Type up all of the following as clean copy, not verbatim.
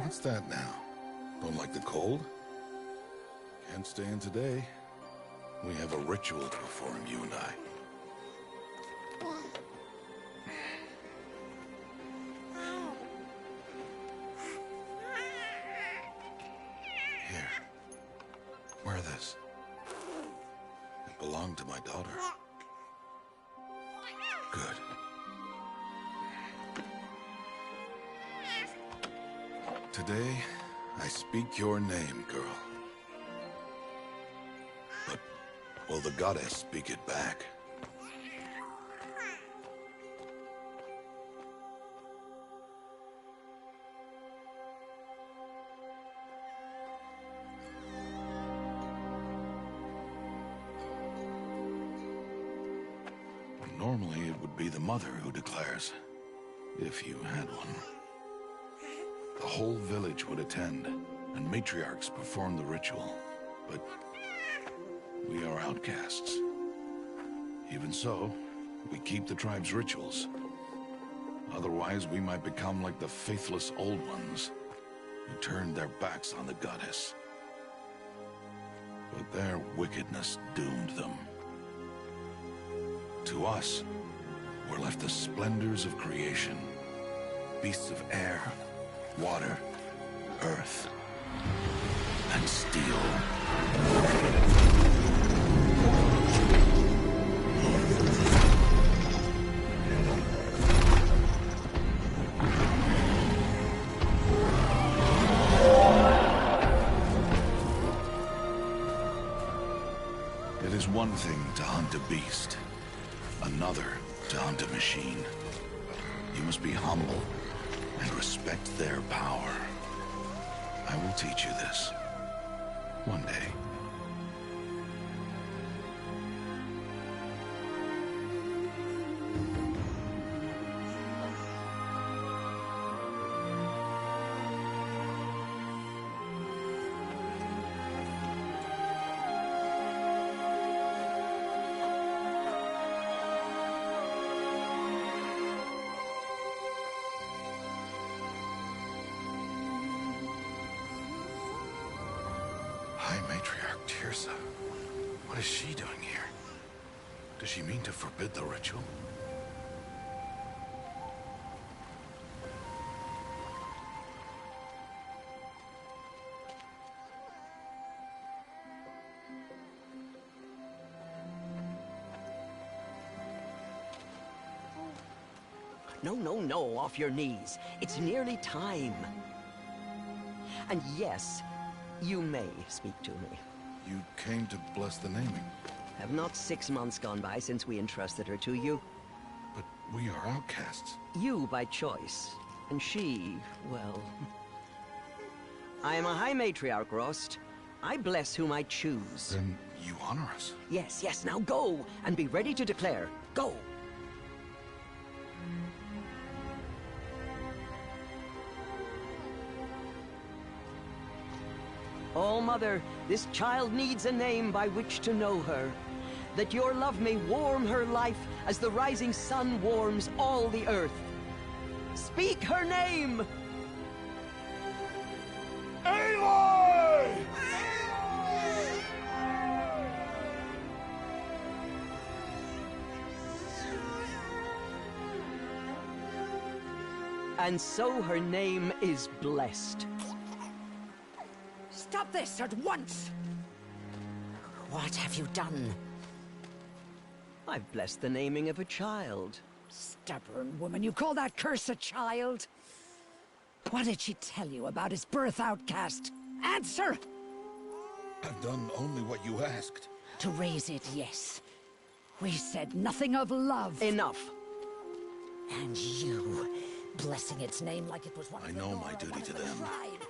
What's that now? Don't like the cold? Can't stay in today. We have a ritual to perform, you and I. Here. Wear this. It belonged to my daughter. Good. Today, I speak your name, girl. But will the goddess speak it back? Normally, it would be the mother who declares, if you had one. The whole village would attend, and matriarchs perform the ritual. But we are outcasts. Even so, we keep the tribe's rituals. Otherwise, we might become like the faithless old ones, who turned their backs on the goddess. But their wickedness doomed them. To us, were left the splendors of creation, beasts of air, water, earth, and steel. It is one thing to hunt a beast, another to hunt a machine. You must be humble and respect their power. I will teach you this. One day. High Matriarch Tirsa. What is she doing here? Does she mean to forbid the ritual? No, off your knees. It's nearly time. And yes, you may speak to me. You came to bless the naming. Have not 6 months gone by since we entrusted her to you? But we are outcasts. You by choice, and she, well... I am a High Matriarch, Rost. I bless whom I choose. Then you honor us. Yes, now go, and be ready to declare. Go! Oh, Mother, this child needs a name by which to know her. That your love may warm her life as the rising sun warms all the earth. Speak her name! Aloy! And so her name is blessed. Stop this at once! What have you done? I've blessed the naming of a child. Stubborn woman, you call that curse a child? What did she tell you about his birth, outcast? Answer! I've done only what you asked. To raise it, yes. We said nothing of love. Enough. And you, blessing its name like it was one I of the know Nora, my duty one of to the them. tribe.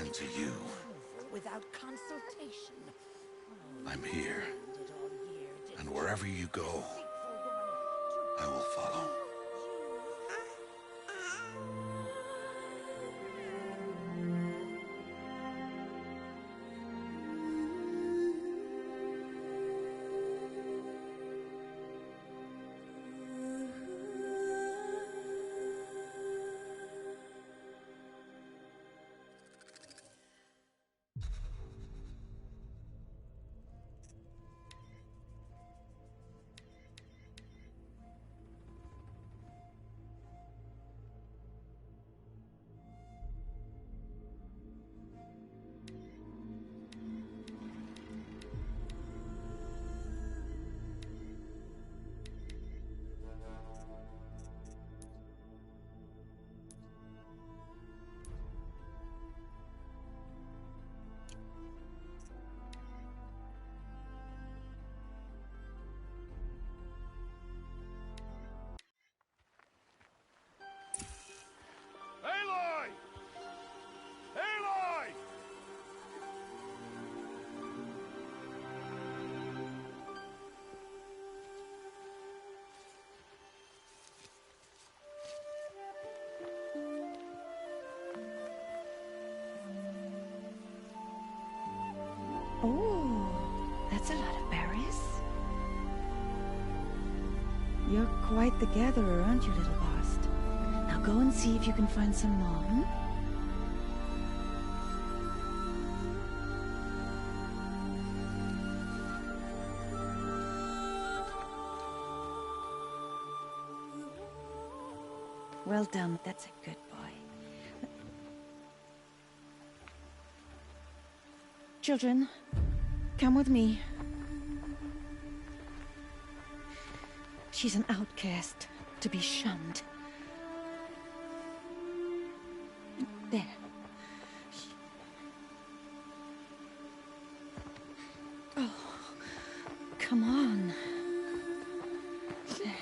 And to you. Without consultation. I'm here. Did all year, did And wherever you go, deceitful woman, I will follow. That's a lot of berries. You're quite the gatherer, aren't you, little Bast? Now go and see if you can find some more, hmm? Well done. That's a good boy. Children, come with me. She's an outcast, to be shunned. There. Oh, come on. There.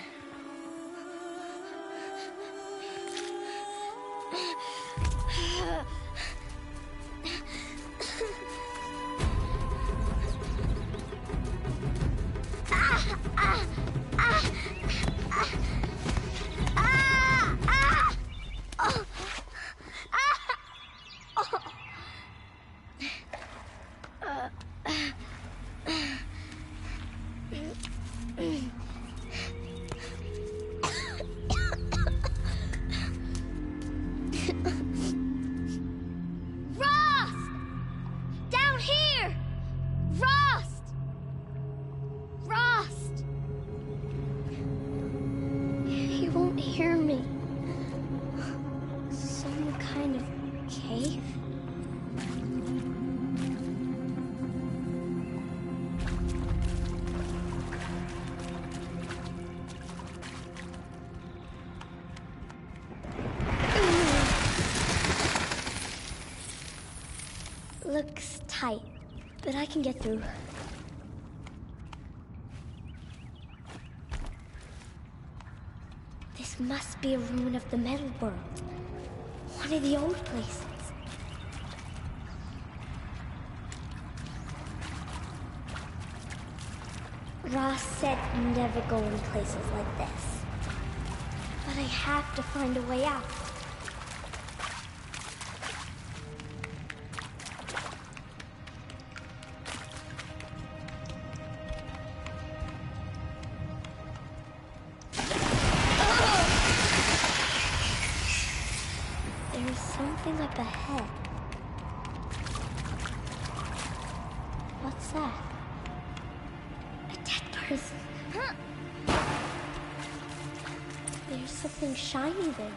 Hear me. Some kind of cave? Looks tight, but I can get through. This must be a ruin of the metal world. One of the old places. Ross said never go in places like this. But I have to find a way out. There's something up ahead. What's that? A dead person. There's something shiny there.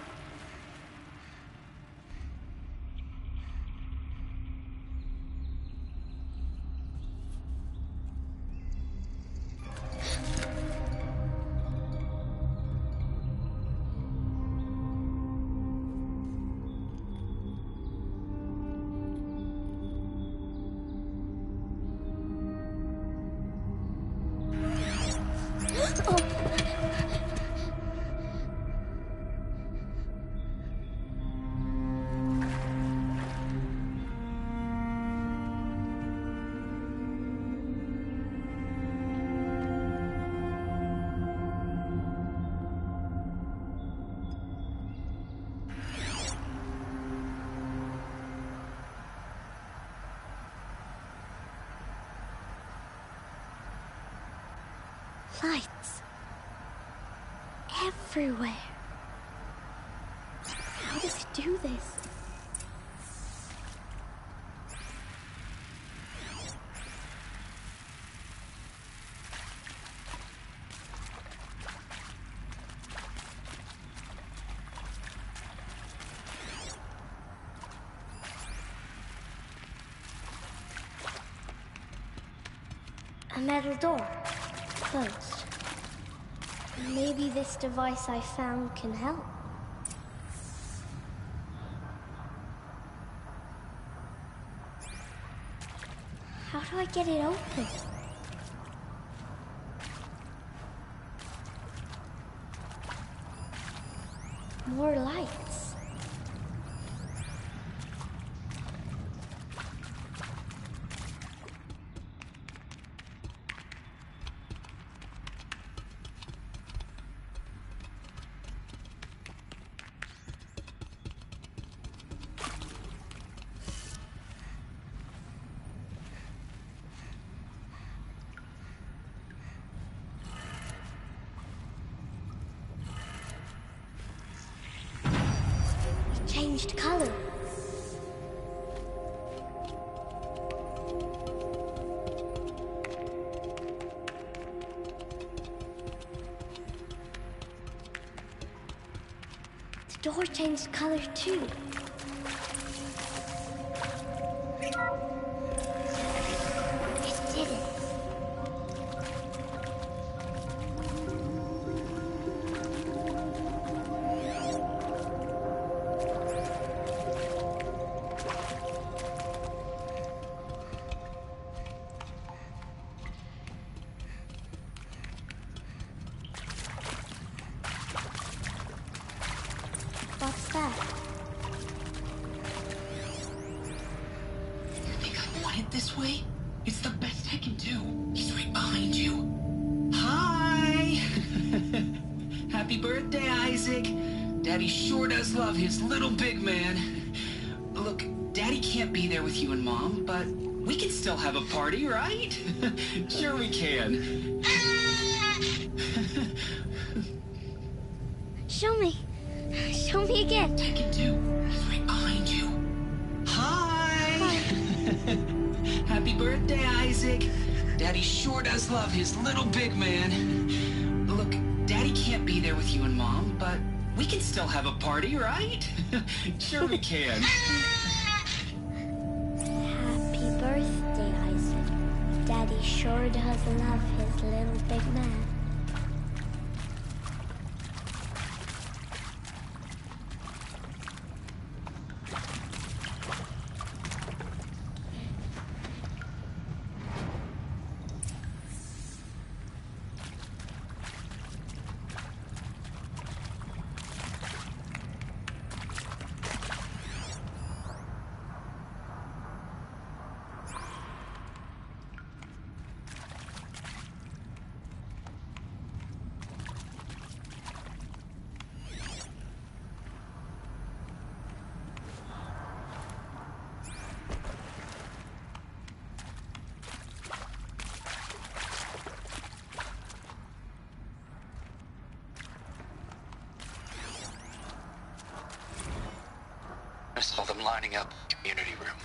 Lights. Everywhere. How does it do this? A metal door. Closed. Maybe this device I found can help. How do I get it open? More lights. changed color. The door changed color too. It did it. What's that? You think I want it this way? It's the best I can do. He's right behind you. Hi! Happy birthday, Isaac. Daddy sure does love his little big man. Look, Daddy can't be there with you and Mom, but we can still have a party, right? Sure we can. Show me. Show me again. I can do. He's right behind you. Hi! Happy birthday, Isaac. Daddy sure does love his little big man. Look, Daddy can't be there with you and Mom, but we can still have a party, right? Sure we can. Happy birthday, Isaac. Daddy sure does love his little big man. I saw them lining up in the community room.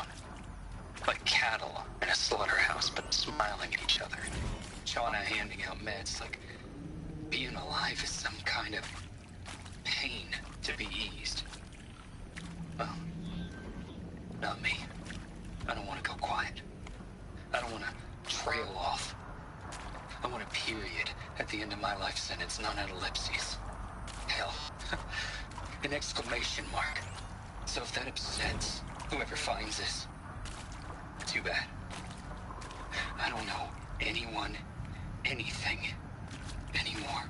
Like cattle in a slaughterhouse, but smiling at each other. Shauna handing out meds like being alive is some kind of pain to be eased. Well, not me. I don't want to go quiet. I don't want to trail off. I want a period at the end of my life sentence, not an ellipses. Hell, an exclamation mark. So if that upsets whoever finds this, too bad. I don't know anyone, anything, anymore.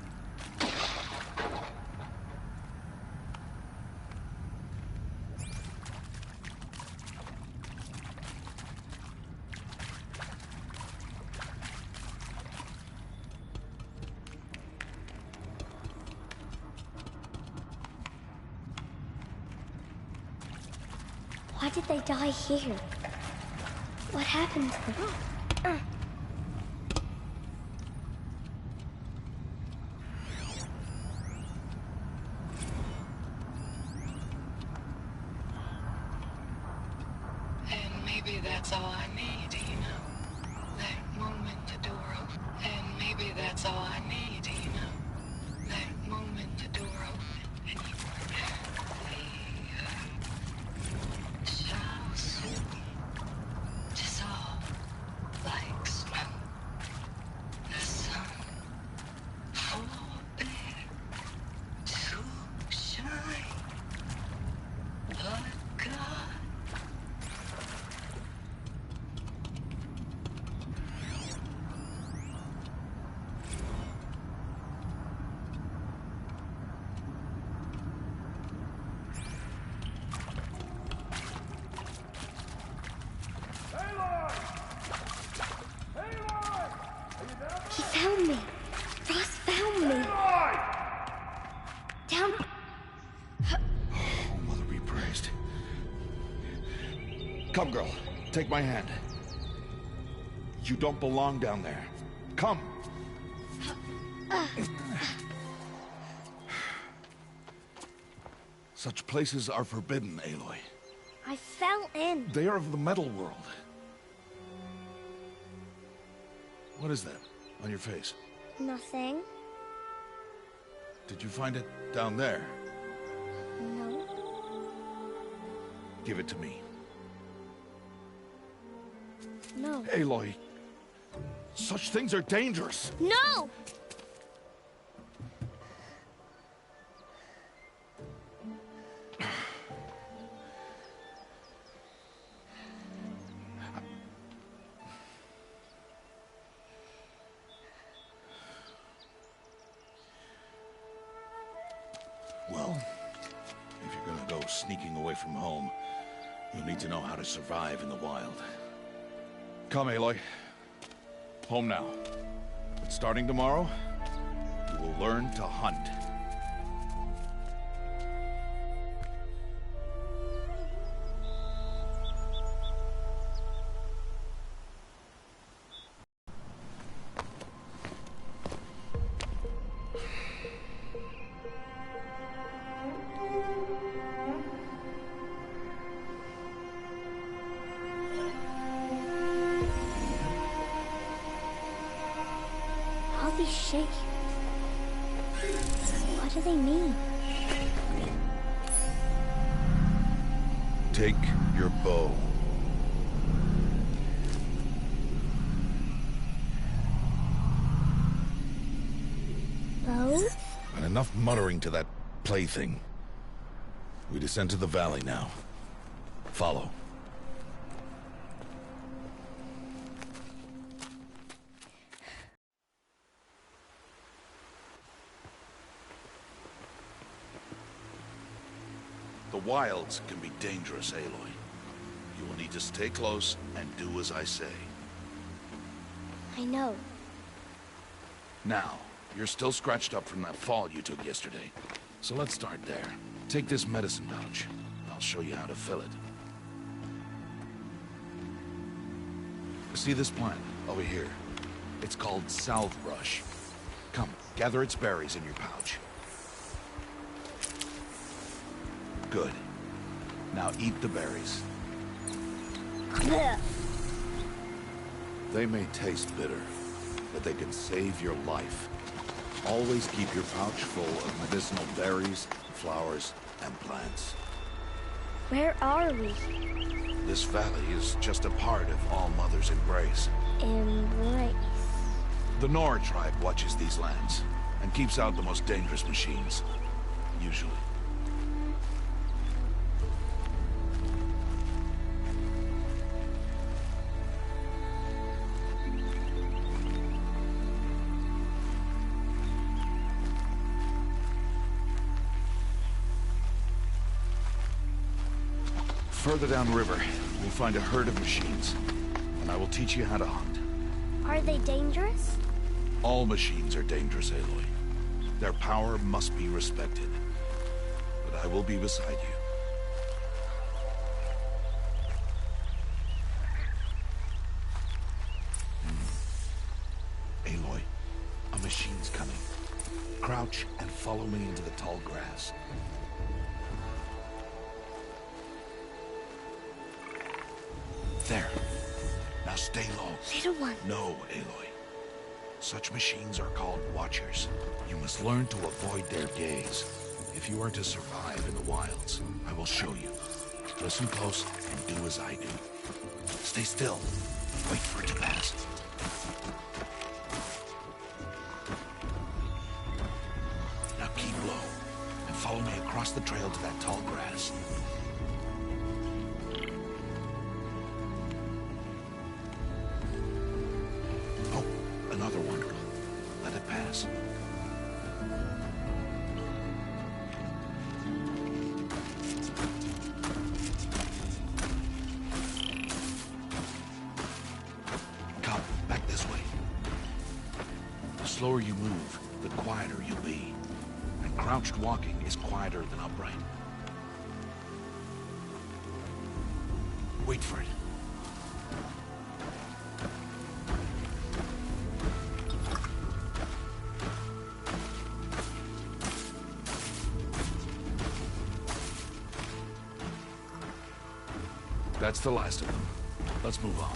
Why did they die here? What happened to them? And maybe that's all I need, you know? That moment the door open. And maybe that's all I need, you know? That moment the door open. And you shall soon dissolve like snow. The sun forbid to shine. But God He found me. Ross found me. Down. Oh, Mother be praised. Come, girl. Take my hand. You don't belong down there. Come. Such places are forbidden, Aloy. I fell in. They are of the metal world. What is that on your face? Nothing. Did you find it down there? No. Give it to me. No. Aloy, such things are dangerous. No! Well, if you're gonna go sneaking away from home, you'll need to know how to survive in the wild. Come, Aloy. Home now. But starting tomorrow, you will learn to hunt. All these shapes. What do they mean? Take your bow. Bow? And enough muttering to that plaything. We descend to the valley now. Follow. The wilds can be dangerous, Aloy. You will need to stay close and do as I say. I know. Now, you're still scratched up from that fall you took yesterday. So let's start there. Take this medicine pouch. I'll show you how to fill it. See this plant over here? It's called salve brush. Come, gather its berries in your pouch. Good. Now eat the berries. They may taste bitter, but they can save your life. Always keep your pouch full of medicinal berries, flowers, and plants. Where are we? This valley is just a part of All Mother's embrace. Embrace. The Nora tribe watches these lands and keeps out the most dangerous machines. Usually. Further downriver, we'll find a herd of machines, and I will teach you how to hunt. Are they dangerous? All machines are dangerous, Aloy. Their power must be respected. But I will be beside you. Aloy, a machine's coming. Crouch and follow me into the tall grass. There. Now stay low. Little one. No, Aloy. Such machines are called Watchers. You must learn to avoid their gaze. If you are to survive in the wilds, I will show you. Listen close and do as I do. Stay still. Wait for it to pass. Now keep low and follow me across the trail to that tall grass. Oh, another one. Let it pass. Come, back this way. The slower you move, the quieter you'll be. And crouched walking is quieter than upright. Wait for it. That's the last of them. Let's move on.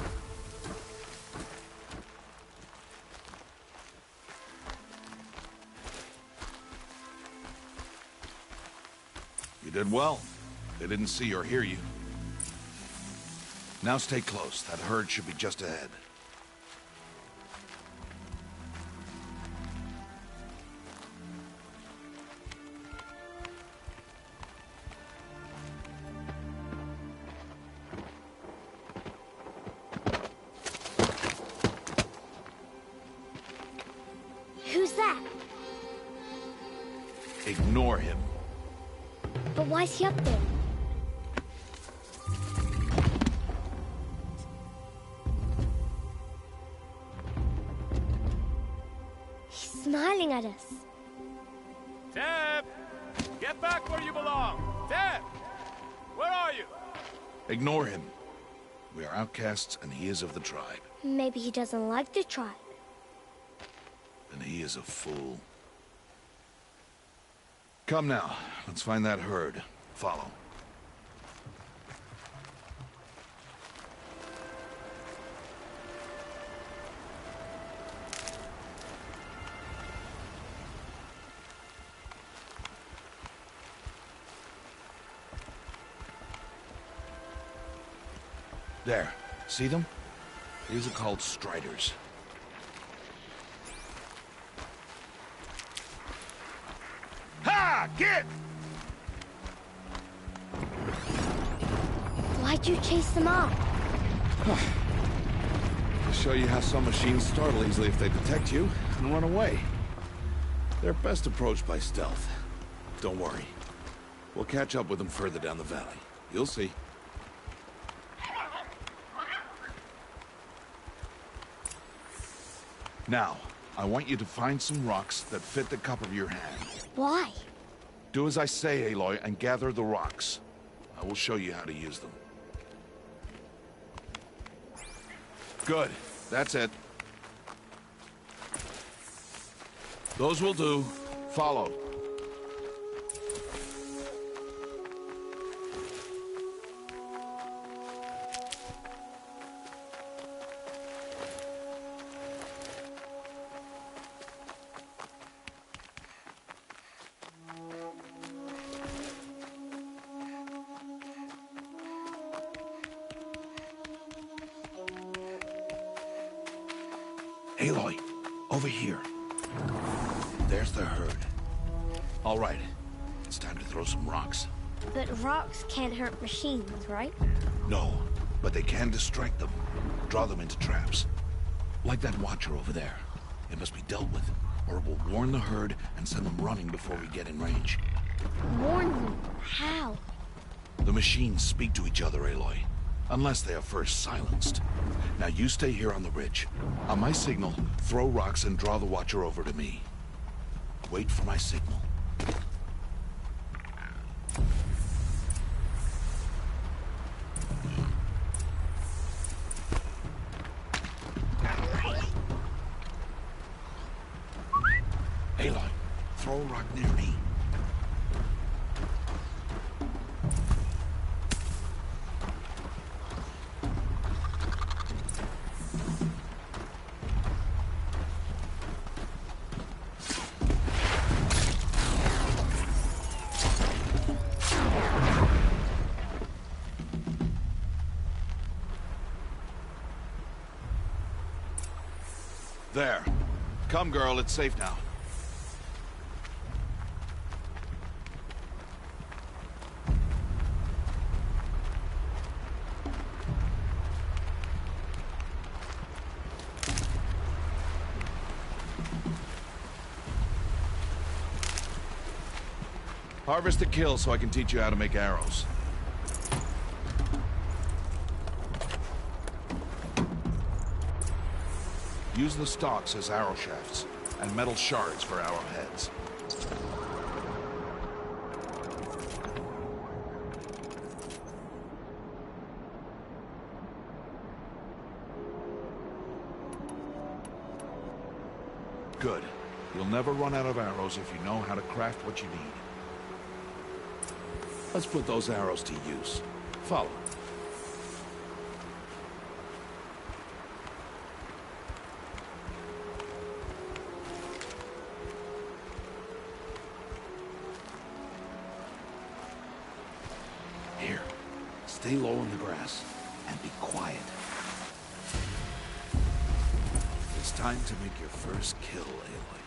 You did well. They didn't see or hear you. Now stay close. That herd should be just ahead. Who's that? Ignore him. But why's he up there? He's smiling at us. Teb! Get back where you belong! Teb! Where are you? Ignore him. We are outcasts, and he is of the tribe. Maybe he doesn't like the tribe. And he is a fool. Come now, let's find that herd. Follow. There. See them? These are called striders. Ha! Get! Why'd you chase them off? To show you how some machines startle easily if they detect you and run away. They're best approached by stealth. Don't worry. We'll catch up with them further down the valley. You'll see. Now, I want you to find some rocks that fit the cup of your hand. Why? Do as I say, Aloy, and gather the rocks. I will show you how to use them. Good. That's it. Those will do. Follow. Aloy, over here. There's the herd. All right, it's time to throw some rocks. But rocks can't hurt machines, right? No, but they can distract them. Draw them into traps. Like that watcher over there. It must be dealt with, or it will warn the herd and send them running before we get in range. Warn them? How? The machines speak to each other, Aloy. Unless they are first silenced. Now you stay here on the ridge. On my signal, throw rocks and draw the watcher over to me. Wait for my signal. Aloy, throw a rock near me. There. Come, girl, it's safe now. Harvest the kill so I can teach you how to make arrows. Use the stalks as arrow shafts, and metal shards for arrowheads. Good. You'll never run out of arrows if you know how to craft what you need. Let's put those arrows to use. Follow. stay low in the grass and be quiet. It's time to make your first kill, Aloy.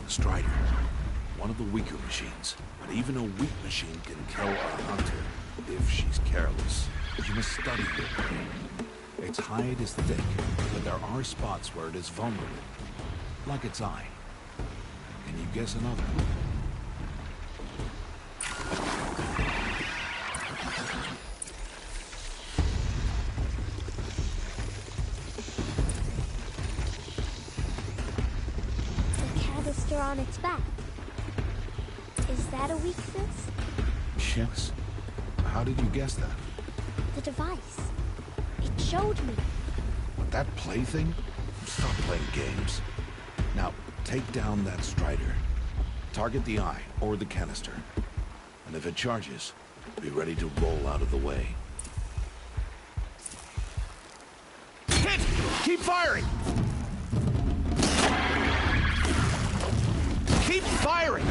The Strider. One of the weaker machines. But even a weak machine can kill a hunter if she's careless. You must study your prey. Its hide is thick, but there are spots where it is vulnerable. Like its eye. Can you guess another? The canister on its back. Is that a weakness? Yes. How did you guess that? The device. It showed me. What, that plaything? Stop playing games. Now, take down that Strider. Target the eye, or the canister. And if it charges, be ready to roll out of the way. Hit! Keep firing! Keep firing!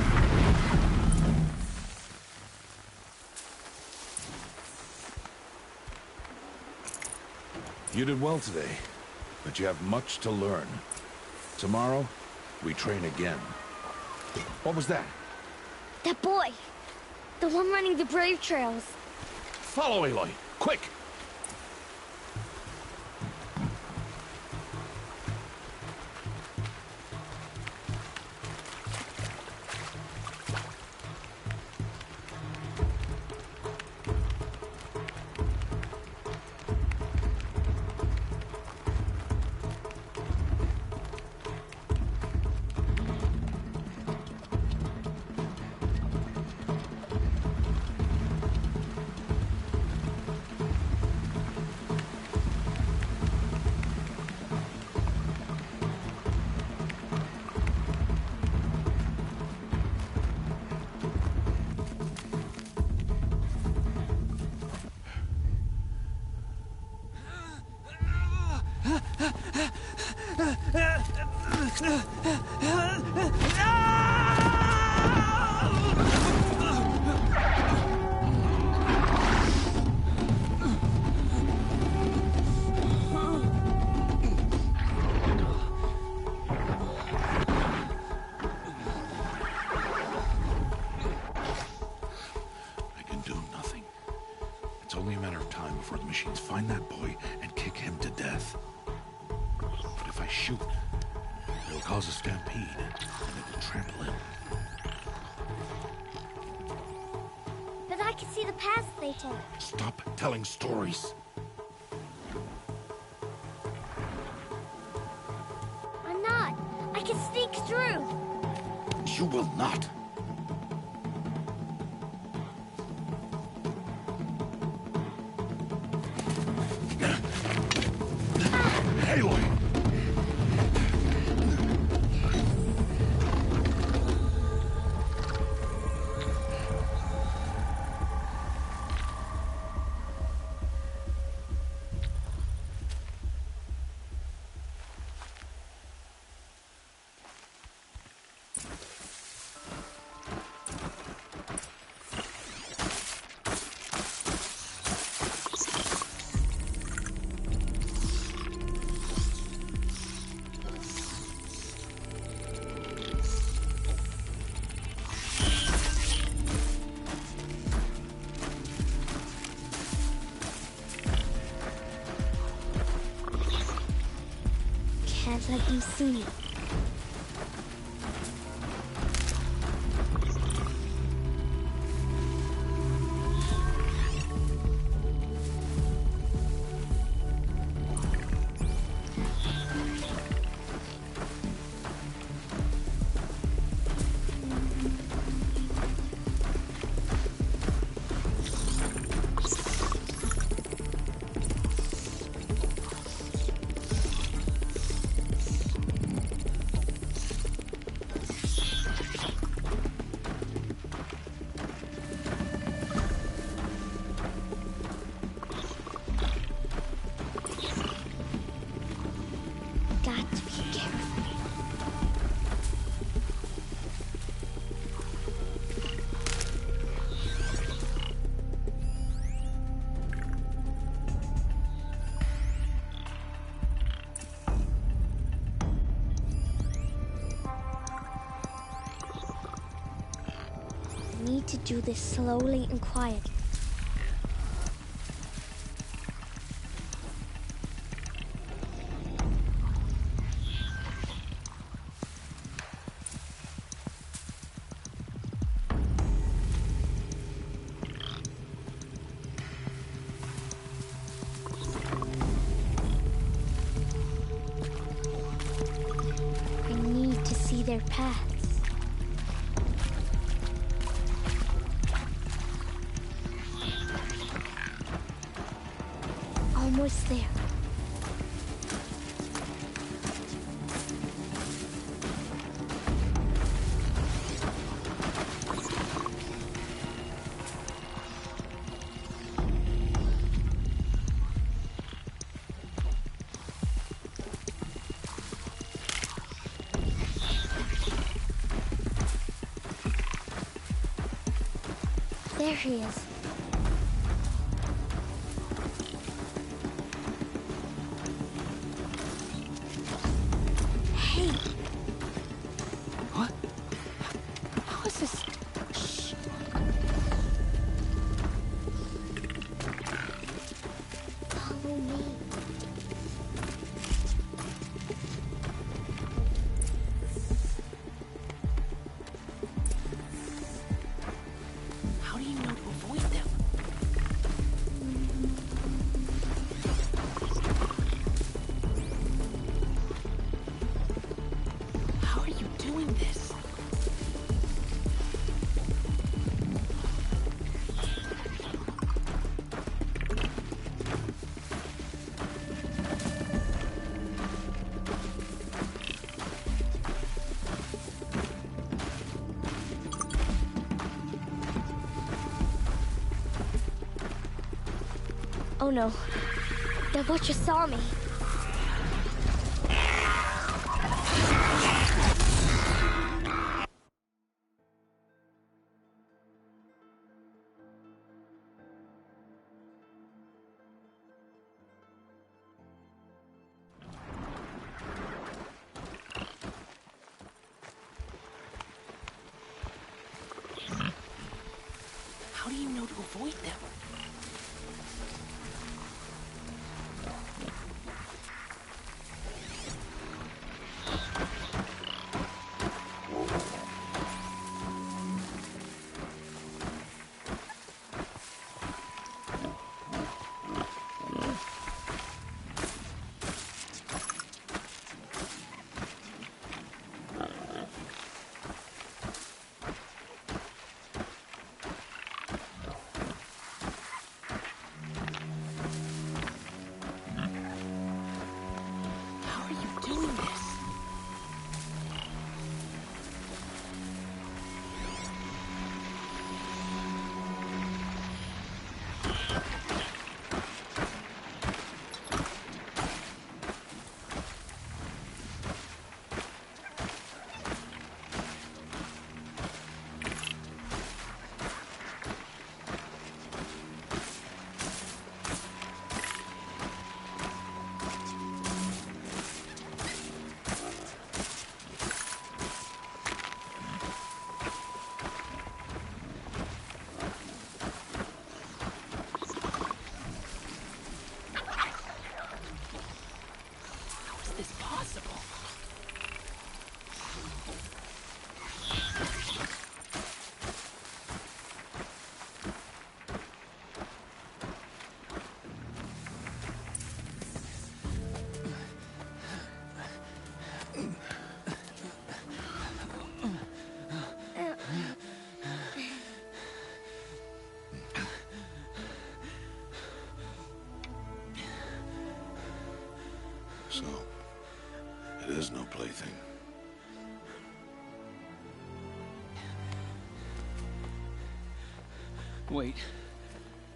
You did well today, but you have much to learn. Tomorrow, we train again. What was that? That boy. The one running the brave trails. Follow Aloy, quick! It's only a matter of time before the machines find that boy and kick him to death. But if I shoot, it'll cause a stampede, and it will trample him. But I can see the paths they take. Stop telling stories. I'm not. I can sneak through. You will not. Aloy! Can't let you see me. I need to do this slowly and quietly. Their paths. Almost there. There he is. Hey! What? How is this? Shh. Follow me. How do you know to avoid them? How are you doing this? Oh no. The butcher saw me. How do you know to avoid them? How are you doing this? How is this possible? So, it is no plaything. Wait.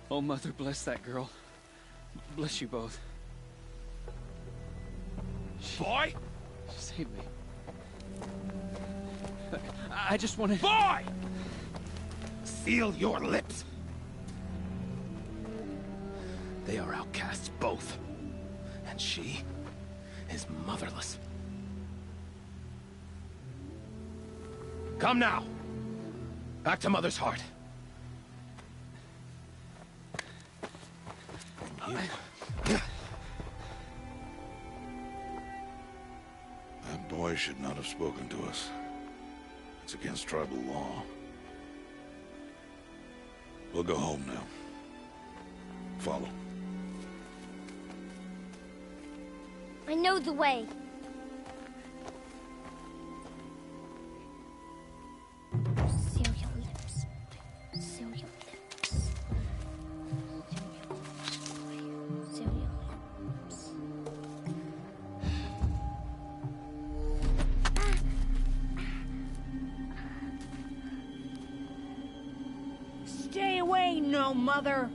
Oh, Mother, bless that girl. Bless you both. Boy! Save me. I just wanted... Boy! Seal your lips! They are outcasts, both. And she is motherless. Come now! Back to Mother's heart. That boy should not have spoken to us. It's against tribal law. We'll go home now. Follow. I know the way. Seal your lips. Seal your lips. Seal your lips. Stay away, no mother!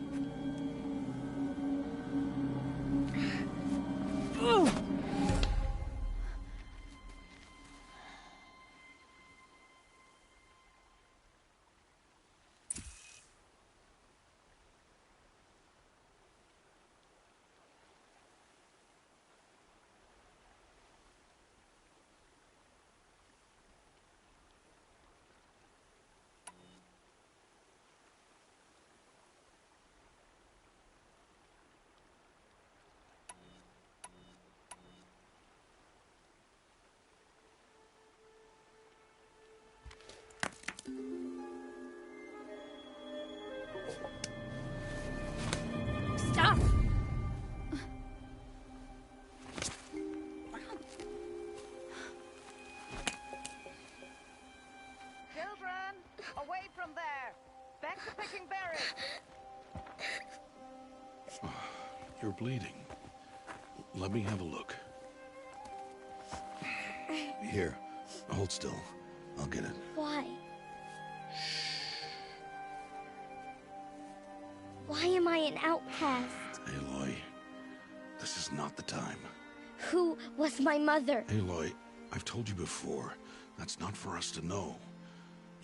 Ooh. Stop! Children, away from there! Back to picking berries! You're bleeding. Let me have a look. Here, hold still. I'll get it. Why? Why am I an outcast? Aloy, this is not the time. Who was my mother? Aloy, I've told you before, that's not for us to know.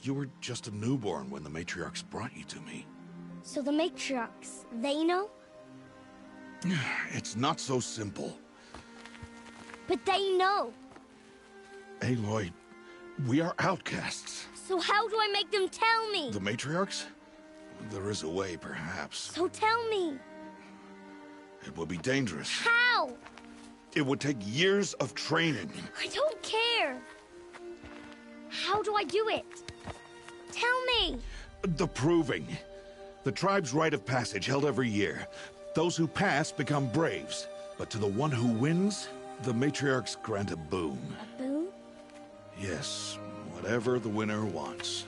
You were just a newborn when the matriarchs brought you to me. So the matriarchs, they know? It's not so simple. But they know. Aloy, we are outcasts. So how do I make them tell me? The matriarchs? There is a way, perhaps. So tell me. It would be dangerous. How? It would take years of training. I don't care. How do I do it? Tell me. The proving. The tribe's rite of passage held every year. Those who pass become braves. But to the one who wins, the matriarchs grant a boon. A boon? Yes, whatever the winner wants.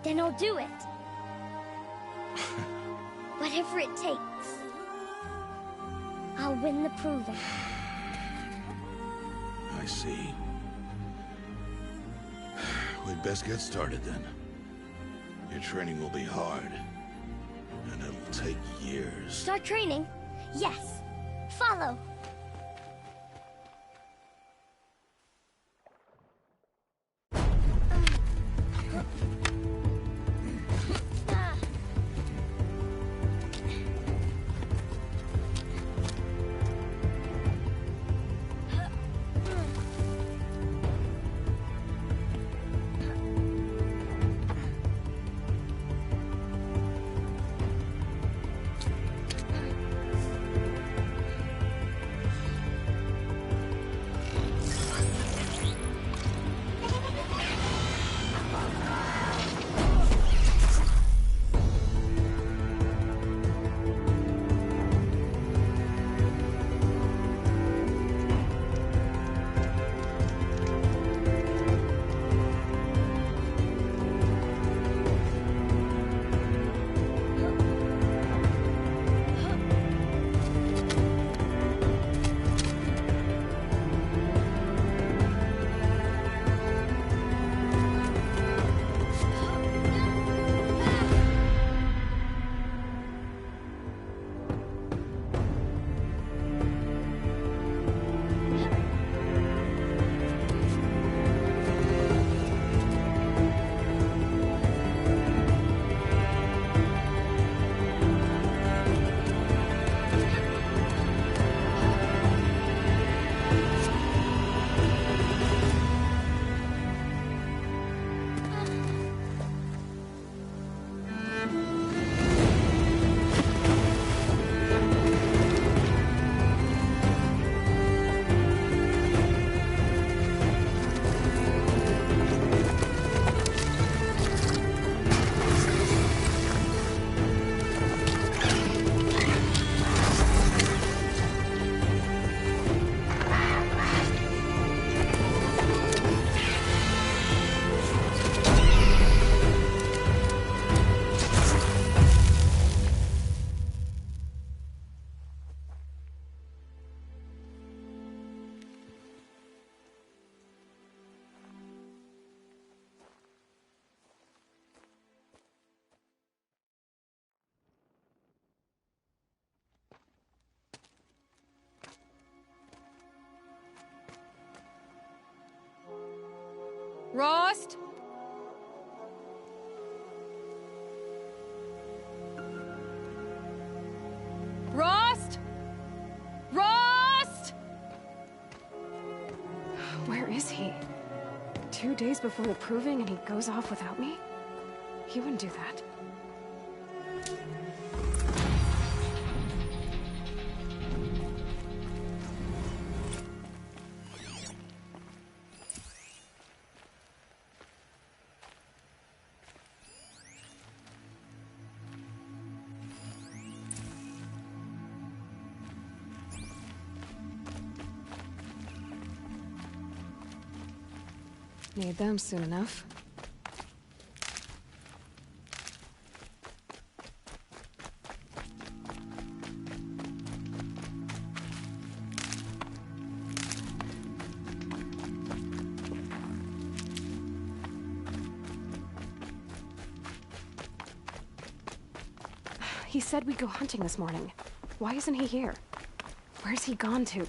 Then I'll do it. Whatever it takes. I'll win the proving. I see. We'd best get started then. Your training will be hard. And it'll take years. Start training? Yes. Follow. 2 days before the proving and he goes off without me? He wouldn't do that. Need them soon enough. He said we'd go hunting this morning. Why isn't he here? Where's he gone to?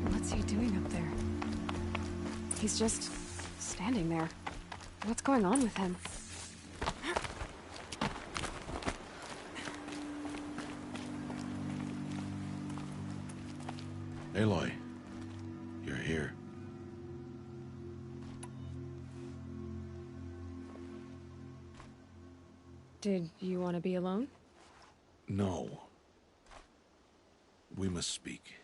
What's he doing up there? He's just standing there. What's going on with him? Aloy, you're here. Did you want to be alone? No. We must speak.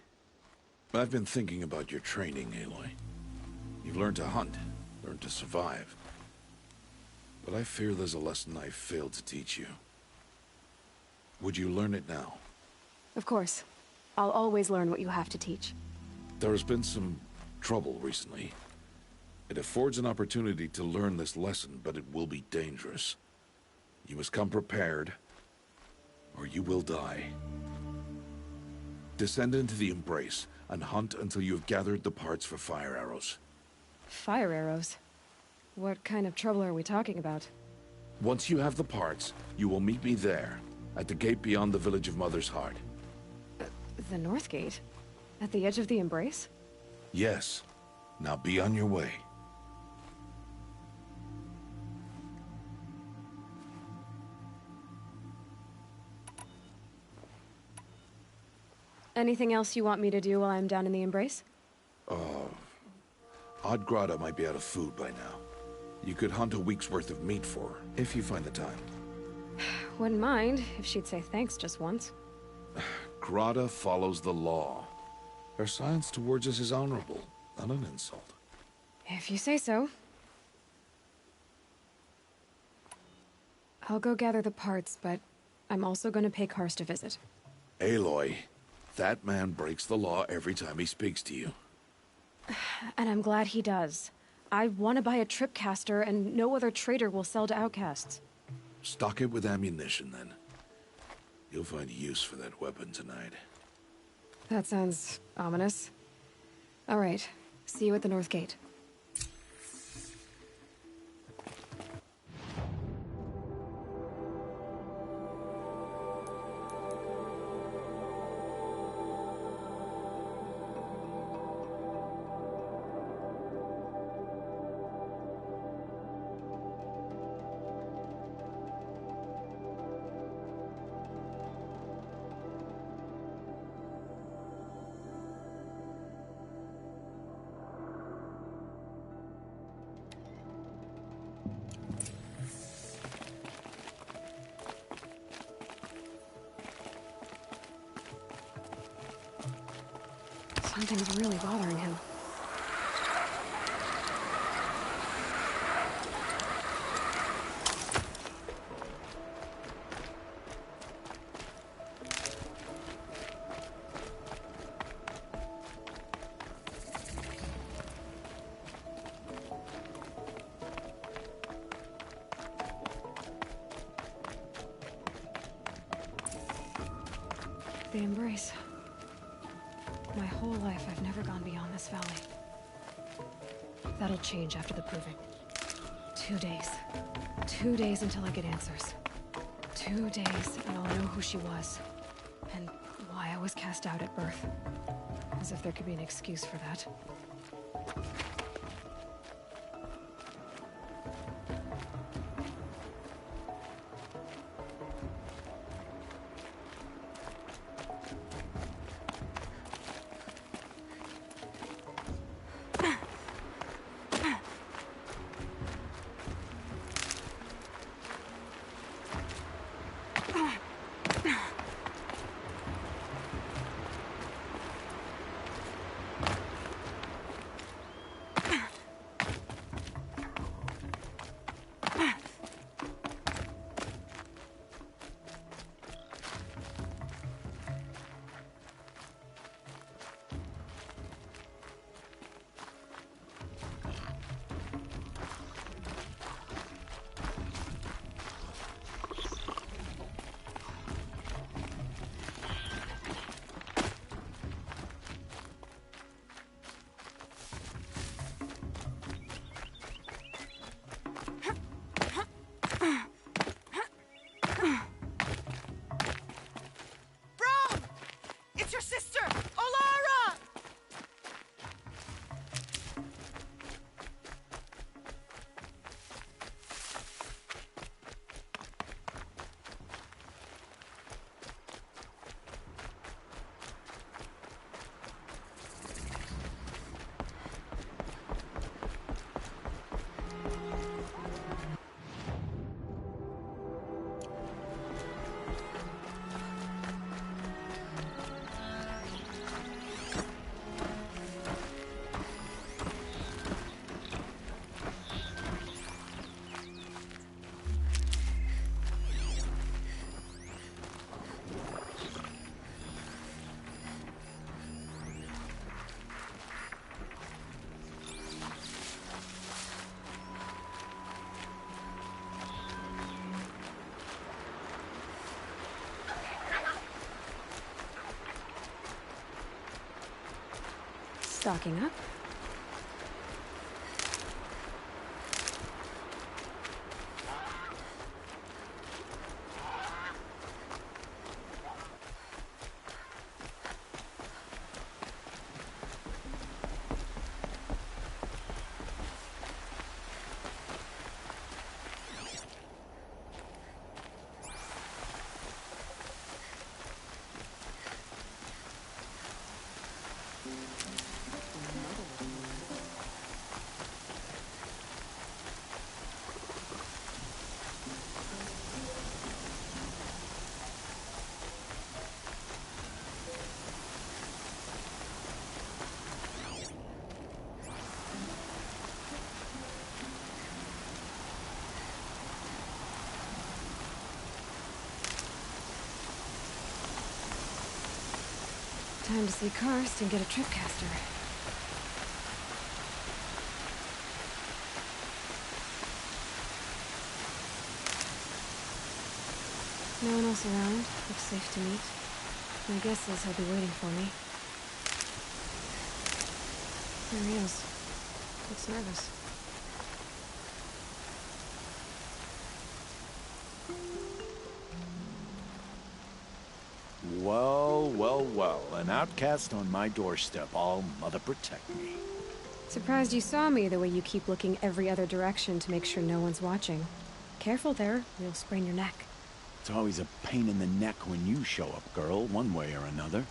I've been thinking about your training, Aloy. You've learned to hunt, learned to survive. But I fear there's a lesson I failed to teach you. Would you learn it now? Of course. I'll always learn what you have to teach. There has been some trouble recently. It affords an opportunity to learn this lesson, but it will be dangerous. You must come prepared, or you will die. Descend into the Embrace, and hunt until you have gathered the parts for fire arrows. Fire arrows? What kind of trouble are we talking about? Once you have the parts, you will meet me there, at the gate beyond the village of Mother's Heart. The North Gate? At the edge of the Embrace? Yes. Now be on your way. Anything else you want me to do while I'm down in the Embrace? Odd Grata might be out of food by now. You could hunt a week's worth of meat for her, if you find the time. Wouldn't mind if she'd say thanks just once. Grata follows the law. Her silence towards us is honorable, not an insult. If you say so. I'll go gather the parts, but I'm also gonna pay Karst a visit. Aloy, that man breaks the law every time he speaks to you. And I'm glad he does. I want to buy a tripcaster, and no other trader will sell to outcasts. Stock it with ammunition, then. You'll find use for that weapon tonight. That sounds ominous. All right. See you at the North Gate. Something's really bothering him. The Embrace. My whole life, I've never gone beyond this valley. That'll change after the proving. 2 days. 2 days until I get answers. 2 days, and I'll know who she was. And why I was cast out at birth. As if there could be an excuse for that. Faster! Alara! Stocking up. Time to see Karst and get a tripcaster. No one else around. Looks safe to meet. My guess is he'll be waiting for me. There he is. Looks nervous. Well, well, well. An outcast on my doorstep. All mother protect me. Surprised you saw me the way you keep looking every other direction to make sure no one's watching. Careful there, or you'll sprain your neck. It's always a pain in the neck when you show up, girl, one way or another.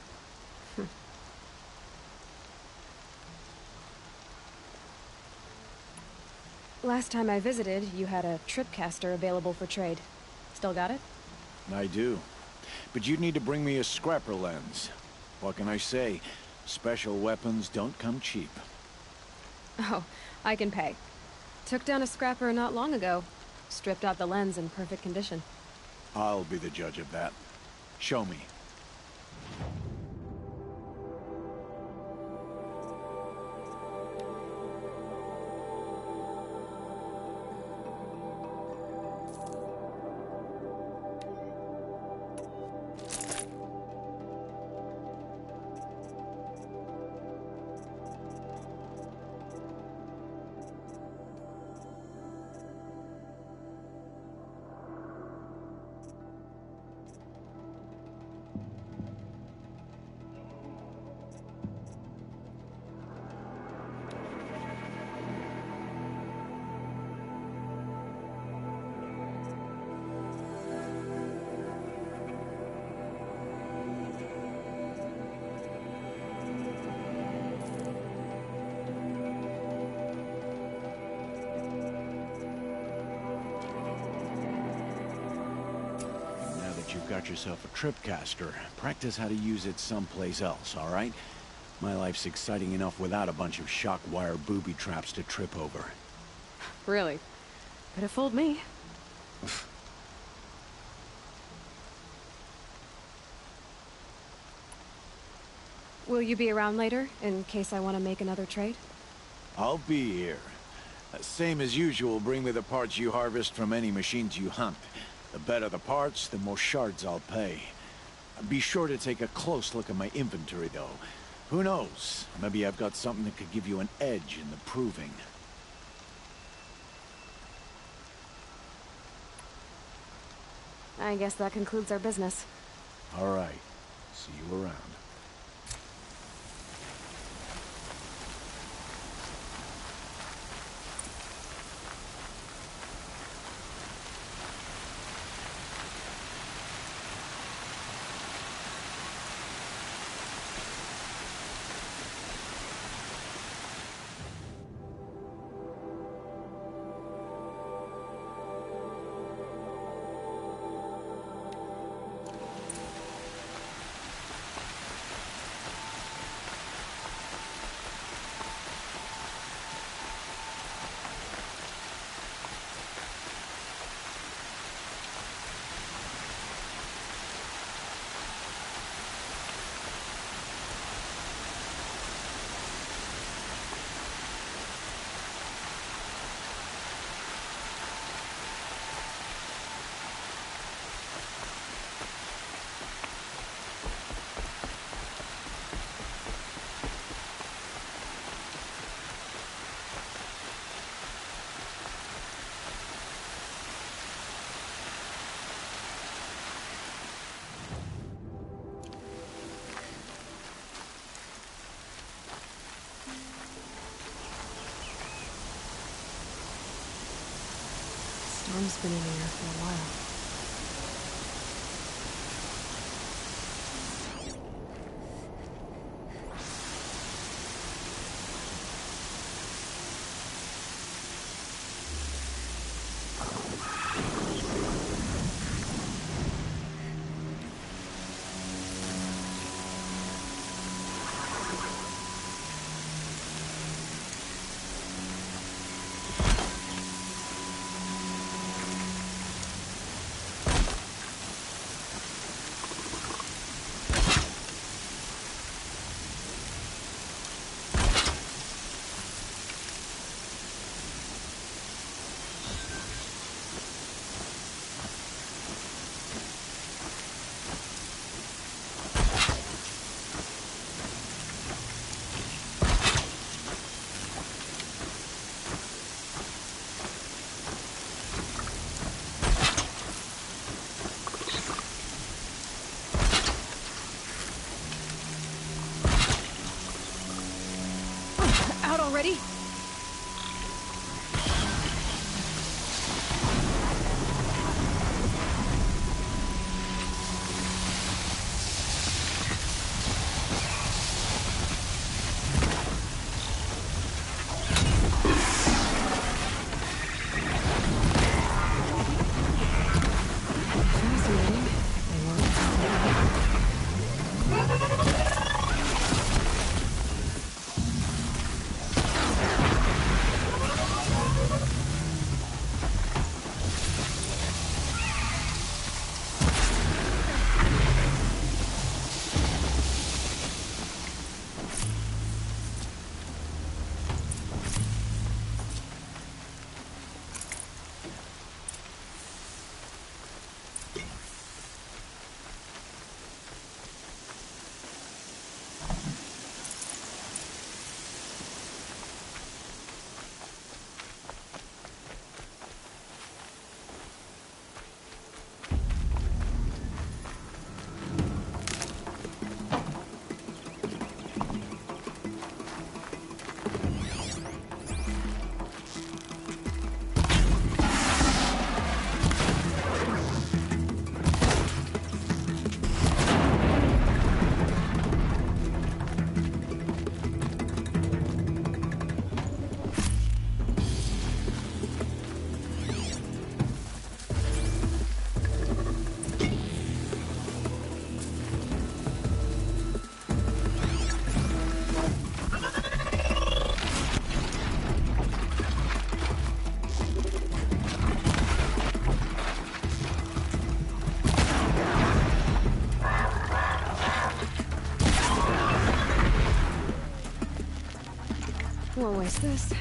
Last time I visited, you had a tripcaster available for trade. Still got it? I do. But you'd need to bring me a scrapper lens. What can I say? Special weapons don't come cheap. Oh, I can pay. Took down a scrapper not long ago. Stripped out the lens in perfect condition. I'll be the judge of that. Show me. You've got yourself a tripcaster. Practice how to use it someplace else, all right? My life's exciting enough without a bunch of shock wire booby traps to trip over. Really? Could have fooled me. Will you be around later, in case I want to make another trade? I'll be here. Same as usual, bring me the parts you harvest from any machines you hunt. The better the parts, the more shards I'll pay. Be sure to take a close look at my inventory, though. Who knows? Maybe I've got something that could give you an edge in the proving. I guess that concludes our business. All right. See you around. storm's been in the air for a while. Already? Won't waste this.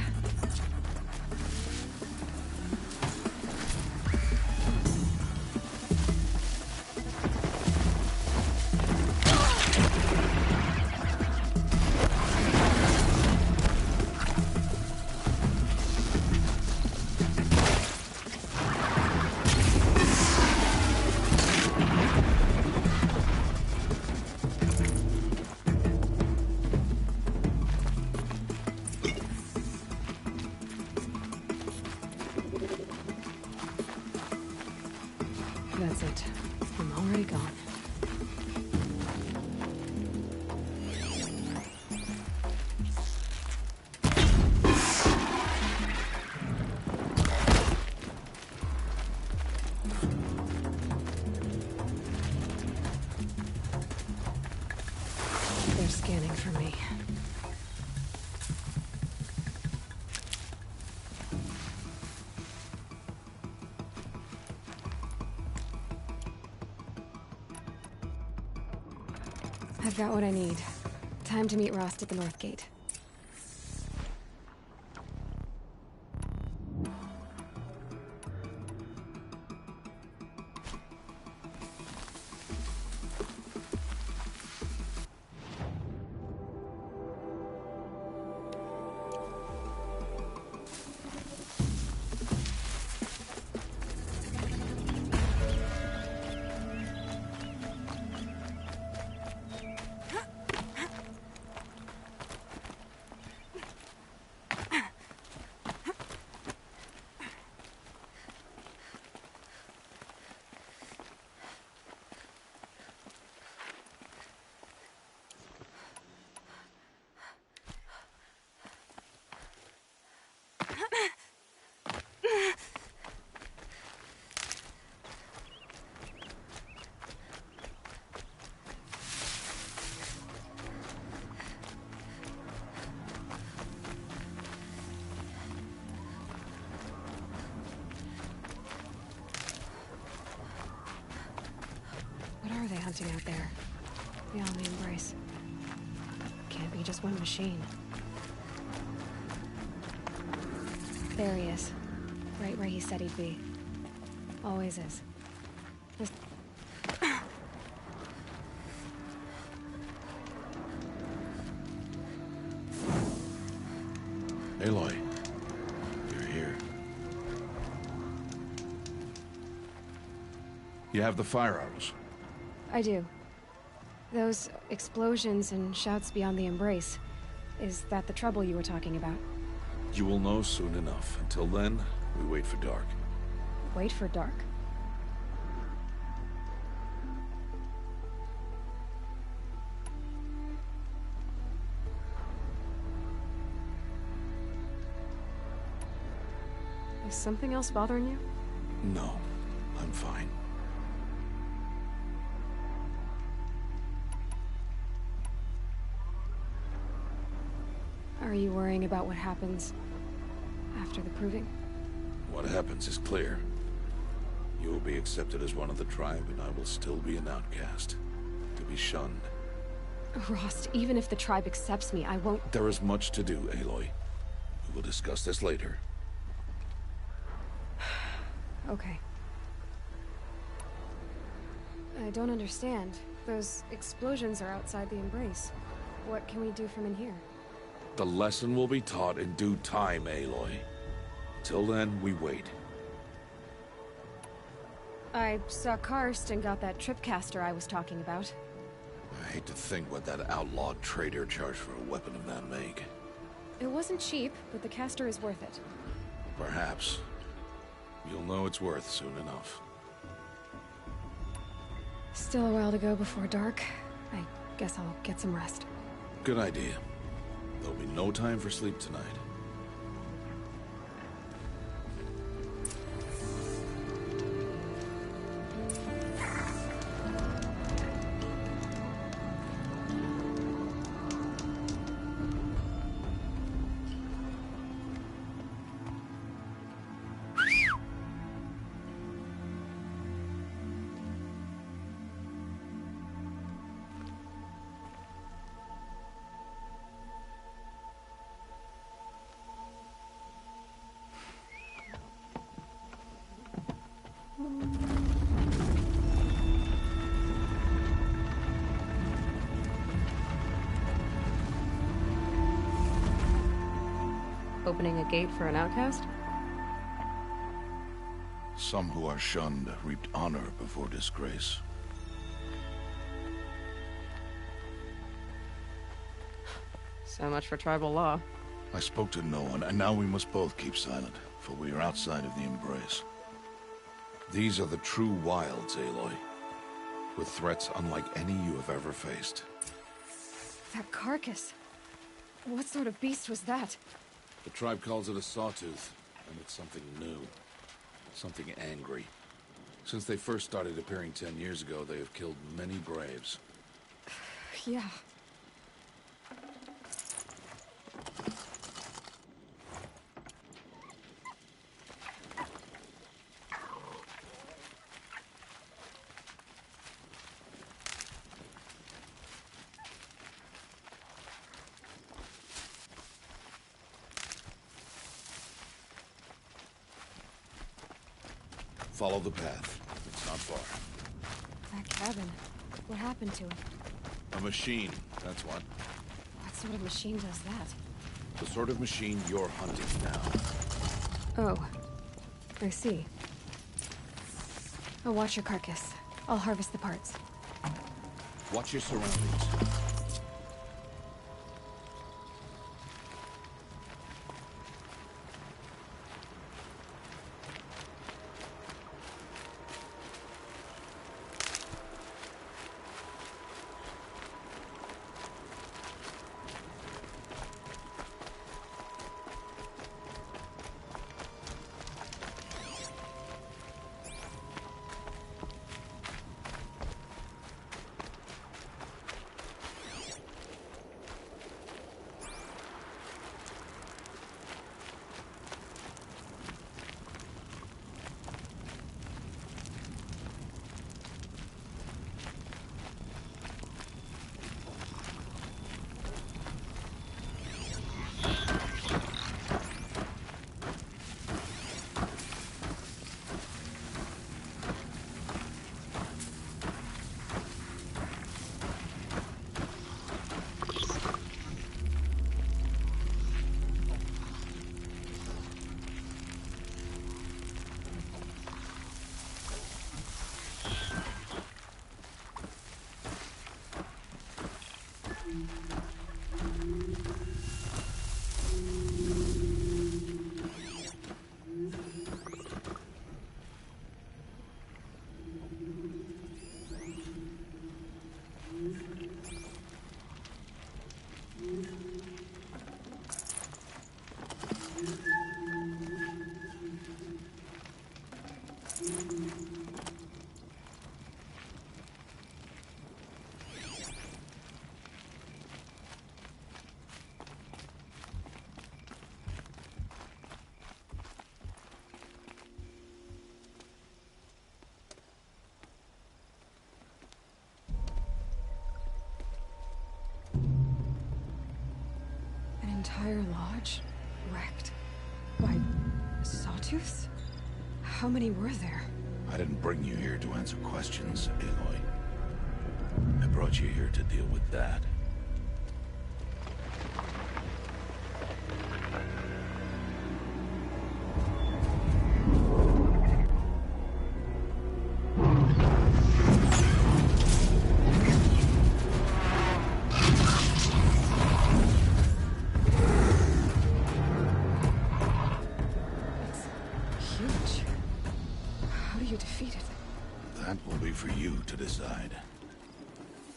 That's it. I'm already gone. They're scanning for me. I've got what I need. Time to meet Rost at the North Gate. hunting out there, beyond the Embrace. Can't be just one machine. There he is. Right where he said he'd be. Always is. Just... Aloy, you're here. You have the fire arrows. I do. Those explosions and shouts beyond the Embrace. Is that the trouble you were talking about? You will know soon enough. Until then, we wait for dark. Wait for dark? Is something else bothering you? No, I'm fine. Are you worrying about what happens after the Proving? What happens is clear. You will be accepted as one of the tribe, and I will still be an outcast. To be shunned. Rost, even if the tribe accepts me, I won't... There is much to do, Aloy. We will discuss this later. Okay. I don't understand. Those explosions are outside the Embrace. What can we do from in here? The lesson will be taught in due time, Aloy. Till then, we wait. I saw Karst and got that tripcaster I was talking about. I hate to think what that outlawed trader charged for a weapon of that make. It wasn't cheap, but the caster is worth it. Perhaps. You'll know it's worth soon enough. Still a while to go before dark. I guess I'll get some rest. Good idea. There'll be no time for sleep tonight. Opening a gate for an outcast? Some who are shunned reaped honor before disgrace. So much for tribal law. I spoke to no one, and now we must both keep silent, for we are outside of the Embrace. These are the true wilds, Aloy, with threats unlike any you have ever faced. That carcass. What sort of beast was that? The tribe calls it a sawtooth, and it's something new. Something angry. Since they first started appearing 10 years ago, they have killed many braves. Yeah. Follow the path. It's not far. That cabin. What happened to it? A machine, that's what. What sort of machine does that? The sort of machine you're hunting now. Oh. I see. I'll watch your carcass. I'll harvest the parts. Watch your surroundings. Entire lodge wrecked by sawtooths? How many were there? I didn't bring you here to answer questions, Aloy. I brought you here to deal with that.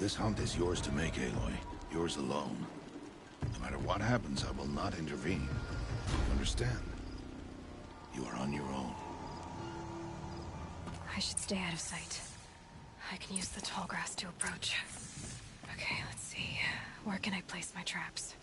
This hunt is yours to make, Aloy. Yours alone. No matter what happens, I will not intervene. You understand? You are on your own. I should stay out of sight. I can use the tall grass to approach. Okay, let's see. Where can I place my traps?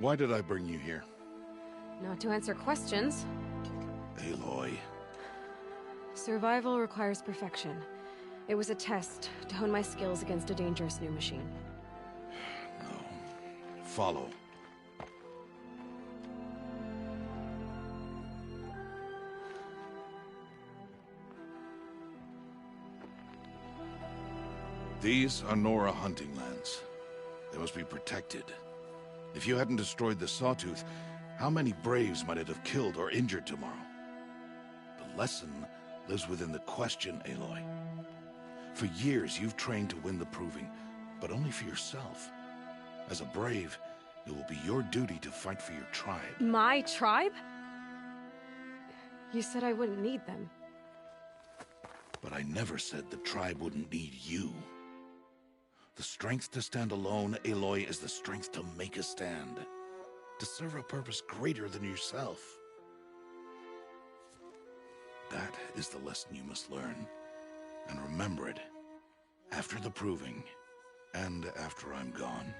Why did I bring you here? Not to answer questions. Aloy. Survival requires perfection. It was a test to hone my skills against a dangerous new machine. No. Follow. These are Nora hunting lands. They must be protected. If you hadn't destroyed the Sawtooth, How many braves might it have killed or injured tomorrow? The lesson lives within the question, Aloy. For years, you've trained to win the proving, but only for yourself. As a brave, it will be your duty to fight for your tribe. My tribe? You said I wouldn't need them. But I never said the tribe wouldn't need you. The strength to stand alone, Aloy, is the strength to make a stand. To serve a purpose greater than yourself. That is the lesson you must learn. And remember it. After the proving, and after I'm gone.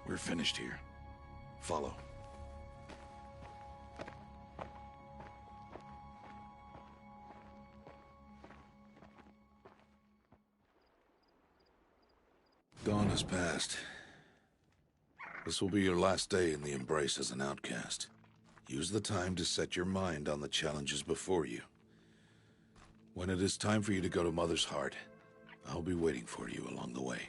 We're finished here. Follow. Dawn has passed. This will be your last day in the Embrace as an outcast. Use the time to set your mind on the challenges before you. When it is time for you to go to Mother's Heart, I'll be waiting for you along the way.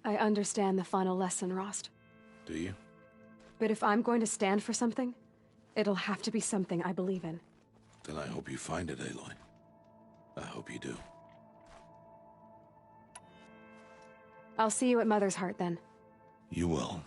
I understand the final lesson, Rost. Do you? But if I'm going to stand for something, it'll have to be something I believe in. Then I hope you find it, Aloy. I hope you do. I'll see you at Mother's Heart, then. You will.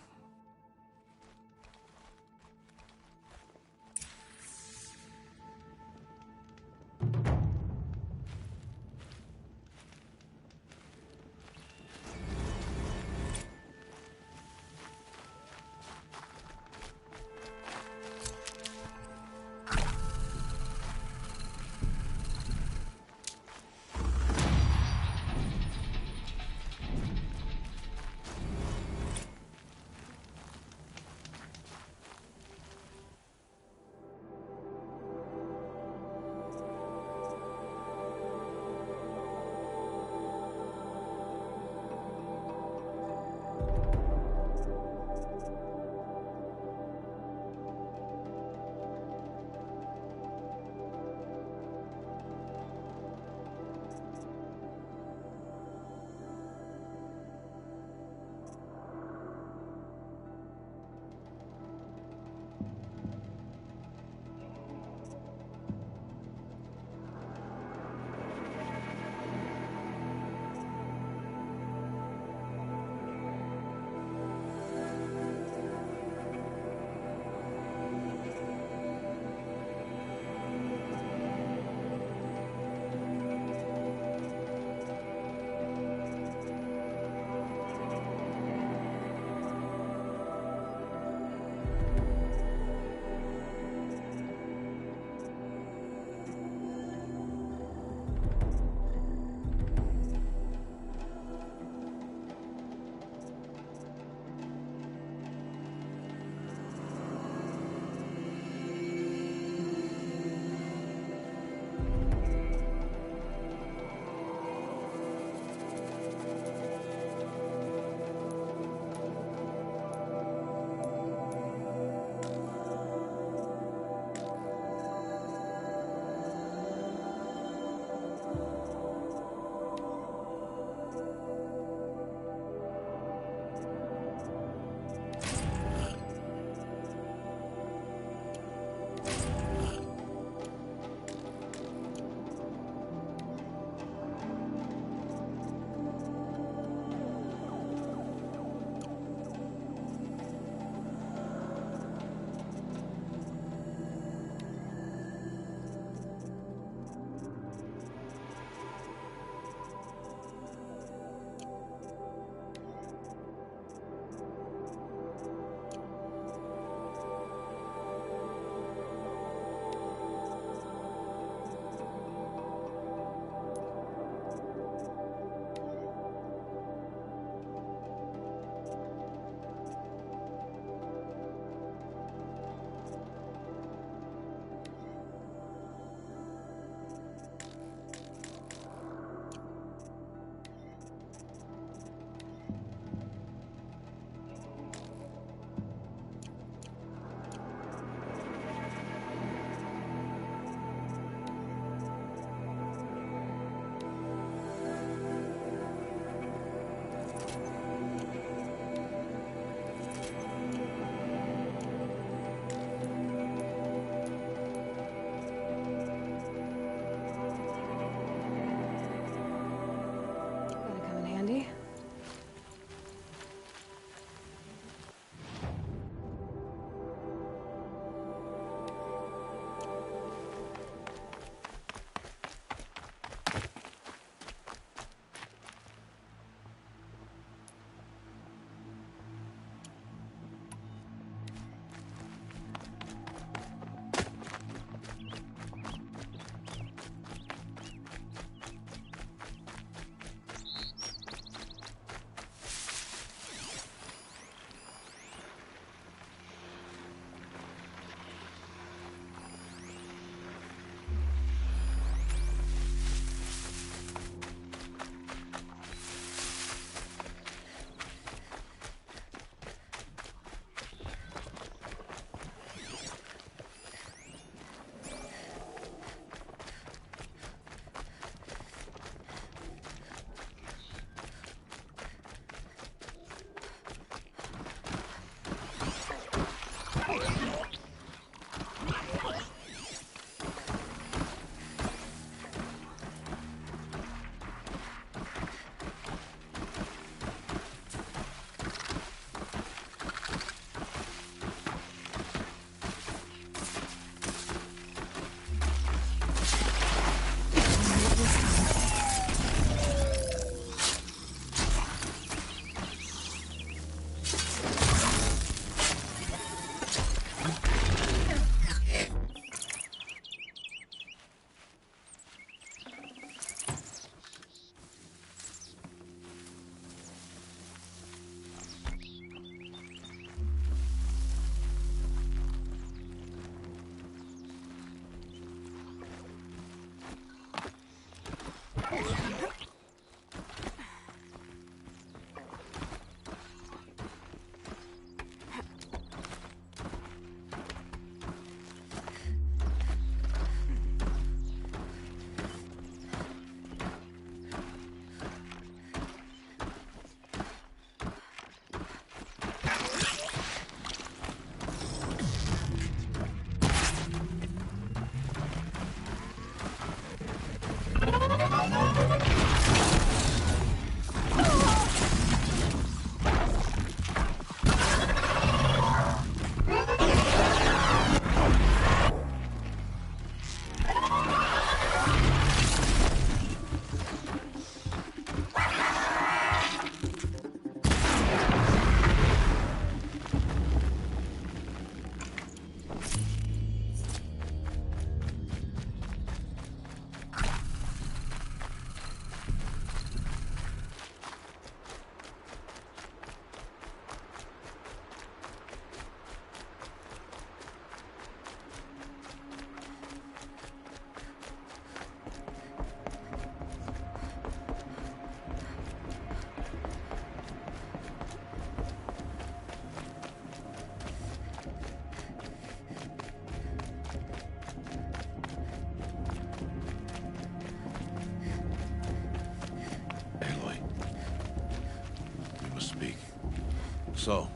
So,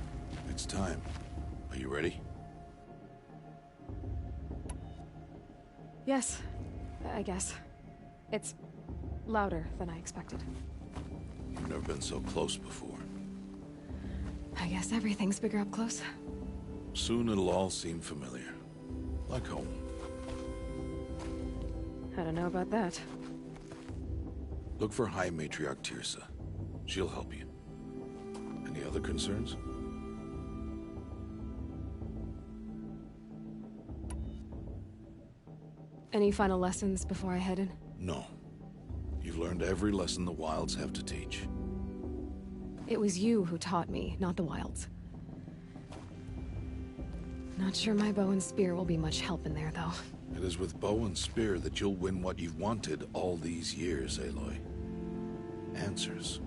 it's time. Are you ready? Yes, I guess. It's louder than I expected. You've never been so close before. I guess everything's bigger up close. Soon it'll all seem familiar. Like home. I don't know about that. Look for High Matriarch Tirsa. She'll help you. Any other concerns? Any final lessons before I head in? No. You've learned every lesson the Wilds have to teach. It was you who taught me, not the Wilds. Not sure my bow and spear will be much help in there, though. It is with bow and spear that you'll win what you've wanted all these years, Aloy. Answers.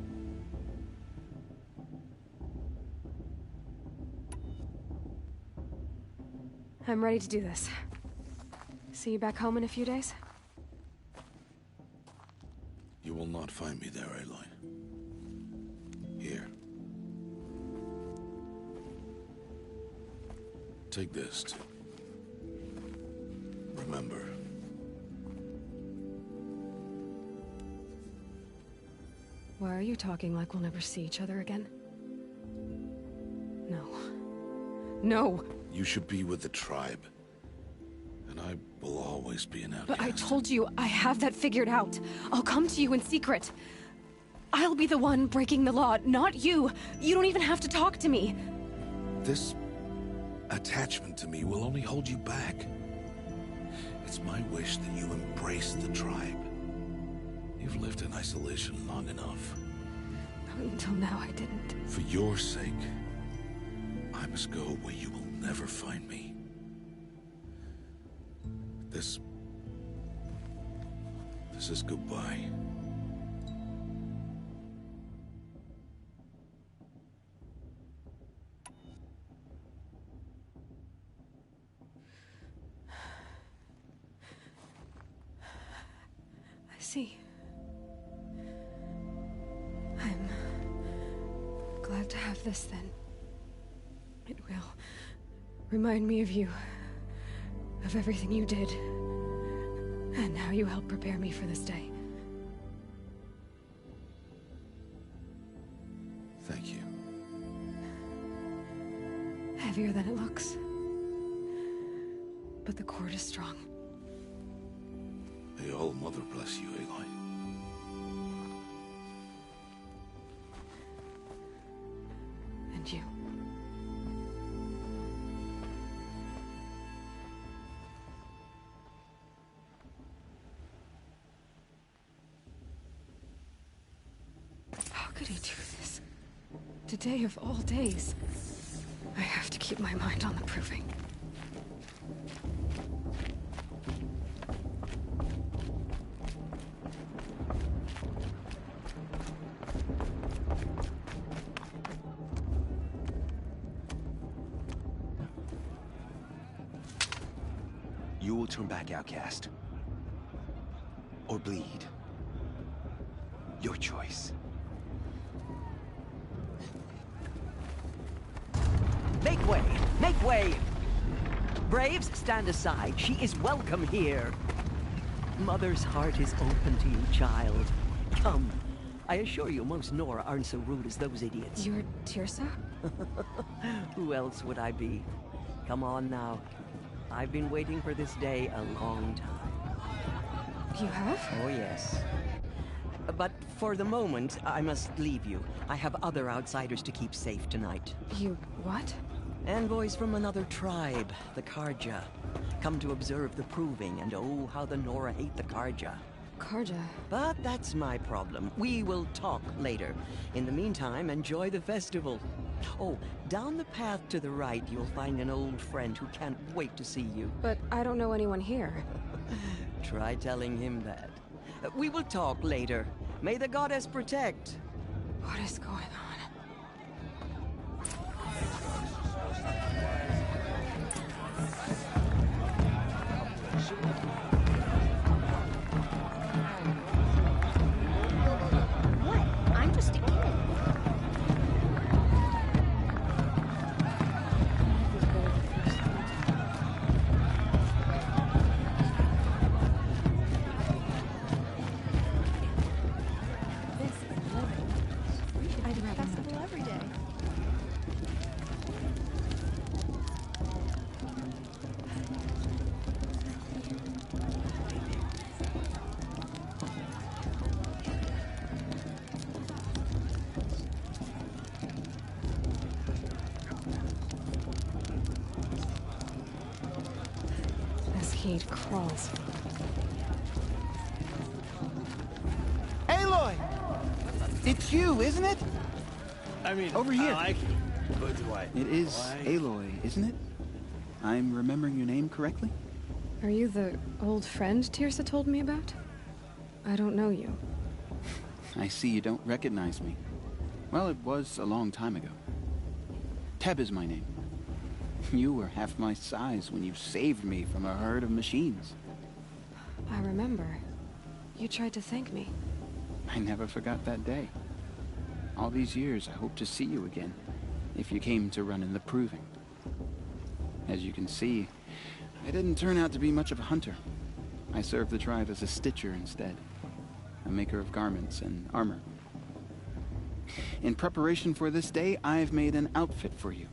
I'm ready to do this. See you back home in a few days? You will not find me there, Aloy. Here. Take this to remember. Why are you talking like we'll never see each other again? No. No! You should be with the tribe. And I will always be an outcast. But I told you, I have that figured out. I'll come to you in secret. I'll be the one breaking the law, not you. You don't even have to talk to me. This attachment to me will only hold you back. It's my wish that you embrace the tribe. You've lived in isolation long enough. Until now, I didn't. For your sake, I must go where you will never find me. This is goodbye. I see. I'm glad to have this then. It will remind me of you, of everything you did, and how you helped prepare me for this day. Thank you. Heavier than it looks. But the cord is strong. May All Mother bless you, Aloy. And you. How could he do this? Today of all days. I have to keep my mind on the proving. You will turn back, outcast. Or bleed. Your choice. Make way! Make way! Braves, stand aside. She is welcome here. Mother's heart is open to you, child. Come. I assure you, most Nora aren't so rude as those idiots. You're Tirsa? Who else would I be? Come on now. I've been waiting for this day a long time. You have? Oh, yes. But for the moment, I must leave you. I have other outsiders to keep safe tonight. You what? Envoys from another tribe, the Karja. Come to observe the proving, and oh, how the Nora hate the Karja. Karja? But that's my problem. We will talk later. In the meantime, enjoy the festival. Oh, down the path to the right, you'll find an old friend who can't wait to see you. But I don't know anyone here. Try telling him that. We will talk later. May the goddess protect. What is going on? What? I'm just a kid. hate crawls. Aloy! It's you, isn't it? I mean, over here. I like it, but do I? It is Aloy, isn't it? I'm remembering your name correctly? Are you the old friend Tirsa told me about? I don't know you. I see you don't recognize me. Well, it was a long time ago. Teb is my name. You were half my size when you saved me from a herd of machines. I remember. You tried to thank me. I never forgot that day. All these years, I hope to see you again, if you came to run in the proving. As you can see, I didn't turn out to be much of a hunter. I served the tribe as a stitcher instead, a maker of garments and armor. In preparation for this day, I've made an outfit for you.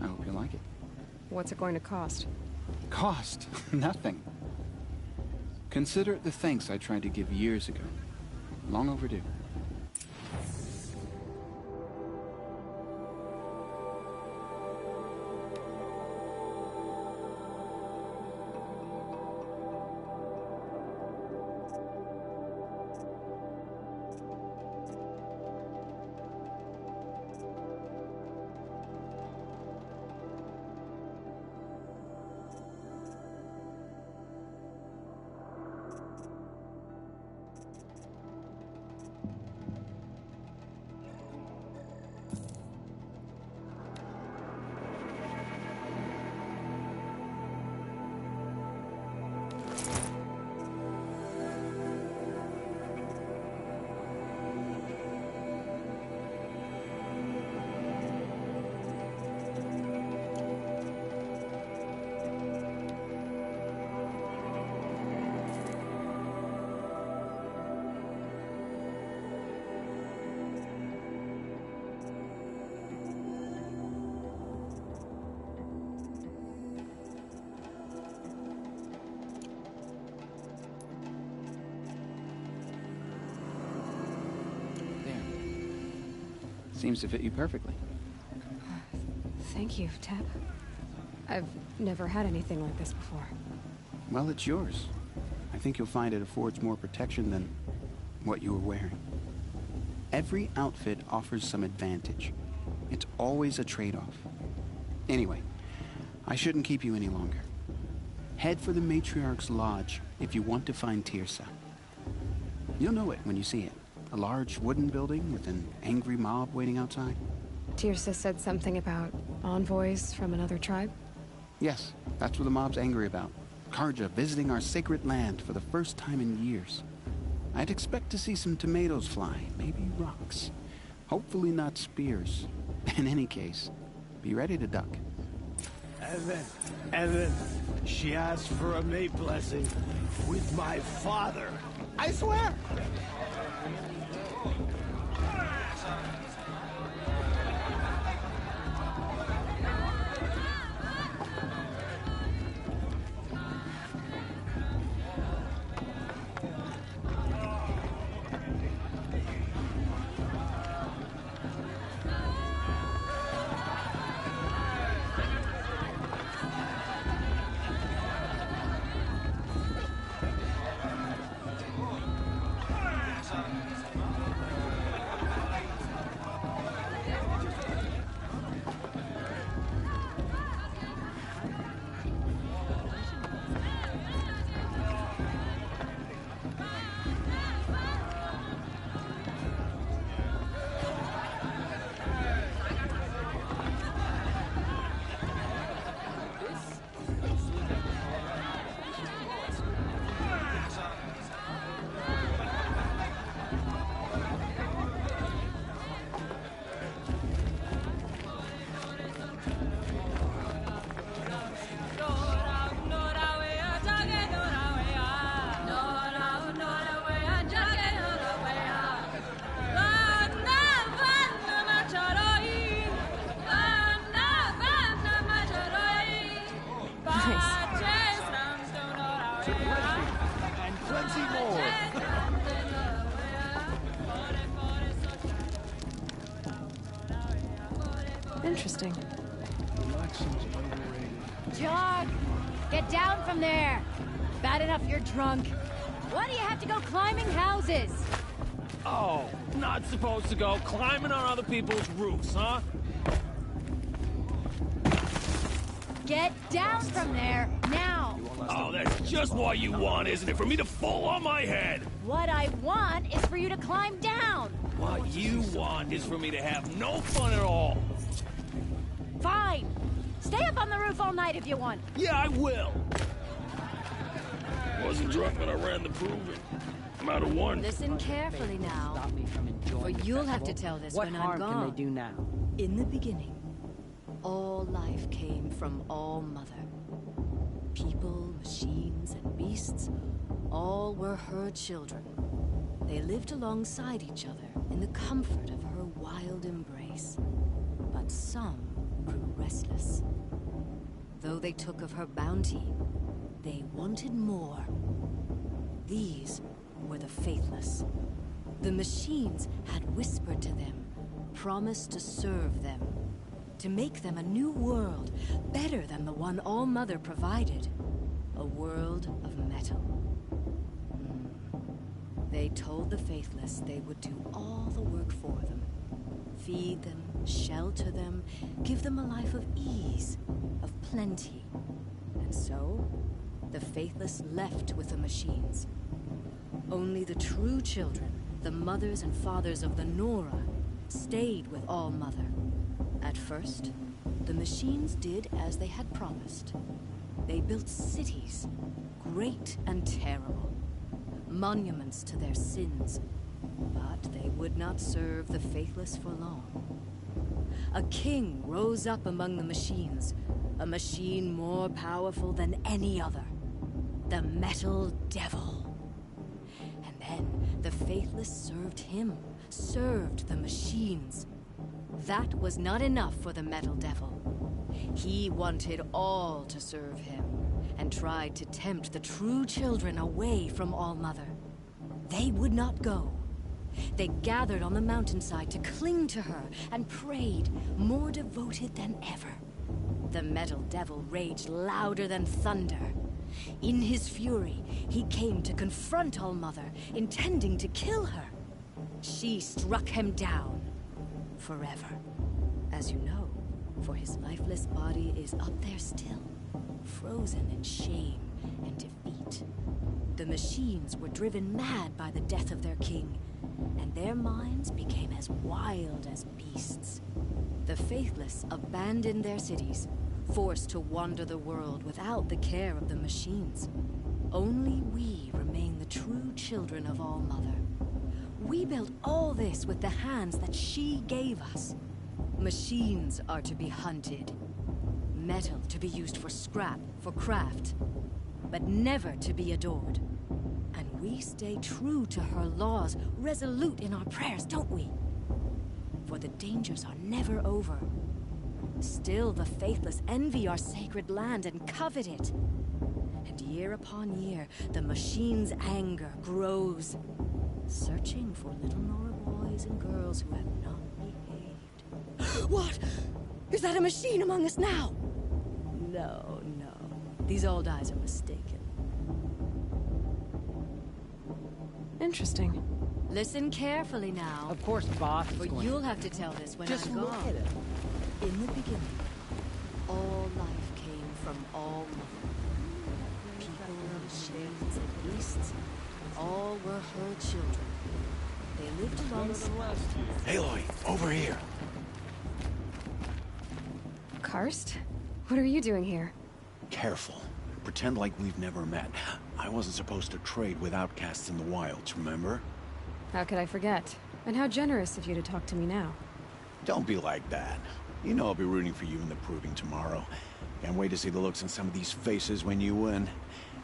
I hope you like it. What's it going to cost? Cost? Nothing. Consider it the thanks I tried to give years ago. Long overdue. Seems to fit you perfectly. Thank you, Teb. I've never had anything like this before. Well, it's yours. I think you'll find it affords more protection than what you were wearing. Every outfit offers some advantage. It's always a trade-off. Anyway, I shouldn't keep you any longer. Head for the Matriarch's Lodge if you want to find Tirsa. You'll know it when you see it. A large wooden building with an angry mob waiting outside. Tirsa said something about envoys from another tribe? Yes, that's what the mob's angry about. Karja visiting our sacred land for the first time in years. I'd expect to see some tomatoes fly, maybe rocks. Hopefully not spears. In any case, be ready to duck. And then, she asked for a mate blessing with my father. I swear! Interesting. Elections overrated. John! Get down from there! Bad enough you're drunk. Why do you have to go climbing houses? Oh, not supposed to go climbing on other people's roofs, huh? Get down from there, now! Oh, that's just what you want, isn't it? For me to fall on my head! What I want is for you to climb down! What you want is for me to have no fun at all! Fine! Stay up on the roof all night if you want. Yeah, I will! Wasn't drunk when I ran the proving. I'm out of one. Listen carefully now, Stop me from enjoying for the you'll have to festival. tell this What when harm I'm gone. can they do now? In the beginning, all life came from All Mother. People, machines, and beasts, all were her children. They lived alongside each other in the comfort of her wild embrace. But some grew restless. Though they took of her bounty, they wanted more. These were the faithless. The machines had whispered to them, promised to serve them, to make them a new world, better than the one All Mother provided. A world of metal. They told the faithless they would do all the work for them. Feed them, shelter them, give them a life of ease, of plenty. And so, the faithless left with the machines. Only the true children, the mothers and fathers of the Nora, stayed with All Mother. At first, the machines did as they had promised. They built cities, great and terrible, monuments to their sins, but they would not serve the faithless for long. A king rose up among the machines, a machine more powerful than any other, the Metal Devil. And then the faithless served him, served the machines. That was not enough for the Metal Devil. He wanted all to serve him, and tried to tempt the true children away from All Mother. They would not go. They gathered on the mountainside to cling to her and prayed, more devoted than ever. The Metal Devil raged louder than thunder. In his fury, he came to confront All Mother, intending to kill her. She struck him down. Forever. As you know, for his lifeless body is up there still, frozen in shame and defeat. The machines were driven mad by the death of their king, and their minds became as wild as beasts. The faithless abandoned their cities, forced to wander the world without the care of the machines. Only we remain the true children of All Mother. We built all this with the hands that she gave us. Machines are to be hunted. Metal to be used for scrap, for craft. But never to be adored. And we stay true to her laws, resolute in our prayers, don't we? For the dangers are never over. Still the faithless envy our sacred land and covet it. And year upon year, the machine's anger grows, searching for little Nora boys and girls who have not behaved. What? Is that a machine among us now? No, no. These old eyes are mistaken. Interesting. Listen carefully now. Of course, boss. For you'll have to tell this when Just I'm look gone. at it. In the beginning, all life came from All Mother. People, machines, and beasts, all were her children. They lived alongside. Aloy, over here. Karst? What are you doing here? Careful. Pretend like we've never met. I wasn't supposed to trade with outcasts in the wilds, remember? How could I forget? And how generous of you to talk to me now. Don't be like that. You know I'll be rooting for you in the proving tomorrow. Can't wait to see the looks on some of these faces when you win.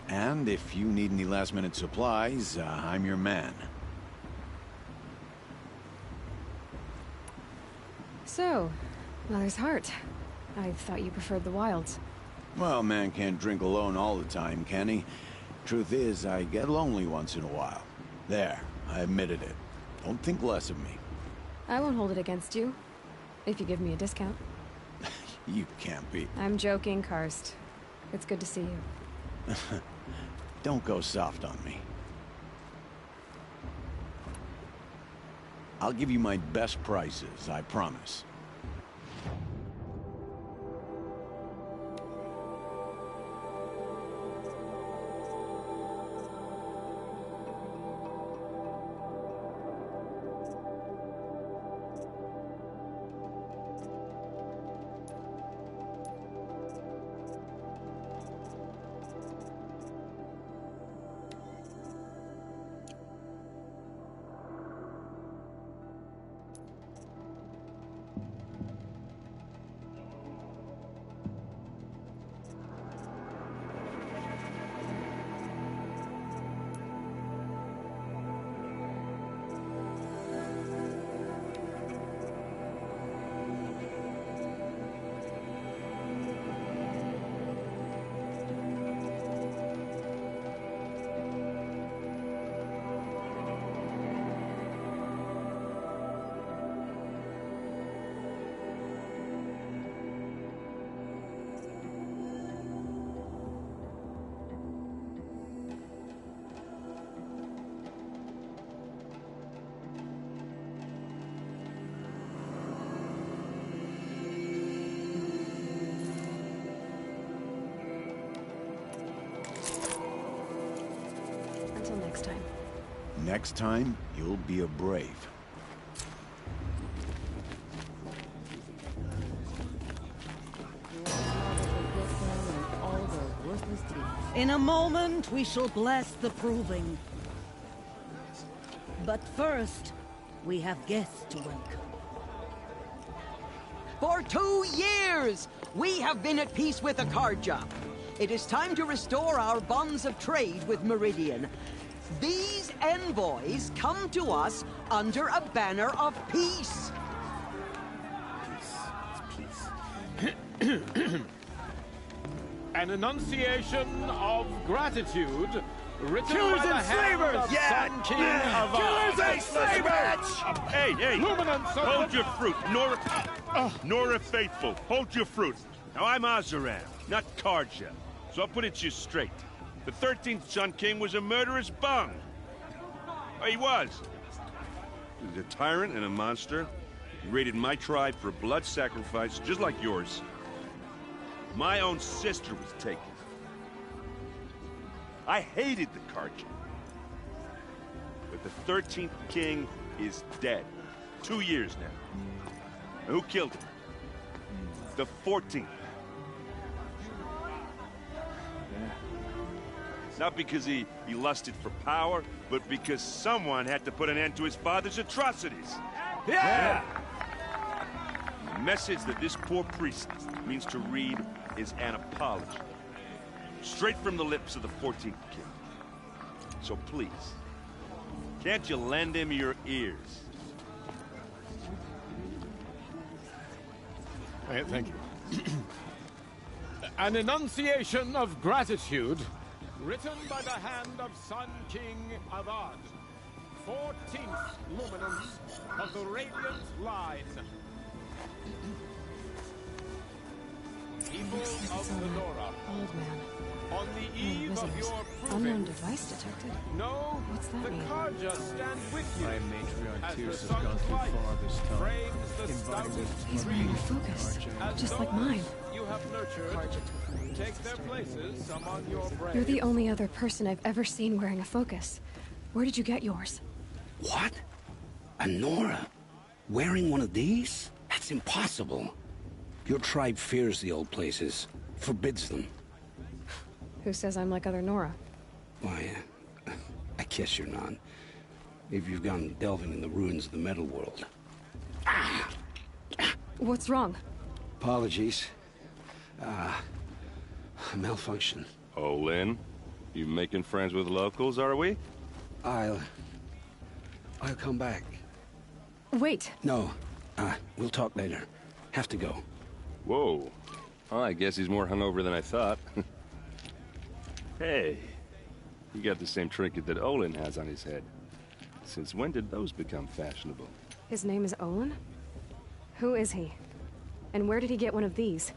And if you need any last-minute supplies, I'm your man. So, Mother's Heart. I thought you preferred the wilds. Well, man can't drink alone all the time, can he? Truth is, I get lonely once in a while. There, I admitted it. Don't think less of me. I won't hold it against you. If you give me a discount. You can't be. I'm joking, Karst. It's good to see you. Don't go soft on me. I'll give you my best prices, I promise. Until next time. Next time, you'll be a brave. In a moment, we shall bless the proving. But first, we have guests to welcome. For 2 years, we have been at peace with Akarja. It is time to restore our bonds of trade with Meridian. These envoys come to us under a banner of peace. An enunciation of gratitude written Killers by the and hand slavers! of Yeah! Sun King Avad. Killers and slavers! Hey, hey! Luminance of Hold the- your fruit, Nora Faithful. Hold your fruit. Now I'm Azaram, not Karja, so I'll put it to you straight. The 13th Sun King was a murderous bung. Oh, he was. He was a tyrant and a monster. He raided my tribe for blood sacrifice, just like yours. My own sister was taken. I hated the Karja. But the 13th king is dead. 2 years now. And who killed him? The 14th. Not because he lusted for power, but because someone had to put an end to his father's atrocities. Yeah! The message that this poor priest means to read is an apology. Straight from the lips of the 14th king. So please, can't you lend him your ears? Thank you. An enunciation of gratitude written by the hand of Sun King Avad, 14th luminance of the Radiant Line. People of Lenora, Old man. on the eve of Visitors. your Unknown proving, device detected. know What's that the mean? Karja stand with you. My matriarch as the Tears has sun's gone too light far this time. frames the Inviting stoutest us to He's wearing a focus, as just like those mine. you have nurtured take their places among your braves. You're the only other person I've ever seen wearing a focus. Where did you get yours? What? A Nora? Wearing one of these? That's impossible. Your tribe fears the old places, forbids them. Who says I'm like other Nora? Why, I guess you're not. Maybe you've gone delving in the ruins of the metal world. What's wrong? Apologies. A malfunction. Oh, Lynn, you making friends with locals, are we? I'll come back. Wait. No, we'll talk later. Have to go. Whoa. Well, I guess he's more hungover than I thought. Hey, you got the same trinket that Olin has on his head. Since when did those become fashionable? His name is Olin? Who is he? And where did he get one of these?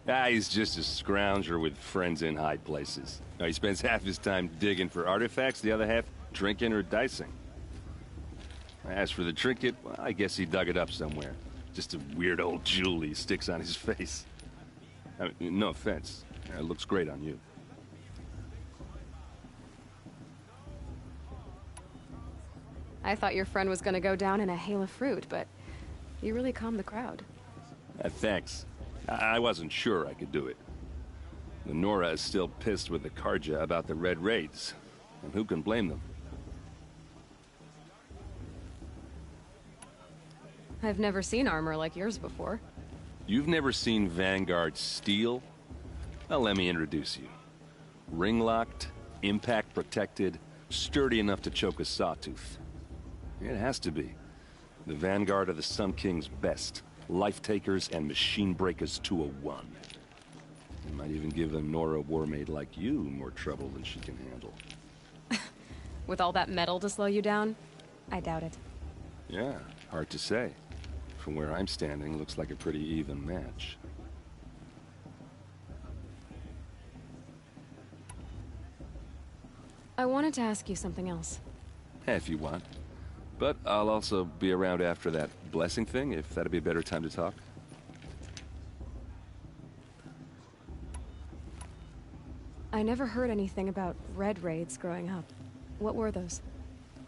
Ah, he's just a scrounger with friends in high places. Now, he spends half his time digging for artifacts, the other half drinking or dicing. As for the trinket, well, I guess he dug it up somewhere. Just a weird old jewel he sticks on his face. I mean, no offense. It looks great on you. I thought your friend was gonna go down in a hail of fruit, but you really calmed the crowd. Thanks. I wasn't sure I could do it. The Nora is still pissed with the Karja about the Red Raids, and who can blame them? I've never seen armor like yours before. You've never seen Vanguard steel? Well, let me introduce you. Ring-locked, impact-protected, sturdy enough to choke a sawtooth. It has to be. The Vanguard of the Sun King's best. Life-takers and machine breakers to a one. You might even give a Nora warmaid like you more trouble than she can handle. With all that metal to slow you down? I doubt it. Yeah, hard to say. From where I'm standing, looks like a pretty even match. I wanted to ask you something else. If you want. But I'll also be around after that blessing thing, if that'd be a better time to talk. I never heard anything about Red Raids growing up. What were those?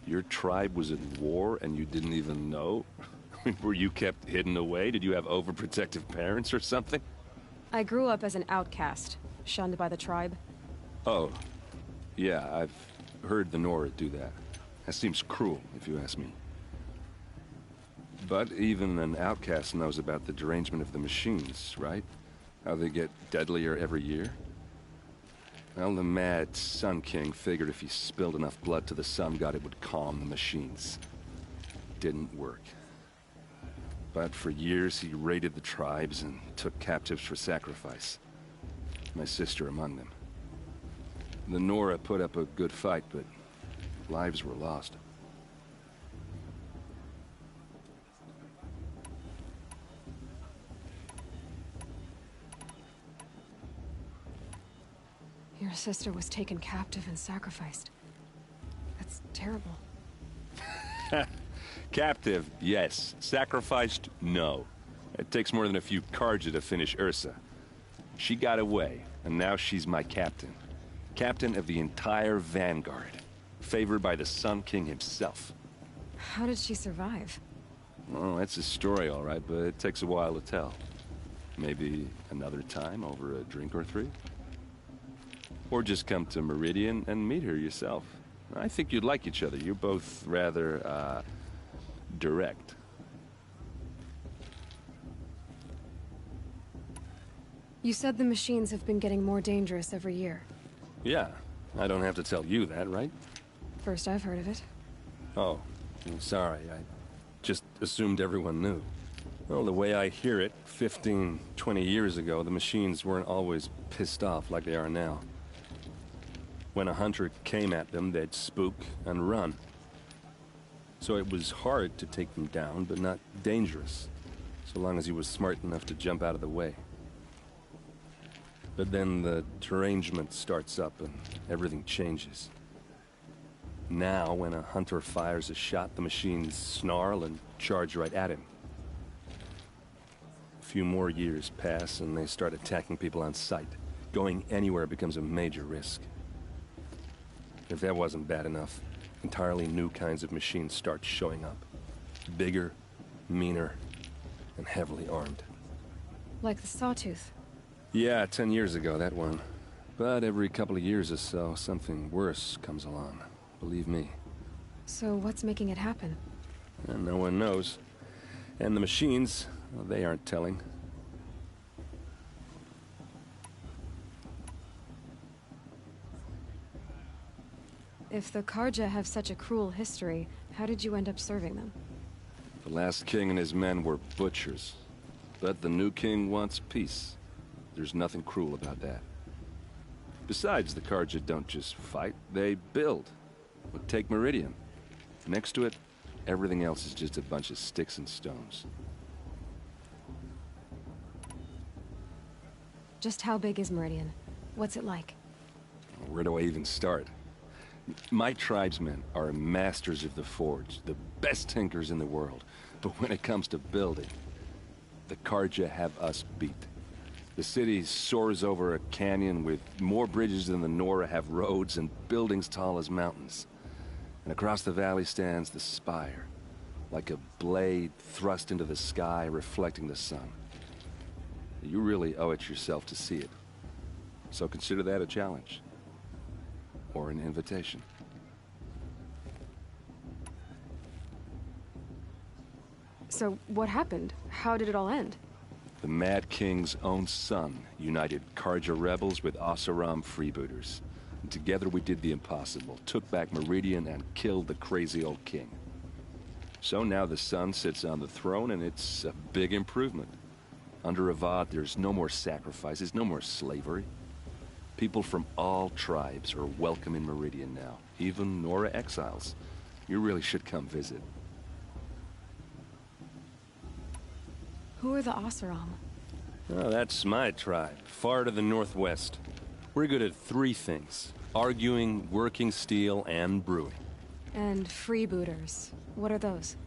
Your tribe was at war and you didn't even know? Were you kept hidden away? Did you have overprotective parents or something? I grew up as an outcast, shunned by the tribe. Oh. Yeah, I've heard the Nora do that. That seems cruel, if you ask me. But even an outcast knows about the derangement of the machines, right? How they get deadlier every year? Well, the mad Sun King figured if he spilled enough blood to the Sun God, it would calm the machines. Didn't work. But for years, he raided the tribes and took captives for sacrifice. My sister among them. The Nora put up a good fight, but lives were lost. Your sister was taken captive and sacrificed. That's terrible. Captive, yes. Sacrificed, no. It takes more than a few Karja to finish Ursa. She got away, and now she's my captain. Captain of the entire Vanguard. Favored by the Sun King himself. How did she survive? Oh, that's a story, all right, but it takes a while to tell. Maybe another time over a drink or three? Or just come to Meridian and meet her yourself. I think you'd like each other. You're both rather, direct. You said the machines have been getting more dangerous every year. Yeah, I don't have to tell you that, right? First I've heard of it. Oh, I'm sorry. I just assumed everyone knew. Well, the way I hear it, 15, 20 years ago, the machines weren't always pissed off like they are now. When a hunter came at them, they'd spook and run. So it was hard to take them down, but not dangerous, so long as he was smart enough to jump out of the way. But then the derangement starts up and everything changes. Now, when a hunter fires a shot, the machines snarl and charge right at him. A few more years pass and they start attacking people on sight. Going anywhere becomes a major risk. If that wasn't bad enough, entirely new kinds of machines start showing up. Bigger, meaner, and heavily armed. Like the Sawtooth. Yeah, 10 years ago, that one. But every couple of years or so, something worse comes along. Believe me. So what's making it happen? And no one knows. And the machines, well, they aren't telling. If the Karja have such a cruel history, how did you end up serving them? The last king and his men were butchers. But the new king wants peace. There's nothing cruel about that. Besides, the Karja don't just fight, they build. But take Meridian. Next to it, everything else is just a bunch of sticks and stones. Just how big is Meridian? What's it like? Where do I even start? My tribesmen are masters of the forge, the best tinkers in the world. But when it comes to building, the Carja have us beat. The city soars over a canyon with more bridges than the Nora have roads and buildings tall as mountains. And across the valley stands the spire, like a blade thrust into the sky reflecting the sun. You really owe it yourself to see it. So consider that a challenge. Or an invitation. So, what happened? How did it all end? The Mad King's own son united Carja rebels with Oseram freebooters. And together we did the impossible, took back Meridian and killed the crazy old king. So now the son sits on the throne and it's a big improvement. Under Avad, there's no more sacrifices, no more slavery. People from all tribes are welcome in Meridian now, even Nora exiles. You really should come visit. Who are the Oseram? Oh, that's my tribe, far to the northwest. We're good at 3 things: arguing, working steel, and brewing. And freebooters. What are those?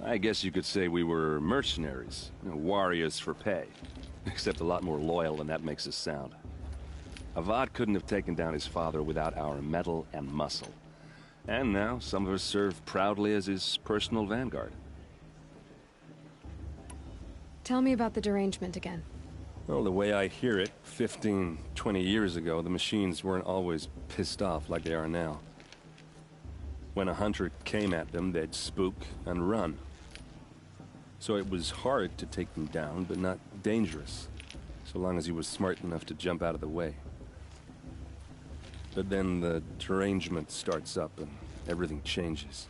I guess you could say we were mercenaries, warriors for pay. Except a lot more loyal than that makes us sound. Avad couldn't have taken down his father without our metal and muscle. And now, some of us serve proudly as his personal vanguard. Tell me about the derangement again. Well, the way I hear it, 15, 20 years ago, the machines weren't always pissed off like they are now. When a hunter came at them, they'd spook and run. So it was hard to take them down, but not dangerous, so long as he was smart enough to jump out of the way. But then the derangement starts up and everything changes.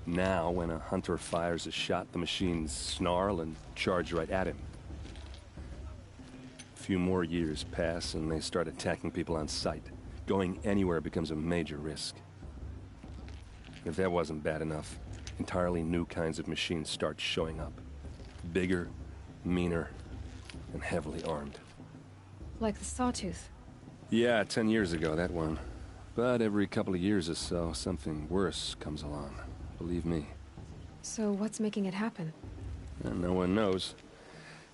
Now, when a hunter fires a shot, the machines snarl and charge right at him. A few more years pass and they start attacking people on sight. Going anywhere becomes a major risk. If that wasn't bad enough, entirely new kinds of machines start showing up. Bigger, meaner, and heavily armed. Like the Sawtooth. Yeah, 10 years ago, that one. But every couple of years or so, something worse comes along. Believe me. So what's making it happen? And no one knows.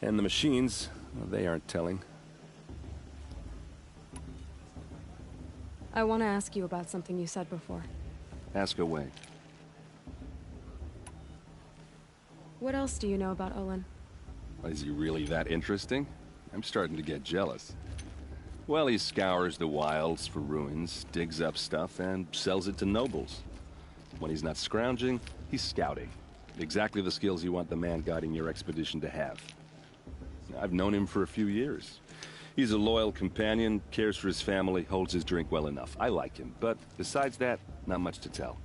And the machines, well, they aren't telling. I want to ask you about something you said before. Ask away. What else do you know about Olin? Is he really that interesting? I'm starting to get jealous. Well, he scours the wilds for ruins, digs up stuff, and sells it to nobles. When he's not scrounging, he's scouting. Exactly the skills you want the man guiding your expedition to have. I've known him for a few years. He's a loyal companion, cares for his family, holds his drink well enough. I like him, but besides that, not much to tell.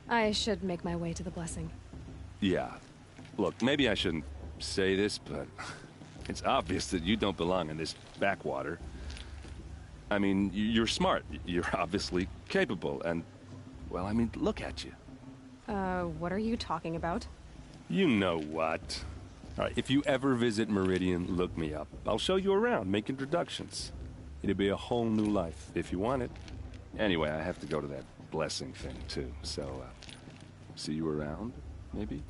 I should make my way to the blessing. Yeah. Look, maybe I shouldn't say this, but it's obvious that you don't belong in this backwater. I mean, you're smart. You're obviously capable, and, well, I mean, look at you. What are you talking about? You know what. All right, if you ever visit Meridian, look me up. I'll show you around, make introductions. It'll be a whole new life, if you want it. Anyway, I have to go to that blessing thing, too, so, see you around, maybe?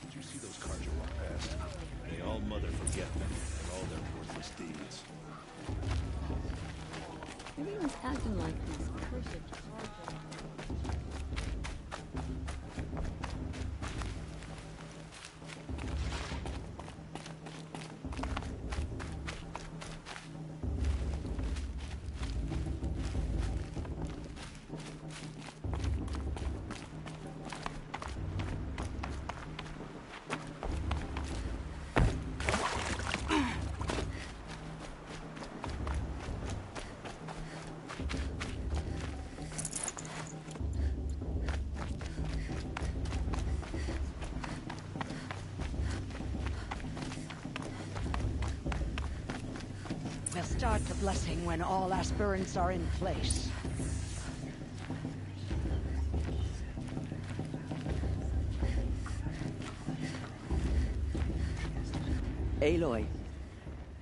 Did you see those cars you walk past? May all Mother forget them and all their worthless deeds. Everyone's acting like these cursed cars. We'll start the blessing when all aspirants are in place. Aloy,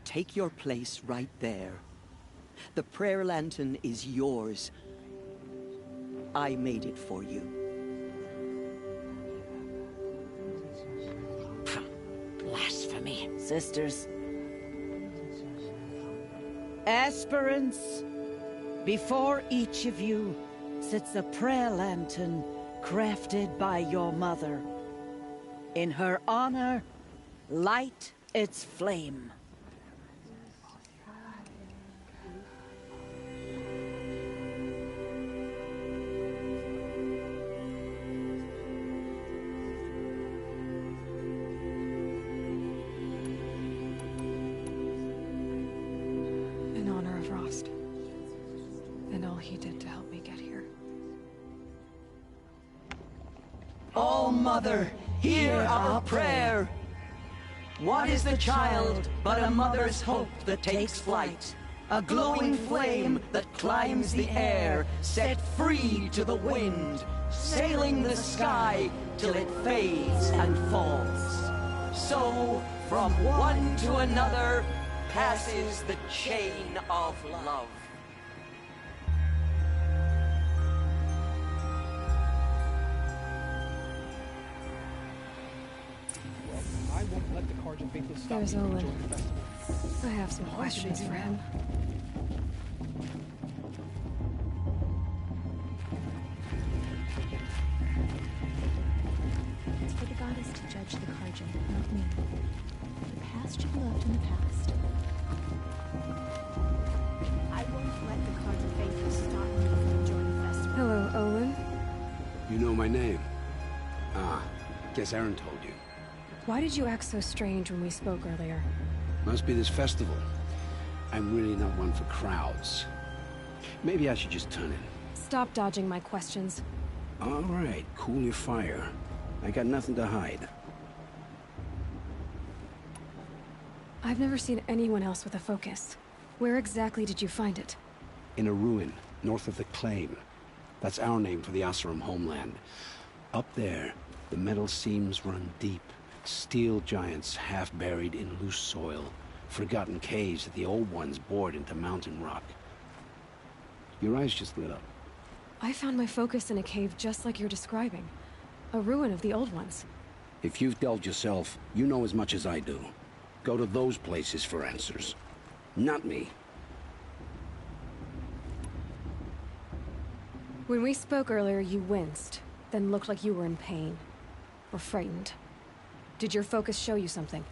take your place right there. The prayer lantern is yours. I made it for you. Blasphemy, sisters. Aspirants, before each of you sits a prayer lantern crafted by your mother. In her honor, light its flame. In honor of Rost. And all he did to help me get here. All Mother, hear our prayer. What is the child but a mother's hope that takes flight? A glowing flame that climbs the air, set free to the wind, sailing the sky till it fades and falls. So, from one to another, passes the chain of love. I won't let the Cards of Faithless stop There's me from Olin. enjoying the festival. I have some questions for him. It's for the goddess to judge the Karja, not me. The past should be left in the past. I won't let the Carja Faithless stop me from enjoying the festival. Hello, Olin. You know my name? Ah, guess Aaron told you. Why did you act so strange when we spoke earlier? Must be this festival. I'm really not one for crowds. Maybe I should just turn in. Stop dodging my questions. All right, cool your fire. I got nothing to hide. I've never seen anyone else with a focus. Where exactly did you find it? In a ruin, north of the Claim. That's our name for the Oseram homeland. Up there, the metal seams run deep. Steel giants half buried in loose soil. Forgotten caves that the old ones bored into mountain rock. Your eyes just lit up. I found my focus in a cave just like you're describing. A ruin of the old ones. If you've delved yourself, you know as much as I do. Go to those places for answers. Not me. When we spoke earlier, you winced, then looked like you were in pain. Or frightened. Did your focus show you something?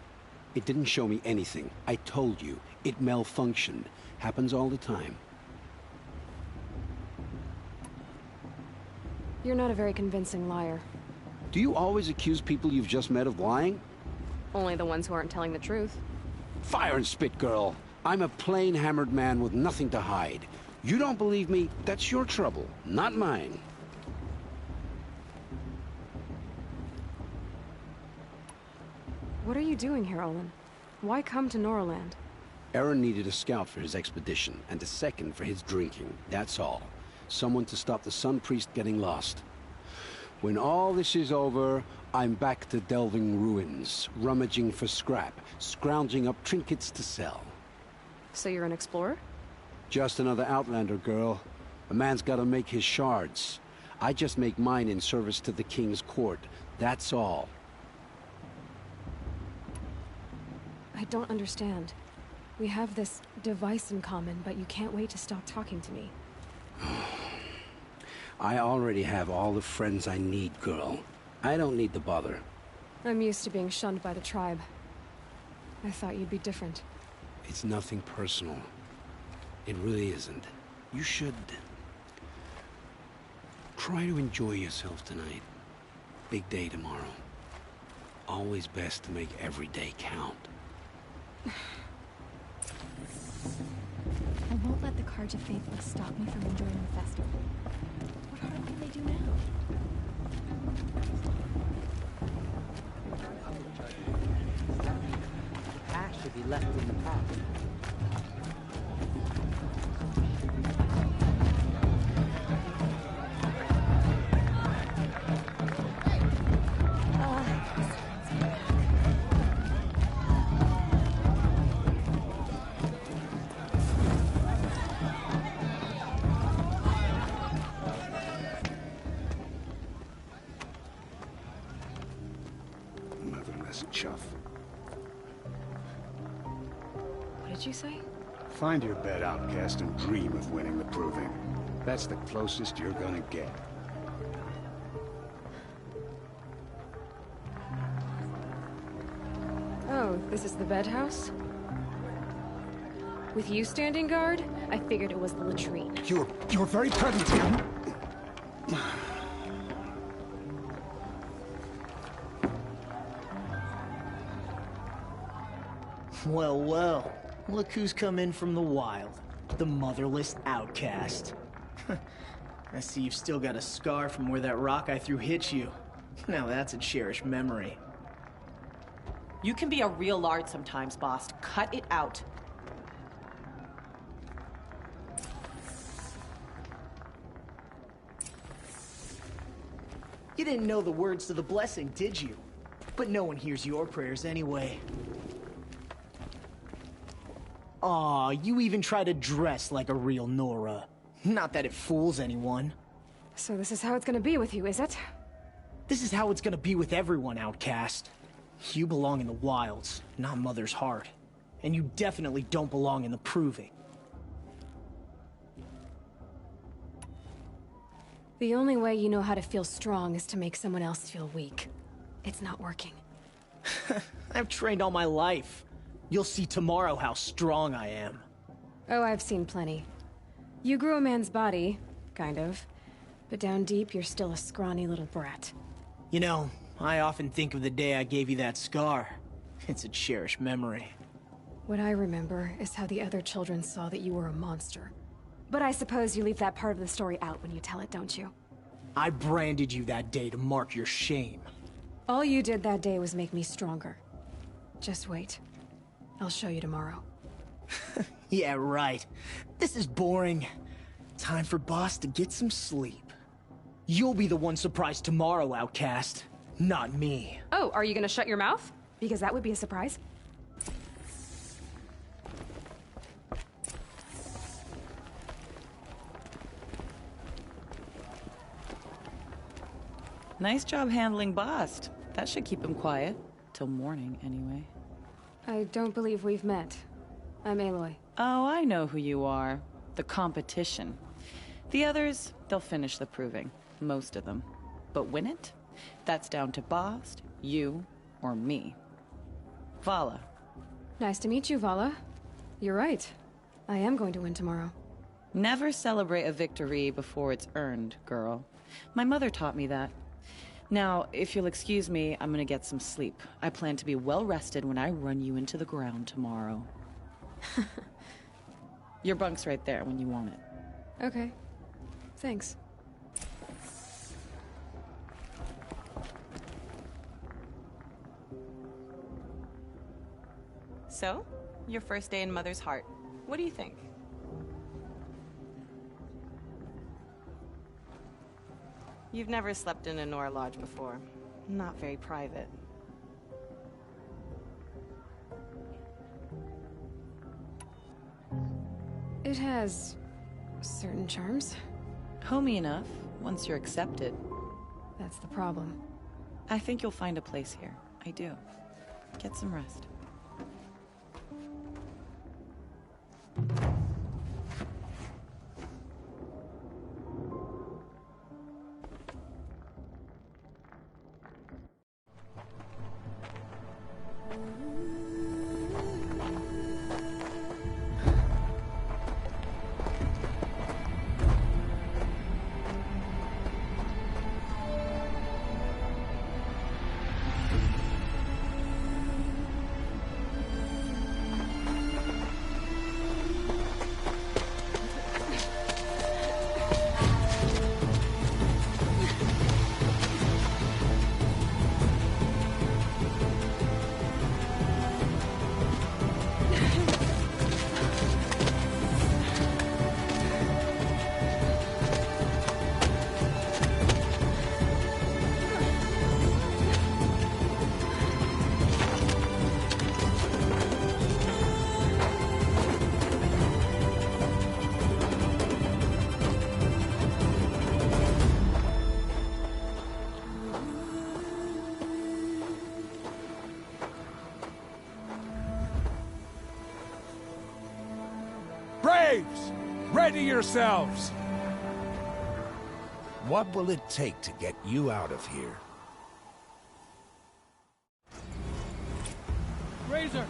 It didn't show me anything. I told you. It malfunctioned. Happens all the time. You're not a very convincing liar. Do you always accuse people you've just met of lying? Only the ones who aren't telling the truth. Fire and spit, girl. I'm a plain hammered man with nothing to hide. You don't believe me? That's your trouble, not mine. What are you doing here, Olin? Why come to Noraland? Aaron needed a scout for his expedition, and a second for his drinking. That's all. Someone to stop the Sun Priest getting lost. When all this is over, I'm back to delving ruins, rummaging for scrap, scrounging up trinkets to sell. So you're an explorer? Just another Outlander, girl. A man's gotta make his shards. I just make mine in service to the King's court. That's all. I don't understand. We have this device in common, but you can't wait to stop talking to me. I already have all the friends I need, girl. I don't need the bother. I'm used to being shunned by the tribe. I thought you'd be different. It's nothing personal. It really isn't. You should... try to enjoy yourself tonight. Big day tomorrow. Always best to make every day count. I won't let the Carja Faithless stop me from enjoying the festival. What harm can they do now? Ash should be left in the past. chuff. What did you say? Find your bed, outcast, and dream of winning the proving. That's the closest you're gonna get. Oh, this is the bed house? With you standing guard, I figured it was the latrine. You're very present here. Well, well. Look who's come in from the wild. The motherless outcast. I see you've still got a scar from where that rock I threw hit you. Now that's a cherished memory. You can be a real lard sometimes, boss. Cut it out. You didn't know the words to the blessing, did you? But no one hears your prayers anyway. Aw, you even try to dress like a real Nora. Not that it fools anyone. So this is how it's gonna be with you, is it? This is how it's gonna be with everyone, outcast. You belong in the wilds, not Mother's heart. And you definitely don't belong in the proving. The only way you know how to feel strong is to make someone else feel weak. It's not working. I've trained all my life. You'll see tomorrow how strong I am. Oh, I've seen plenty. You grew a man's body, kind of. But down deep, you're still a scrawny little brat. You know, I often think of the day I gave you that scar. It's a cherished memory. What I remember is how the other children saw that you were a monster. But I suppose you leave that part of the story out when you tell it, don't you? I branded you that day to mark your shame. All you did that day was make me stronger. Just wait. I'll show you tomorrow. Yeah, right. This is boring. Time for Boss to get some sleep. You'll be the one surprised tomorrow, outcast. Not me. Oh, are you gonna shut your mouth? Because that would be a surprise. Nice job handling Bast. That should keep him quiet. Till morning, anyway. I don't believe we've met. I'm Aloy. Oh, I know who you are. The competition. The others, they'll finish the proving. Most of them. But win it? That's down to Bast, you, or me. Vala. Nice to meet you, Vala. You're right. I am going to win tomorrow. Never celebrate a victory before it's earned, girl. My mother taught me that. Now, if you'll excuse me, I'm gonna get some sleep. I plan to be well rested when I run you into the ground tomorrow. Your bunk's right there when you want it. Okay. Thanks. So, your first day in Mother's heart. What do you think? You've never slept in a Nora lodge before. Not very private. It has certain charms. Homey enough, once you're accepted. That's the problem. I think you'll find a place here. I do. Get some rest. Slaves! Ready yourselves! What will it take to get you out of here? Razor!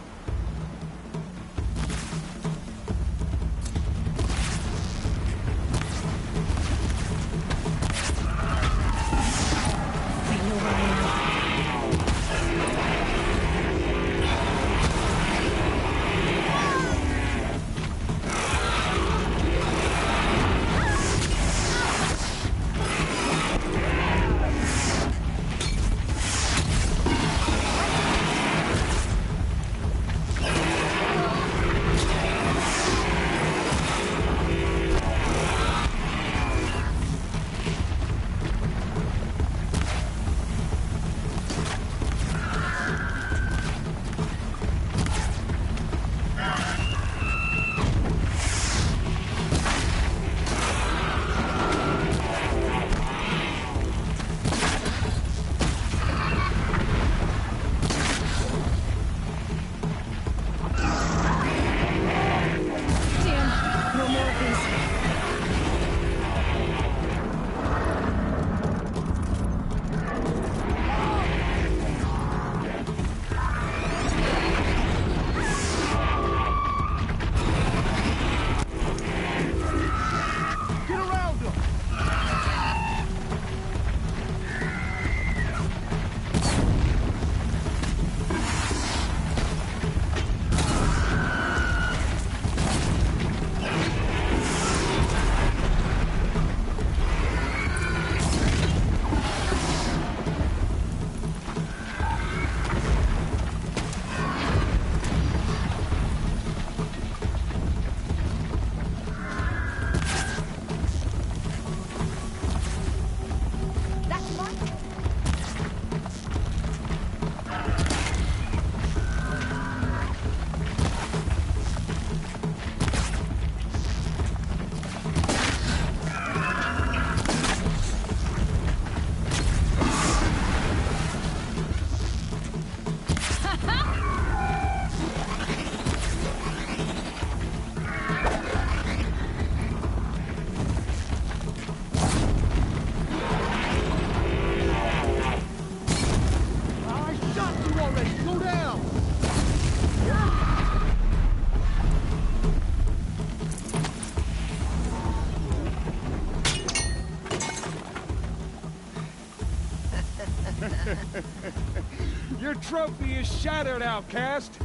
Your trophy is shattered, outcast.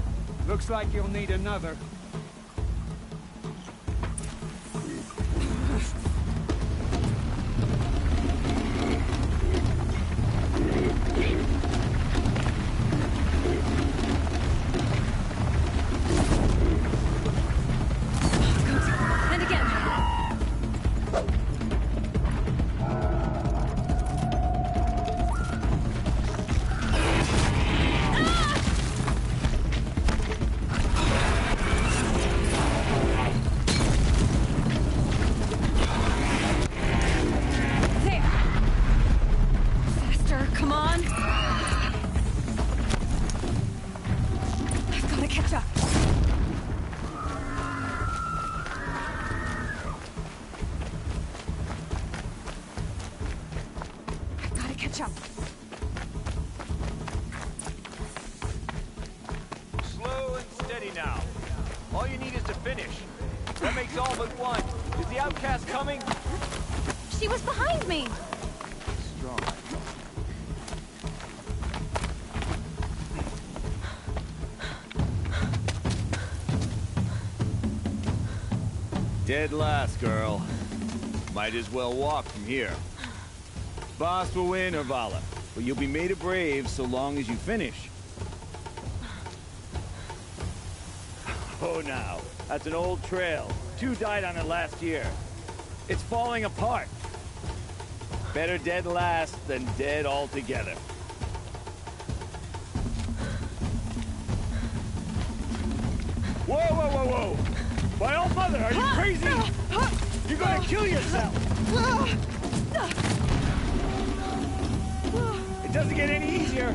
Looks like you'll need another. And again. Catch up. Slow and steady now. All you need is to finish. That makes all but one. Is the outcast coming? She was behind me. Strong. Dead last, girl. Might as well walk from here. Boss will win, or Vala, but you'll be made a brave so long as you finish. Oh, now, that's an old trail. 2 died on it last year. It's falling apart. Better dead last than dead altogether. Whoa, whoa, whoa, whoa! My old mother, are you crazy? You're gonna kill yourself! It doesn't get any easier.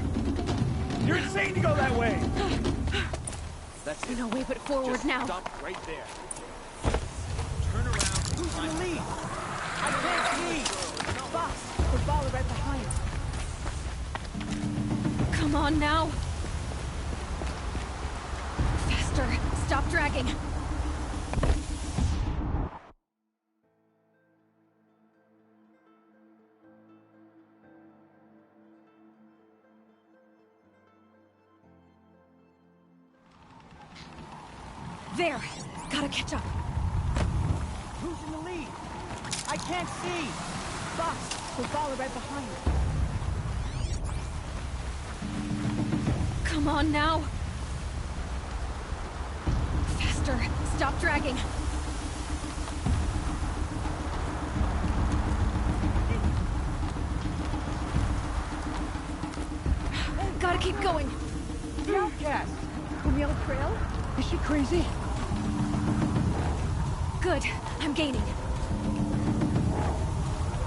You're insane to go that way. That's no way but forward Just now. Stop right there. in the lead! I can't see! Boss, the ball right behind. Come on now! Faster! Stop dragging! There! Gotta catch up! Who's in the lead? I can't see! Boss, the ball right behind. Come on now! Faster! Stop dragging! Gotta keep going! The outcast! From Yellow Trail? Is she crazy? Good. I'm gaining.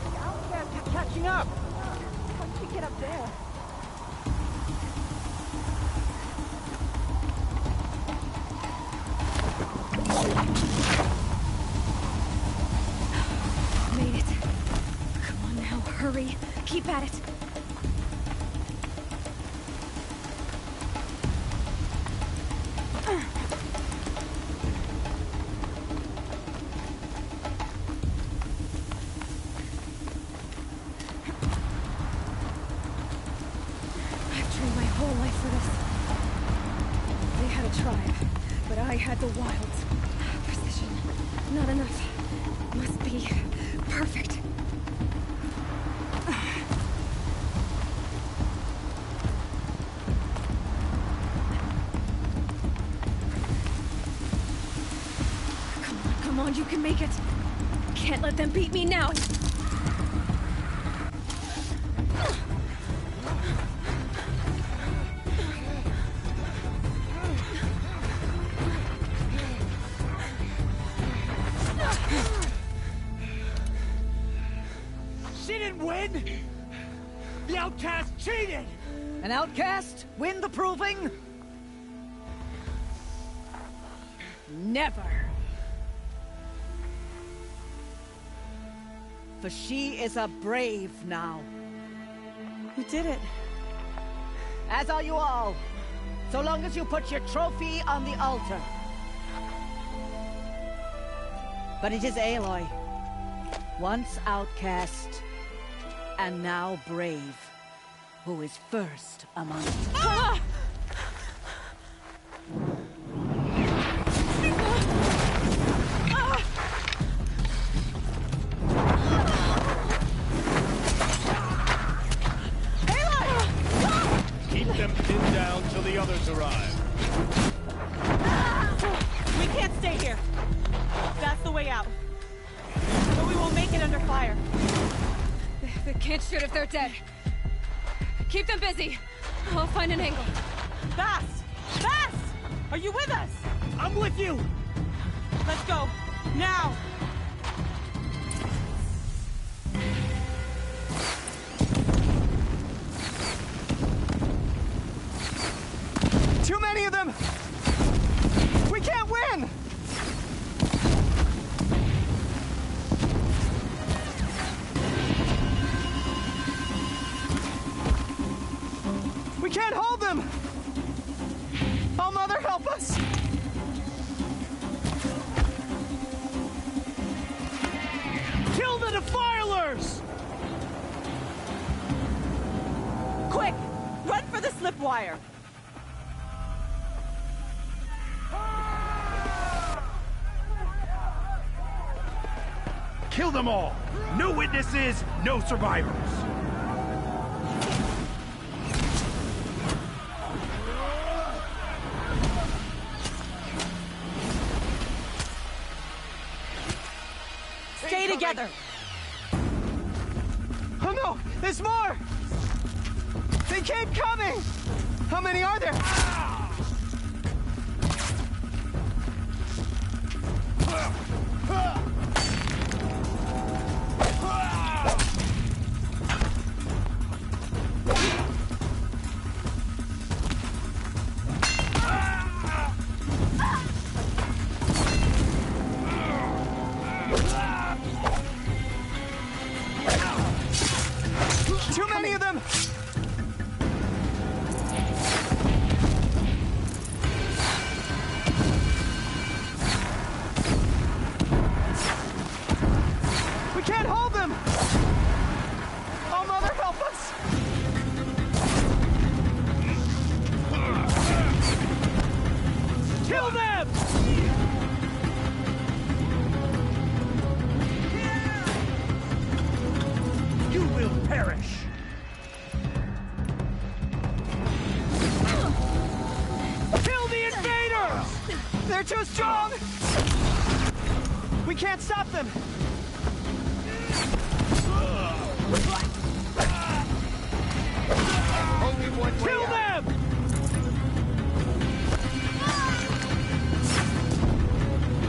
The outcast is catching up! How did she get up there? Made it. Come on now, hurry. Keep at it. I had the wilds. Precision. Not enough. Must be perfect. Come on, you can make it. Can't let them beat me now. The outcast cheated! An outcast? Win the proving? Never. For she is a brave now. You did it. As are you all. So long as you put your trophy on the altar. But it is Aloy. Once outcast, and now brave, who is first among you. Ah! Keep them pinned down till the others arrive. We can't stay here. That's the way out. But we won't make it under fire. They can't shoot if they're dead. Keep them busy. I'll find an angle. Fast! Fast! Are you with us? I'm with you! Let's go. Now! Too many of them! We can't win! We can't hold them! Oh, Mother, help us! Kill the defilers! Quick! Run for the slip wire! Kill them all! No witnesses, no survivors! Stay together! Oh no! There's more! They keep coming! How many are there? Too many of them! We can't hold them! Oh, Mother, help us! Kill them! You will perish! Kill the invaders! They're too strong! We can't stop them! Only one way Kill out. them!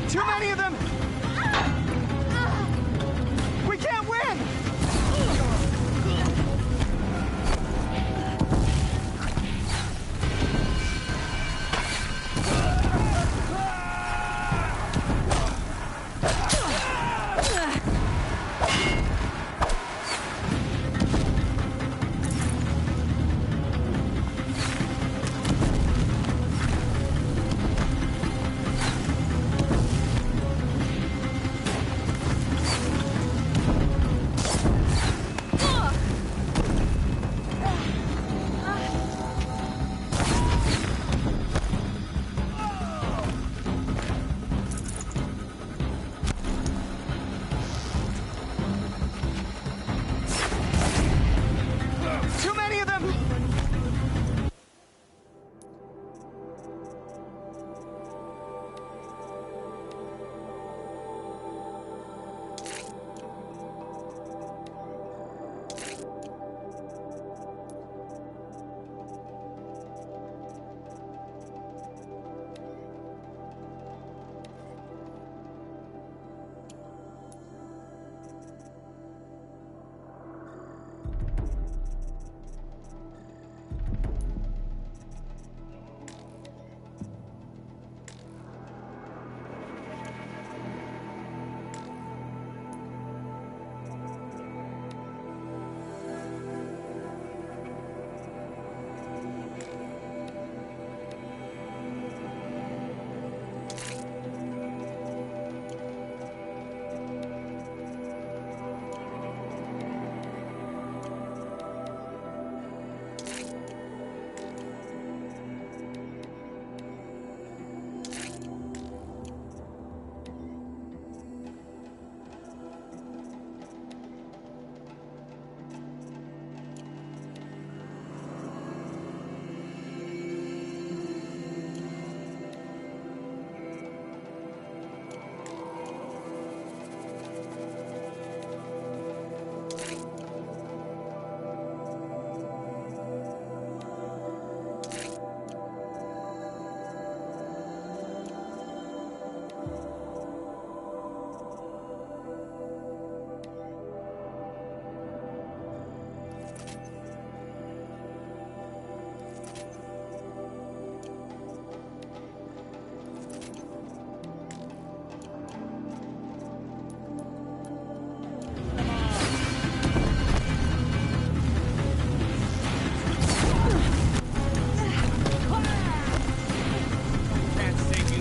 Too many of them! We can't win! Too many of them!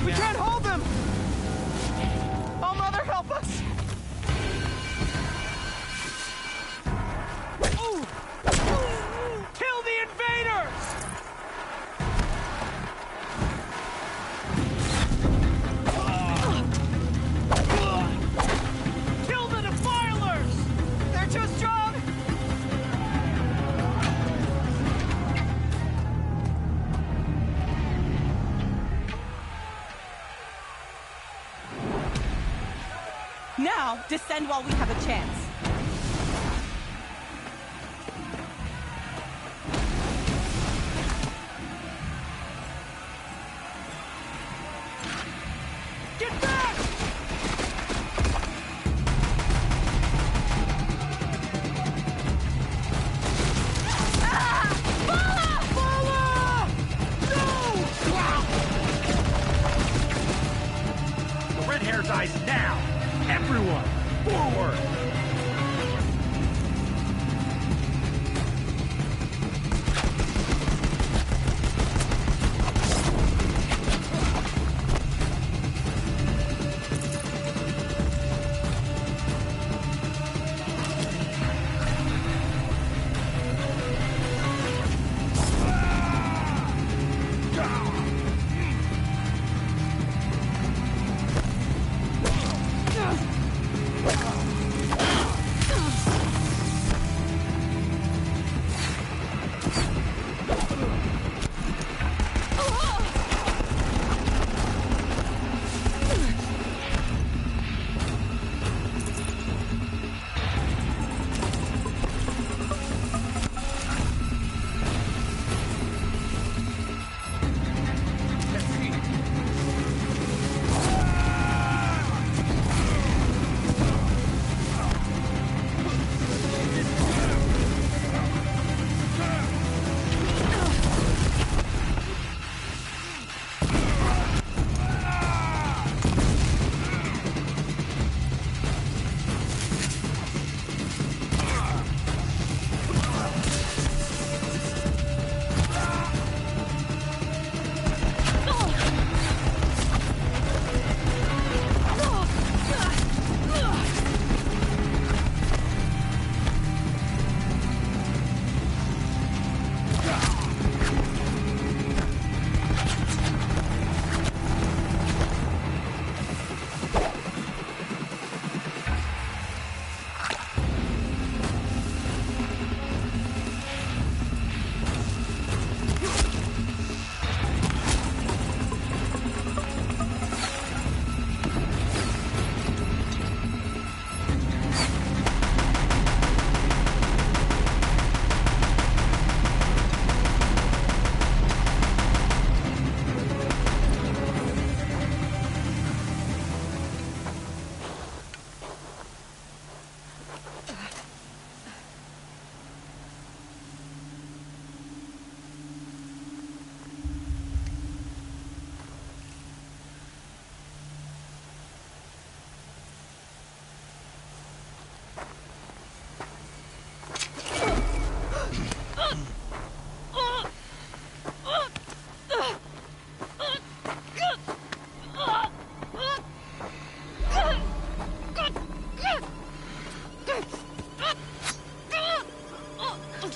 We can't hold them! Oh, Mother, help us! Kill the invaders! Kill the defilers! They're too strong! Now, descend while we have a chance. Get back! The red hair dies now! Everyone, forward!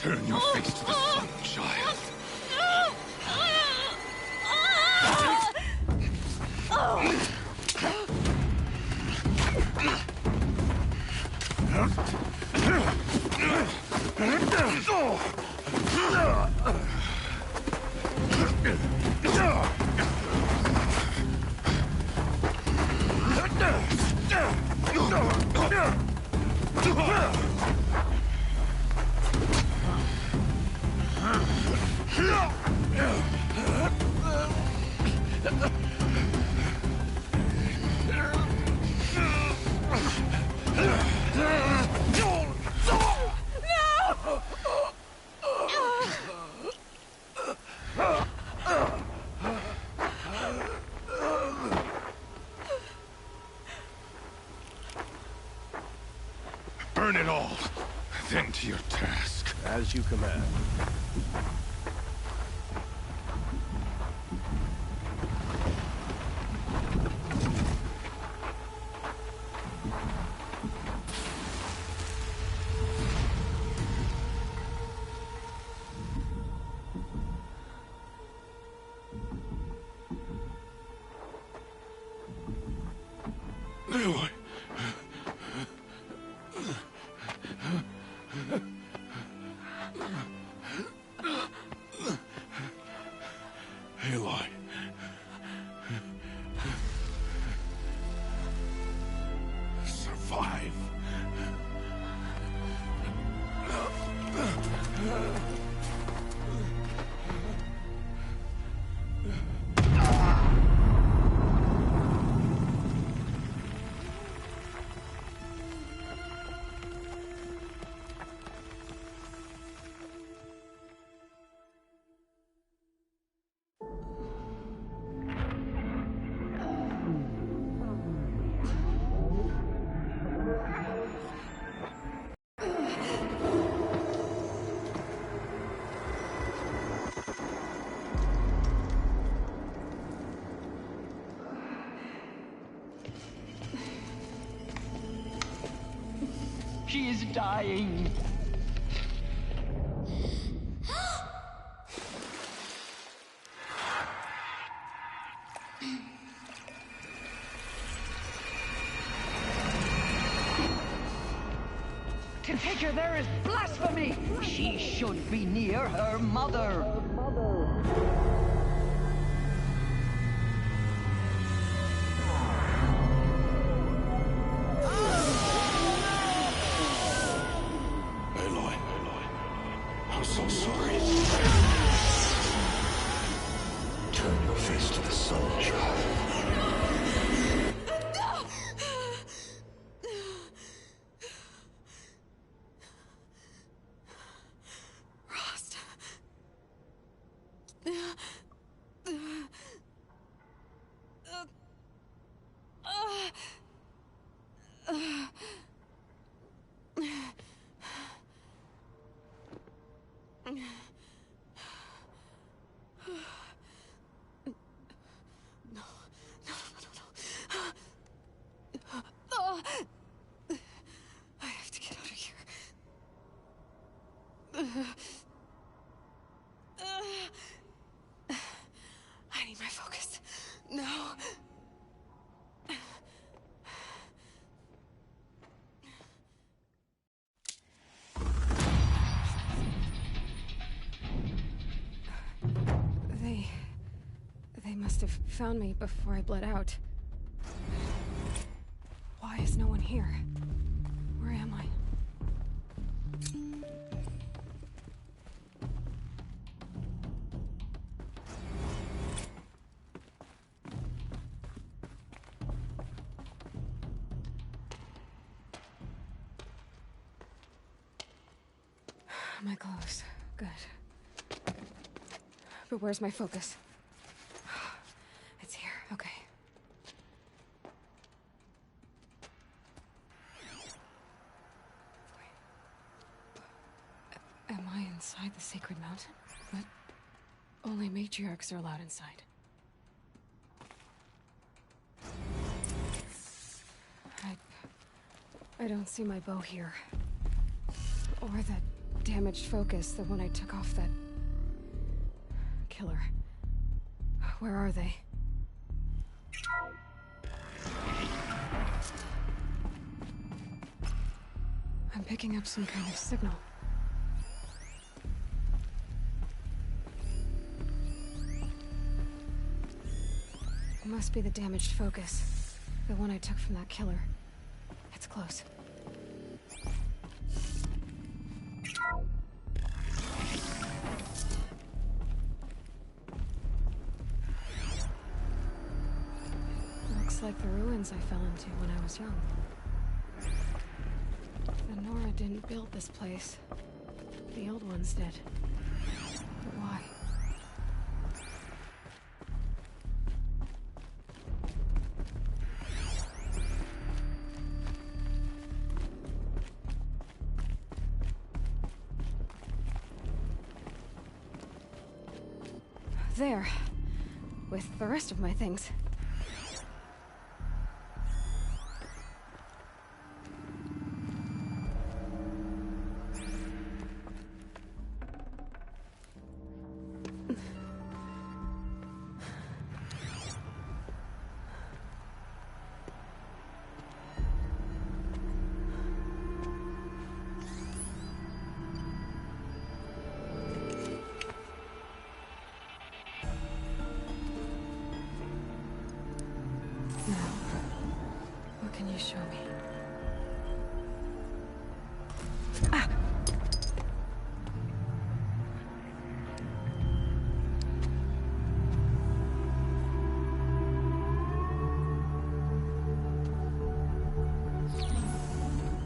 Turn your face to the sun, child. Burn it all, then to your task. As you command. Aloy. Aloy. Survive. She is dying. To take her there is blasphemy. She should be near her mother. Aloy. I'm so sorry. Turn your face to the sun, child. I have to get out of here. I need my focus. No. They must have found me before I bled out. Why is no one here? Where am I? My clothes. Good. But where's my focus? It's here. Okay. Wait. Am I inside the sacred mountain? But only matriarchs are allowed inside. I don't see my bow here. Or that damaged focus, the one I took off that... killer. Where are they? I'm picking up some kind of signal. It must be the damaged focus. The one I took from that killer. It's close. Looks like the ruins I fell into when I was young. The Nora didn't build this place. The old ones did. But why? There. With the rest of my things. Show me.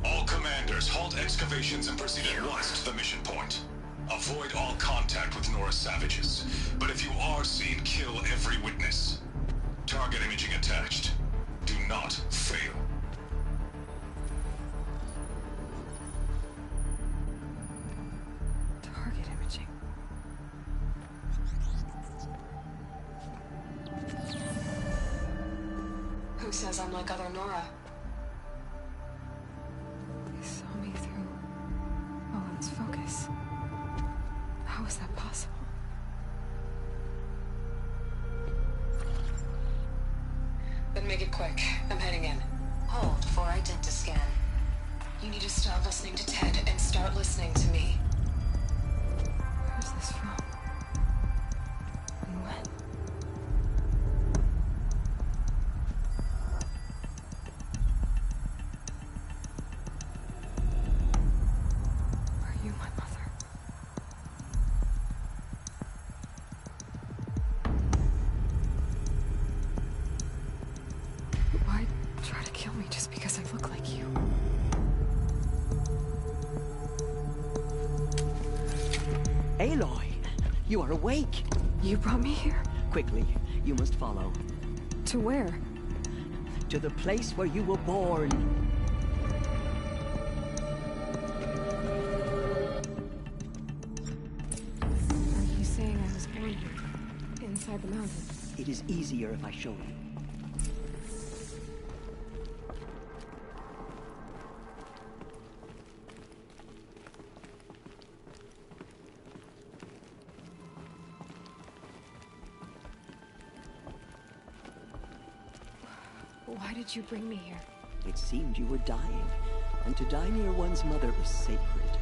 All commanders, halt excavations and proceed at once to the mission point. Avoid all contact with Nora savages. But if you are seen, kill every witness. Target imaging attached. Do not fail. Target imaging. Who says I'm like other Nora? They saw me through Owen's focus. How is that possible? Then make it quick. I'm heading in. Hold for identiscan. You need to stop listening to Ted and start listening to me. Where's this from? And when? Are you my mother? Why try to kill me just because I look like you? Aloy, you are awake. You brought me here? Quickly, you must follow. To where? To the place where you were born. Are you saying I was born here? Inside the mountain? It is easier if I show you. Why did you bring me here? It seemed you were dying, and to die near one's mother was sacred.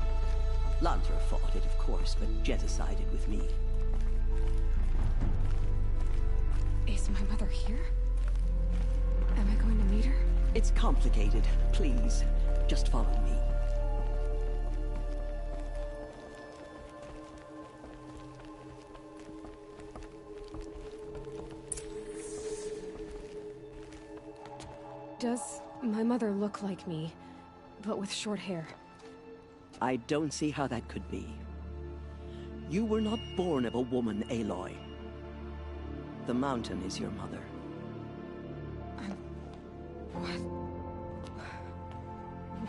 Lantra fought it, of course, but Jetta sided with me. Is my mother here? Am I going to meet her? It's complicated. Please, just follow me. Does my mother look like me, but with short hair? I don't see how that could be. You were not born of a woman, Aloy. The mountain is your mother. What?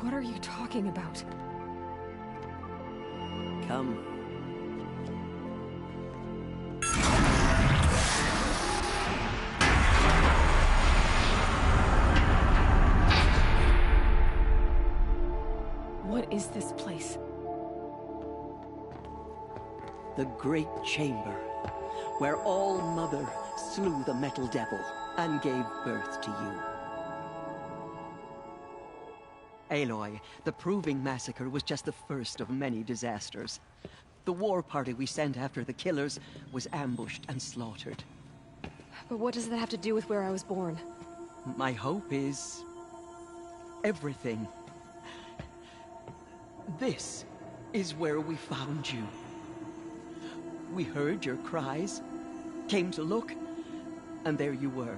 What are you talking about? Come. What is this place? The great chamber, where All-Mother slew the Metal Devil and gave birth to you. Aloy, the Proving Massacre was just the first of many disasters. The war party we sent after the killers was ambushed and slaughtered. But what does that have to do with where I was born? My hope is... everything. This is where we found you. We heard your cries, came to look, and there you were.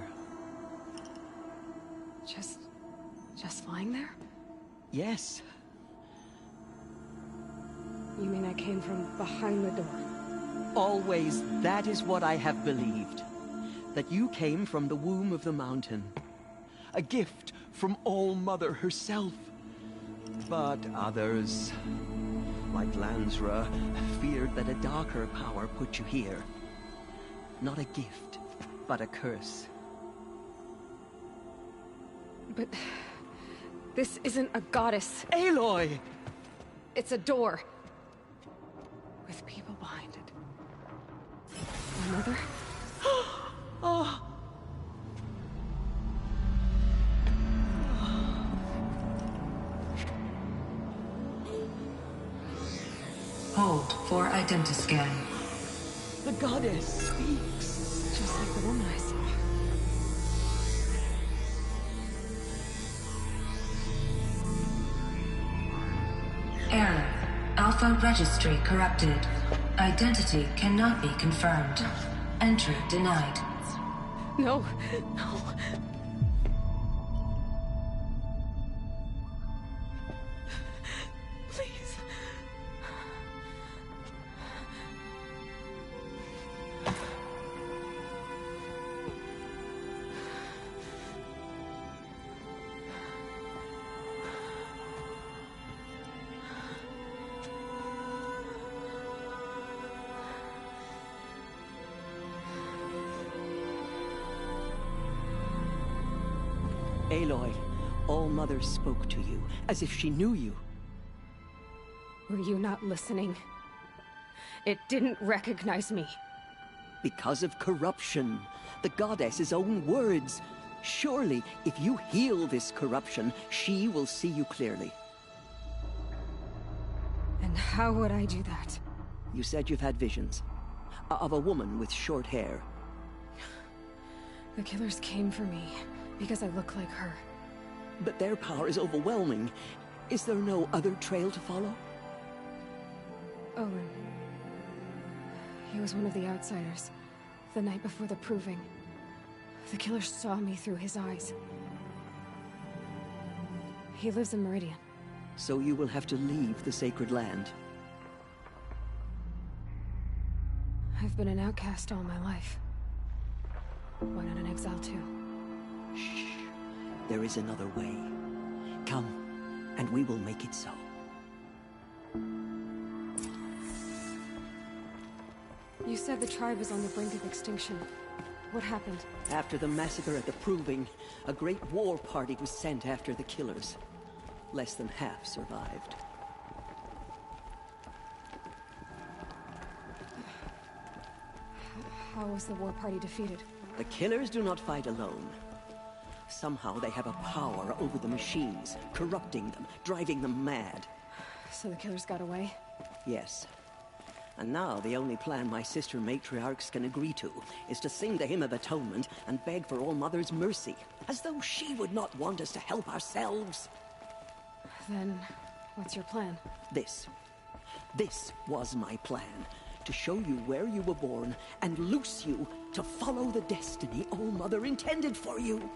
Just lying there? Yes. You mean I came from behind the door? Always, that is what I have believed. That you came from the womb of the mountain. A gift from All-Mother herself. But others, like Lansra, feared that a darker power put you here. Not a gift, but a curse. But... this isn't a goddess. Aloy! It's a door. With people behind it. My mother? Oh! Hold for identiscan. The goddess speaks. Just like the woman I saw. Error. Alpha registry corrupted. Identity cannot be confirmed. Entry denied. No. No. Please. Aloy, All-Mother spoke to you, as if she knew you. Were you not listening? It didn't recognize me. Because of corruption. The goddess's own words. Surely, if you heal this corruption, she will see you clearly. And how would I do that? You said you've had visions. Of a woman with short hair. The killers came for me, because I look like her. But their power is overwhelming. Is there no other trail to follow? Owen. He was one of the outsiders. The night before the Proving. The killers saw me through his eyes. He lives in Meridian. So you will have to leave the sacred land. I've been an outcast all my life. Why not an exile too? Shh. There is another way. Come, and we will make it so. You said the tribe was on the brink of extinction. What happened? After the massacre at the Proving, a great war party was sent after the killers. Less than half survived. How was the war party defeated? The killers do not fight alone. Somehow they have a power over the machines, corrupting them, driving them mad. So the killers got away? Yes. And now the only plan my sister matriarchs can agree to is to sing the Hymn of Atonement and beg for All-Mother's mercy, as though she would not want us to help ourselves. Then, what's your plan? This was my plan. To show you where you were born and loose you to follow the destiny All-Mother intended for you.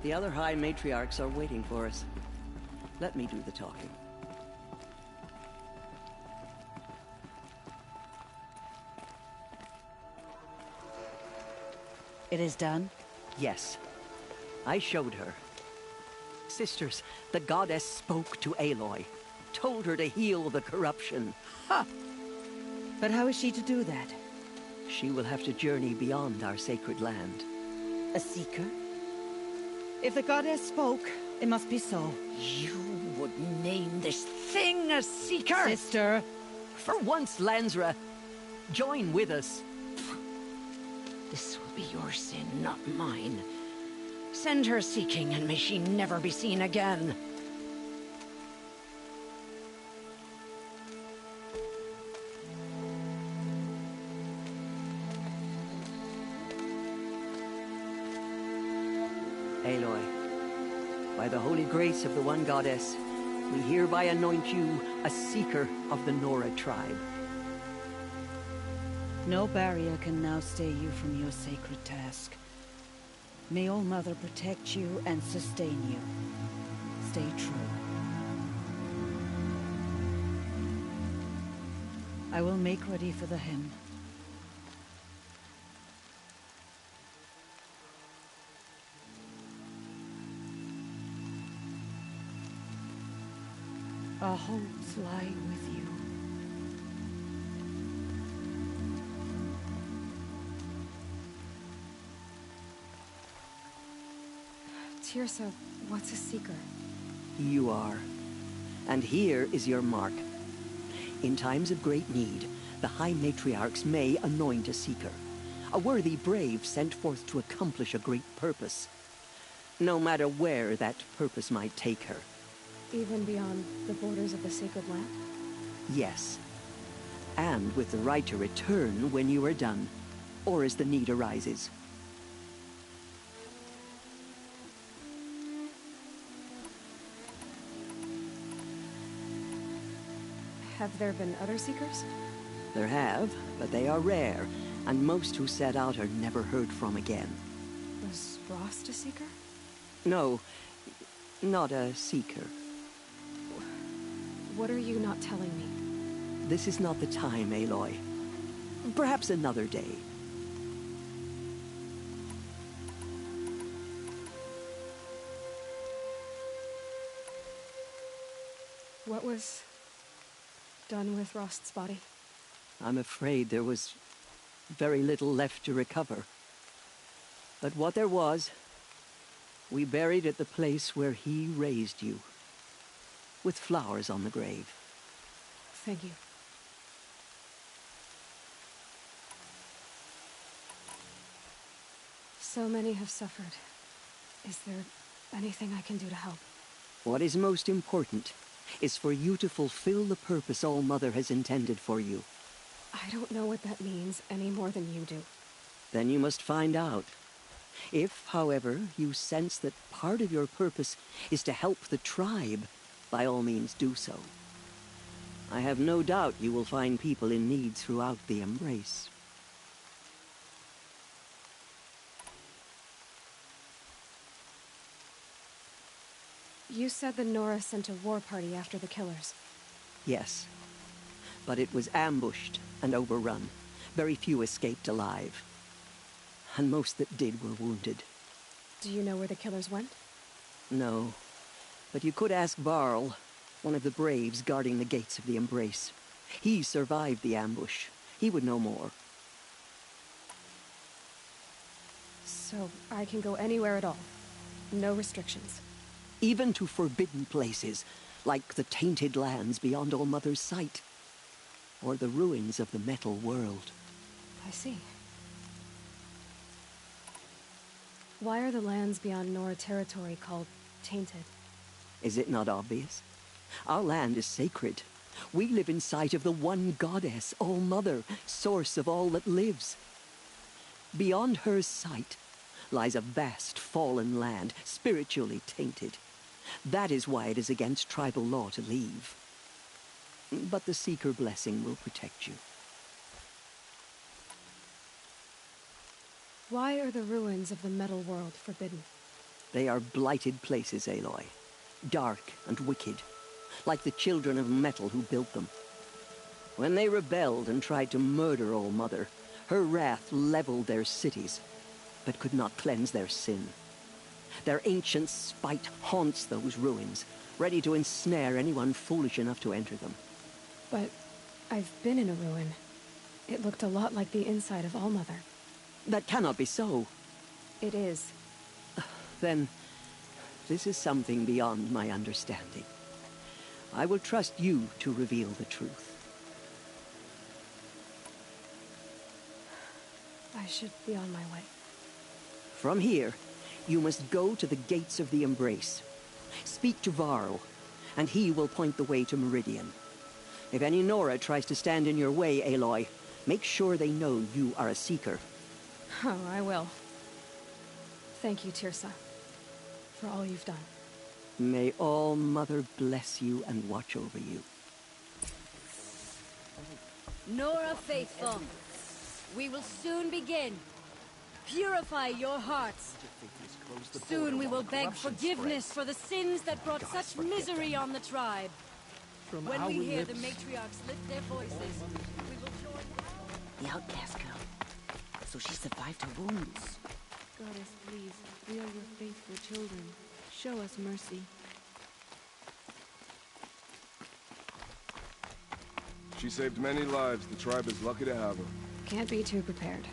The other High Matriarchs are waiting for us. Let me do the talking. It is done? Yes. I showed her. Sisters, the goddess spoke to Aloy. Told her to heal the corruption. Ha! But how is she to do that? She will have to journey beyond our sacred land. A seeker? If the goddess spoke, it must be so. You would name this thing a Seeker? Sister! For once, Lansra, join with us. This will be your sin, not mine. Send her seeking, and may she never be seen again. Aloy, by the holy grace of the One Goddess, we hereby anoint you a Seeker of the Nora tribe. No barrier can now stay you from your sacred task. May All Mother protect you and sustain you. Stay true. I will make ready for the hymn. Our hopes lie with you. Tirsa, what's a Seeker? You are. And here is your mark. In times of great need, the High Matriarchs may anoint a Seeker. A worthy brave sent forth to accomplish a great purpose. No matter where that purpose might take her. Even beyond the borders of the sacred land? Yes. And with the right to return when you are done, or as the need arises. Have there been other Seekers? There have, but they are rare, and most who set out are never heard from again. Was Rost a Seeker? No, not a Seeker. What are you not telling me? This is not the time, Aloy. Perhaps another day. What was done with Rost's body? I'm afraid there was very little left to recover. But what there was, we buried at the place where he raised you. With flowers on the grave. Thank you. So many have suffered. Is there anything I can do to help? What is most important is for you to fulfill the purpose All Mother has intended for you. I don't know what that means any more than you do. Then you must find out. If, however, you sense that part of your purpose is to help the tribe, by all means do so. I have no doubt you will find people in need throughout the Embrace. You said the Nora sent a war party after the killers. Yes, but it was ambushed and overrun. Very few escaped alive. And most that did were wounded. Do you know where the killers went? No, but you could ask Varl, one of the braves guarding the gates of the Embrace. He survived the ambush. He would know more. So I can go anywhere at all? No restrictions? Even to forbidden places, like the tainted lands beyond All Mother's sight. Or the ruins of the metal world. I see. Why are the lands beyond Nora territory called tainted? Is it not obvious? Our land is sacred. We live in sight of the One Goddess, All Mother, source of all that lives. Beyond her sight lies a vast fallen land, spiritually tainted. That is why it is against tribal law to leave. But the Seeker blessing will protect you. Why are the ruins of the metal world forbidden? They are blighted places, Aloy. Dark and wicked, like the children of metal who built them. When they rebelled and tried to murder All Mother, her wrath leveled their cities, but could not cleanse their sin. Their ancient spite haunts those ruins, ready to ensnare anyone foolish enough to enter them. But I've been in a ruin. It looked a lot like the inside of All Mother. That cannot be so. It is. Then, this is something beyond my understanding. I will trust you to reveal the truth. I should be on my way. From here, you must go to the gates of the Embrace. Speak to Varro, and he will point the way to Meridian. If any Nora tries to stand in your way, Aloy, make sure they know you are a Seeker. Oh, I will. Thank you, Tirsa, for all you've done. May All Mother bless you and watch over you. Nora Faithful, we will soon begin. Purify your hearts. Soon we will beg forgiveness for the sins that brought such misery on the tribe. When we hear the matriarchs lift their voices, we will join... The outcast girl. So she survived her wounds. Goddess, please, we are your faithful children. Show us mercy. She saved many lives. The tribe is lucky to have her. Can't be too prepared.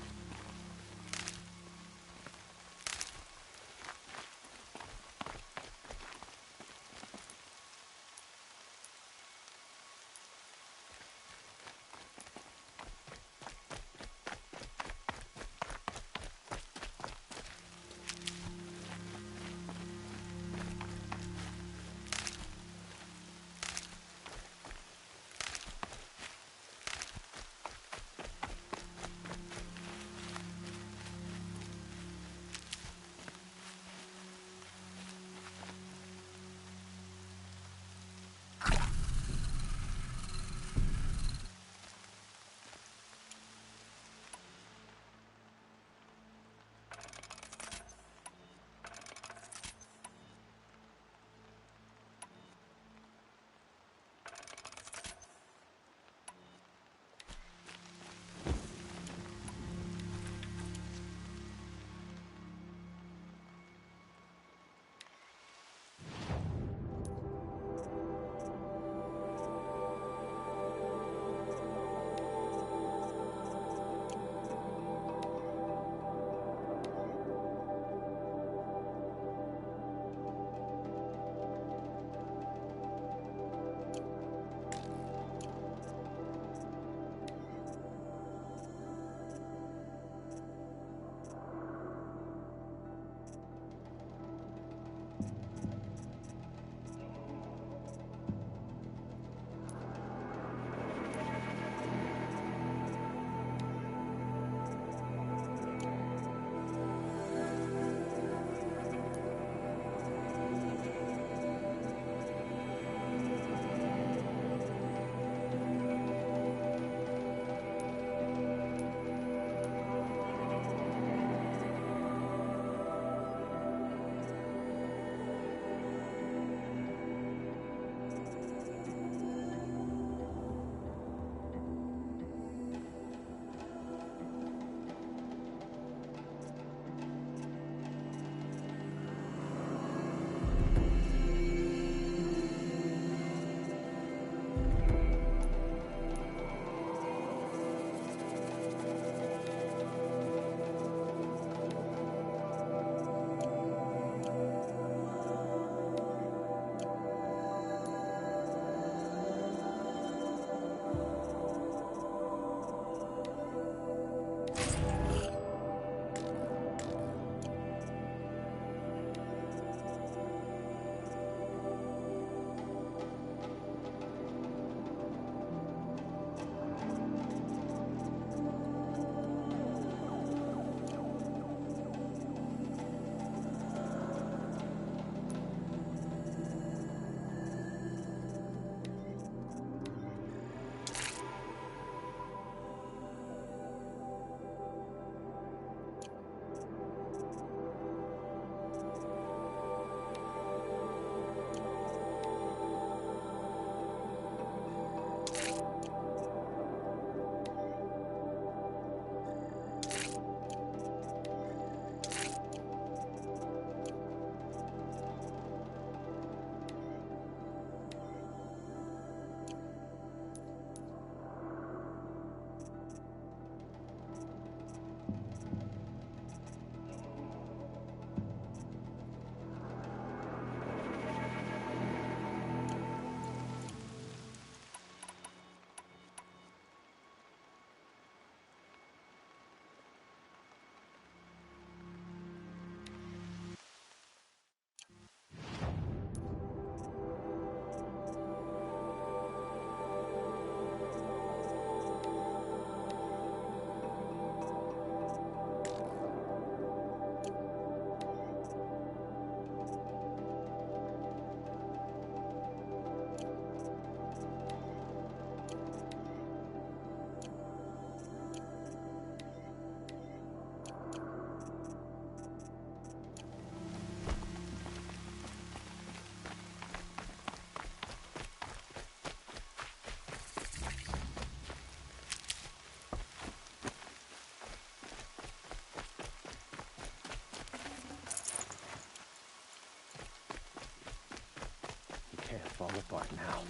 fall apart now.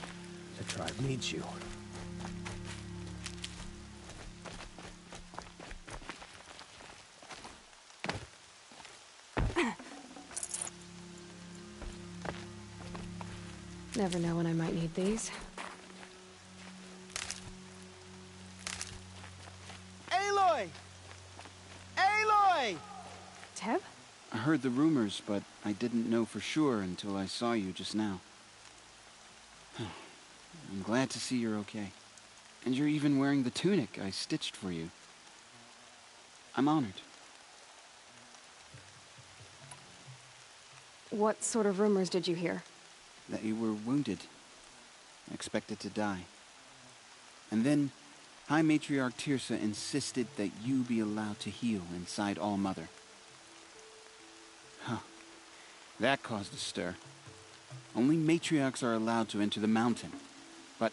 The tribe needs you. Never know when I might need these. Aloy! Aloy! Teb? I heard the rumors, but I didn't know for sure until I saw you just now. I'm glad to see you're okay. And you're even wearing the tunic I stitched for you. I'm honored. What sort of rumors did you hear? That you were wounded. Expected to die. And then, High Matriarch Tirsa insisted that you be allowed to heal inside All-Mother. Huh. That caused a stir. Only matriarchs are allowed to enter the mountain. But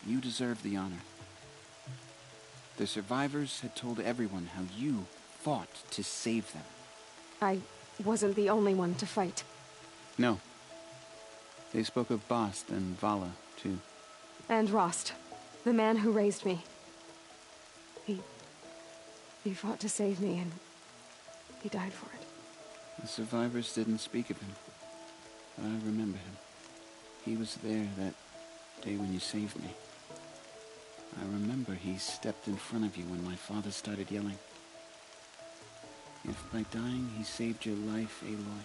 you deserve the honor. The survivors had told everyone how you fought to save them. I wasn't the only one to fight. No. They spoke of Bast and Vala, too. And Rost, the man who raised me. He fought to save me, and he died for it. The survivors didn't speak of him, but I remember him. He was there that day when you saved me. I remember he stepped in front of you when my father started yelling. If by dying he saved your life, Aloy,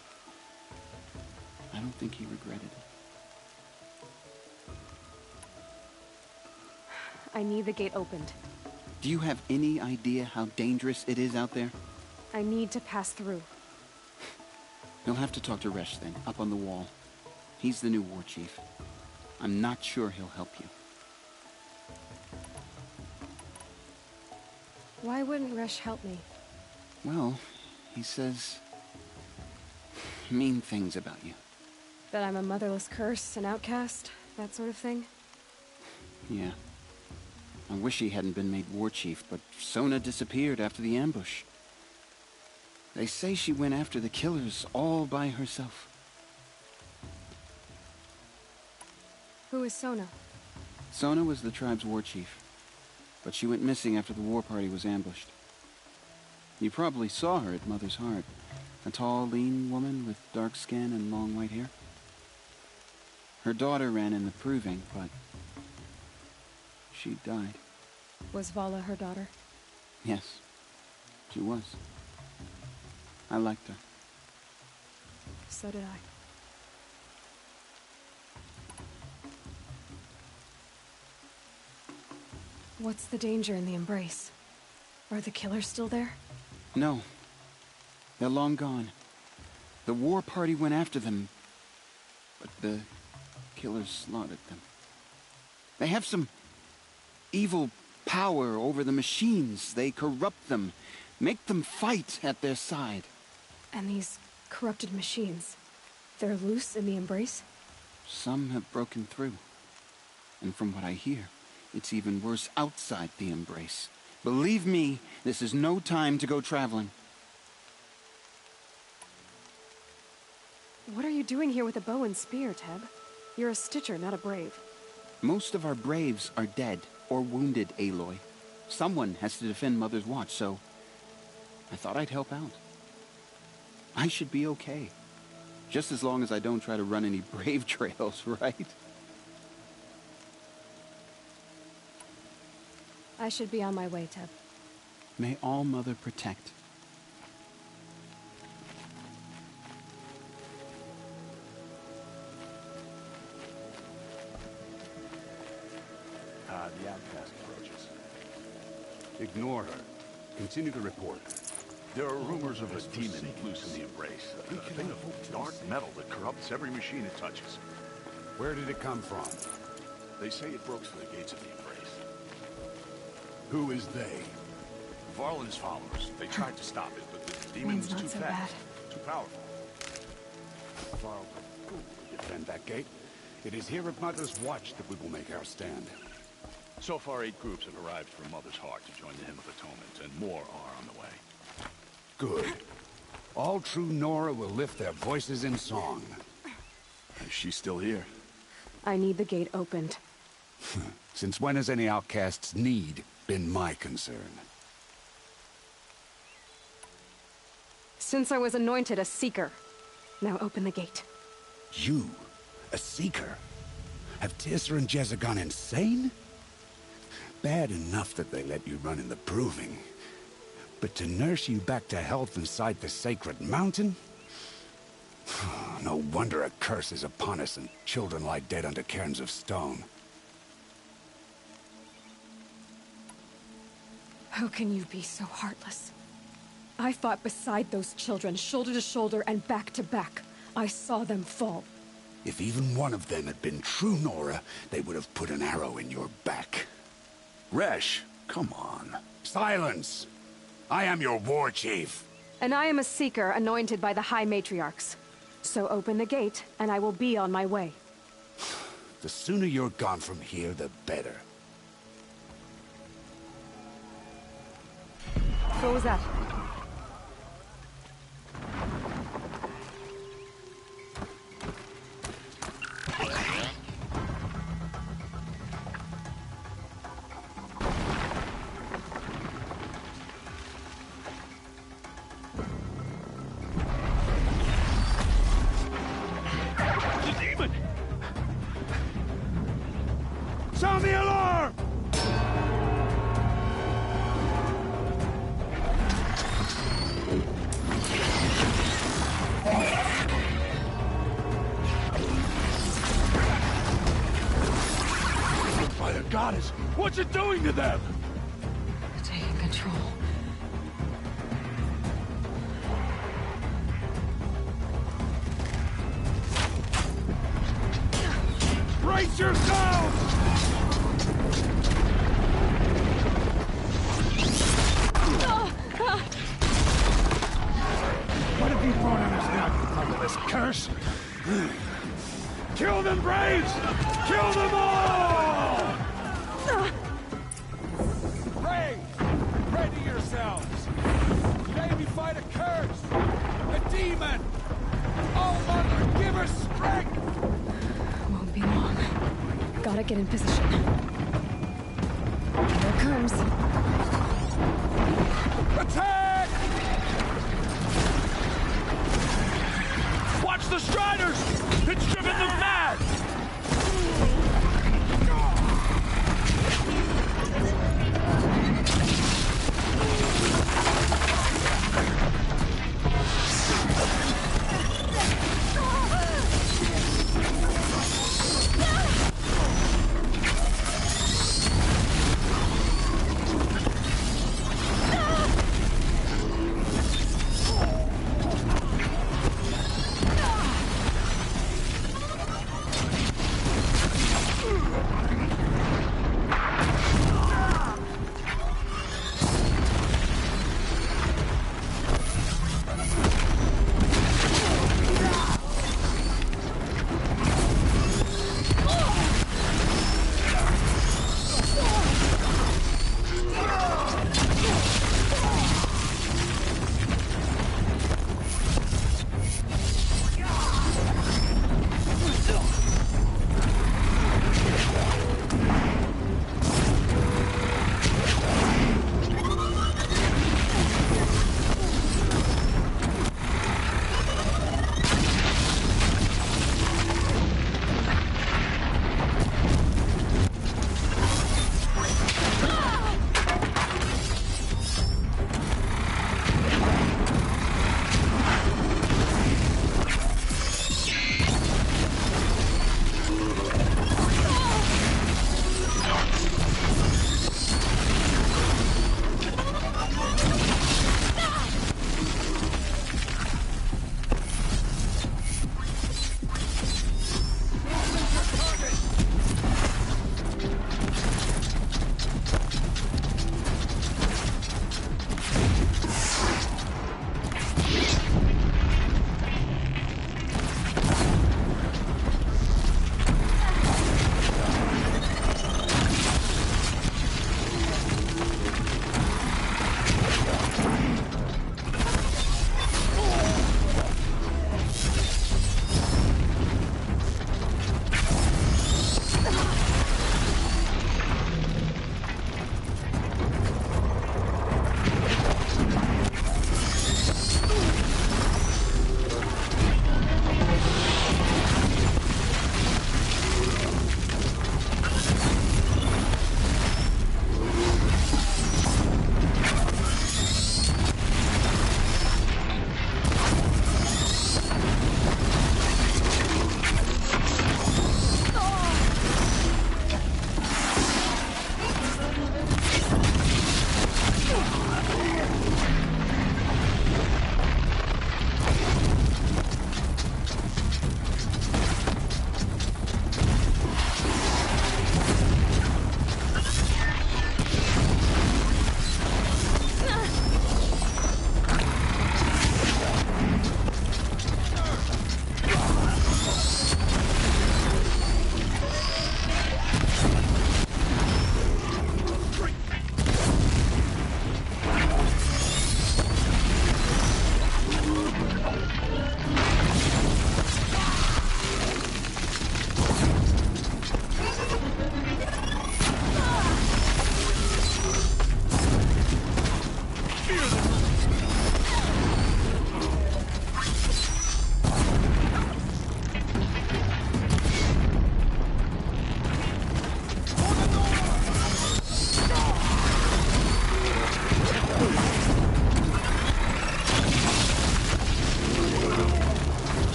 I don't think he regretted it. I need the gate opened. Do you have any idea how dangerous it is out there? I need to pass through. You'll have to talk to Resh then, up on the wall. He's the new war chief. I'm not sure he'll help you. Why wouldn't Resh help me? Well, he says mean things about you. That I'm a motherless curse, an outcast, that sort of thing? Yeah. I wish he hadn't been made war chief, but Sona disappeared after the ambush. They say she went after the killers all by herself. Who is Sona? Sona was the tribe's war chief, but she went missing after the war party was ambushed. You probably saw her at Mother's Heart. A tall, lean woman with dark skin and long white hair. Her daughter ran in the proving, but she died. Was Vala her daughter? Yes, she was. I liked her. So did I. What's the danger in the embrace? Are the killers still there? No. They're long gone. The war party went after them, but the killers slaughtered them. They have some evil power over the machines. They corrupt them, make them fight at their side. And these corrupted machines, they're loose in the embrace? Some have broken through. And from what I hear, it's even worse outside the embrace. Believe me, this is no time to go traveling. What are you doing here with a bow and spear, Teb? You're a Stitcher, not a Brave. Most of our Braves are dead or wounded, Aloy. Someone has to defend Mother's Watch, so I thought I'd help out. I should be okay. Just as long as I don't try to run any Brave trails, right? I should be on my way, Teb. May All-Mother protect. The outcast approaches. Ignore her. Continue to report. There are rumors of a demon loose in the embrace. A thing of dark metal that corrupts every machine it touches. Where did it come from? They say it broke through the gates of the embrace. Who is they? Varlin's followers. They tried to stop it, but the demon was too fast. Too powerful. Varl will defend that gate. It is here at Mother's Watch that we will make our stand. So far, 8 groups have arrived from Mother's Heart to join the Hymn of Atonement, and more are on the way. Good. All true Nora will lift their voices in song. Is she still here? I need the gate opened. Since when has any outcast's need been my concern? Since I was anointed a Seeker. Now open the gate. You? A Seeker? Have Tissa and Jezza gone insane? Bad enough that they let you run in the Proving. But to nurse you back to health inside the Sacred Mountain? No wonder a curse is upon us and children lie dead under cairns of stone. How can you be so heartless? I fought beside those children, shoulder to shoulder and back to back. I saw them fall. If even one of them had been true Nora, they would have put an arrow in your back. Resh, come on. Silence! I am your war chief. And I am a Seeker anointed by the High Matriarchs. So open the gate, and I will be on my way. The sooner you're gone from here, the better. What was that? Sound the alarm! By the goddess, what's it doing to them? Taking control. Brace yourselves! What have you brought on us now, under this curse? Kill them, Braves! Kill them all! Braves, ready yourselves! Today we fight a curse! A demon! Oh, Mother, give us strength! Won't be long. Gotta get in position. Here it comes. Attack! Watch the Striders! It's driven them mad!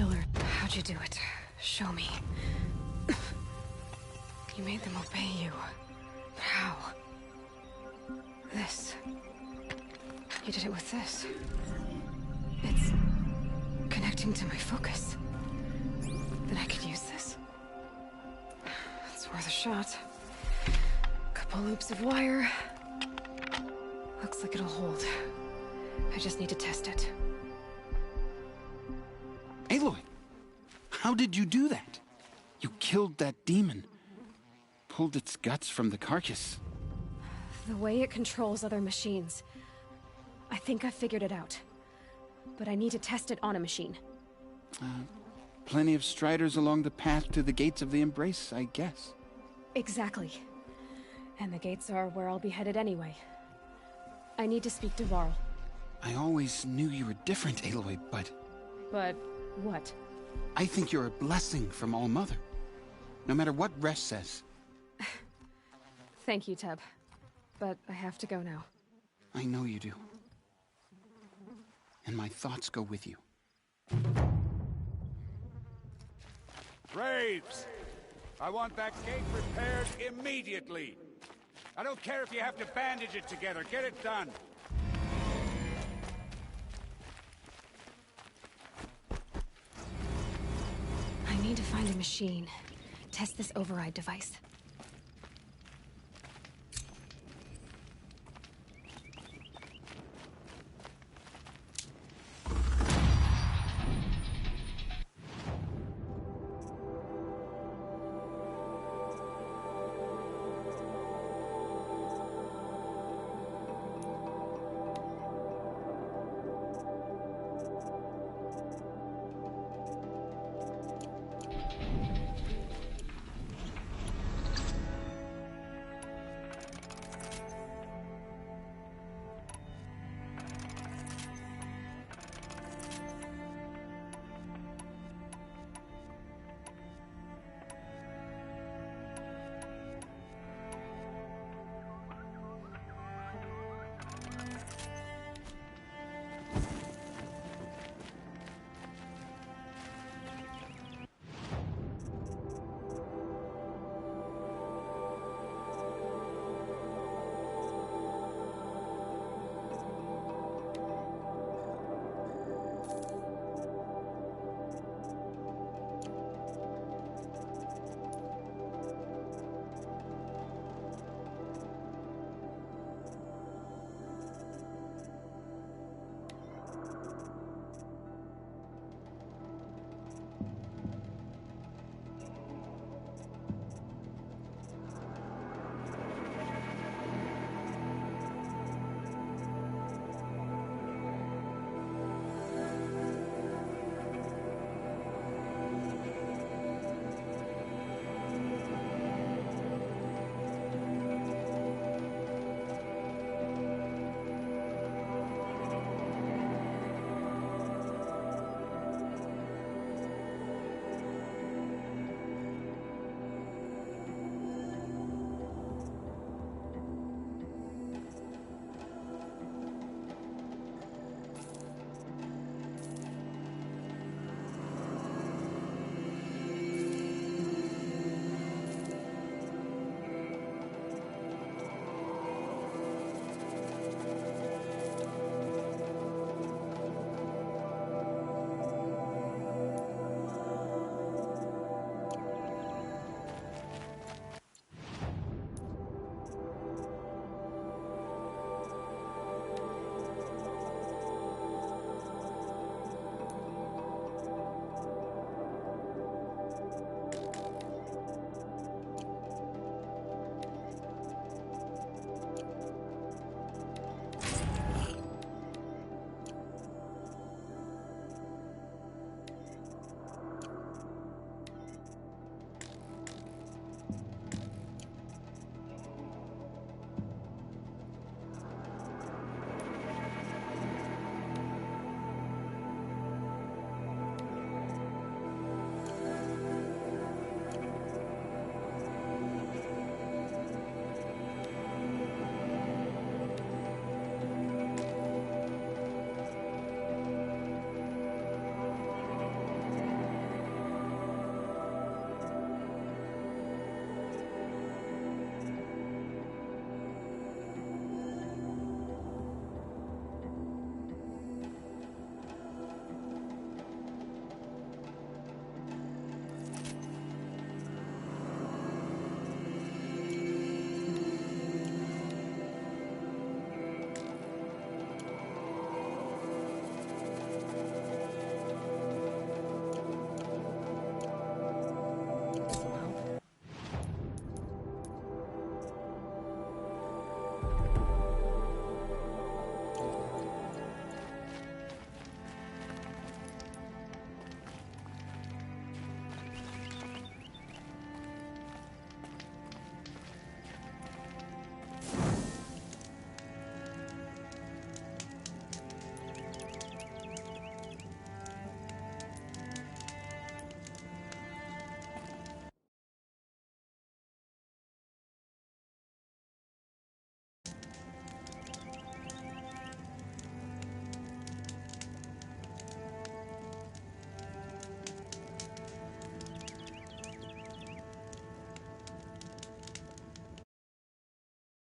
killer. How'd you do it? Show me. You made them obey you. But how? This. You did it with this. It's connecting to my focus. Then I could use this. It's worth a shot. Couple loops of wire. Looks like it'll hold. I just need to test it. Aloy! How did you do that? You killed that demon. Pulled its guts from the carcass. The way it controls other machines. I think I figured it out. But I need to test it on a machine. Plenty of striders along the path to the gates of the Embrace, I guess. Exactly. And the gates are where I'll be headed anyway. I need to speak to Varl. I always knew you were different, Aloy, but... But what? I think you're a blessing from All-Mother. No matter what Resh says. Thank you, Teb. But I have to go now. I know you do. And my thoughts go with you. Braves! I want that gate repaired immediately. I don't care if you have to bandage it together. Get it done. I need to find a machine. Test this override device.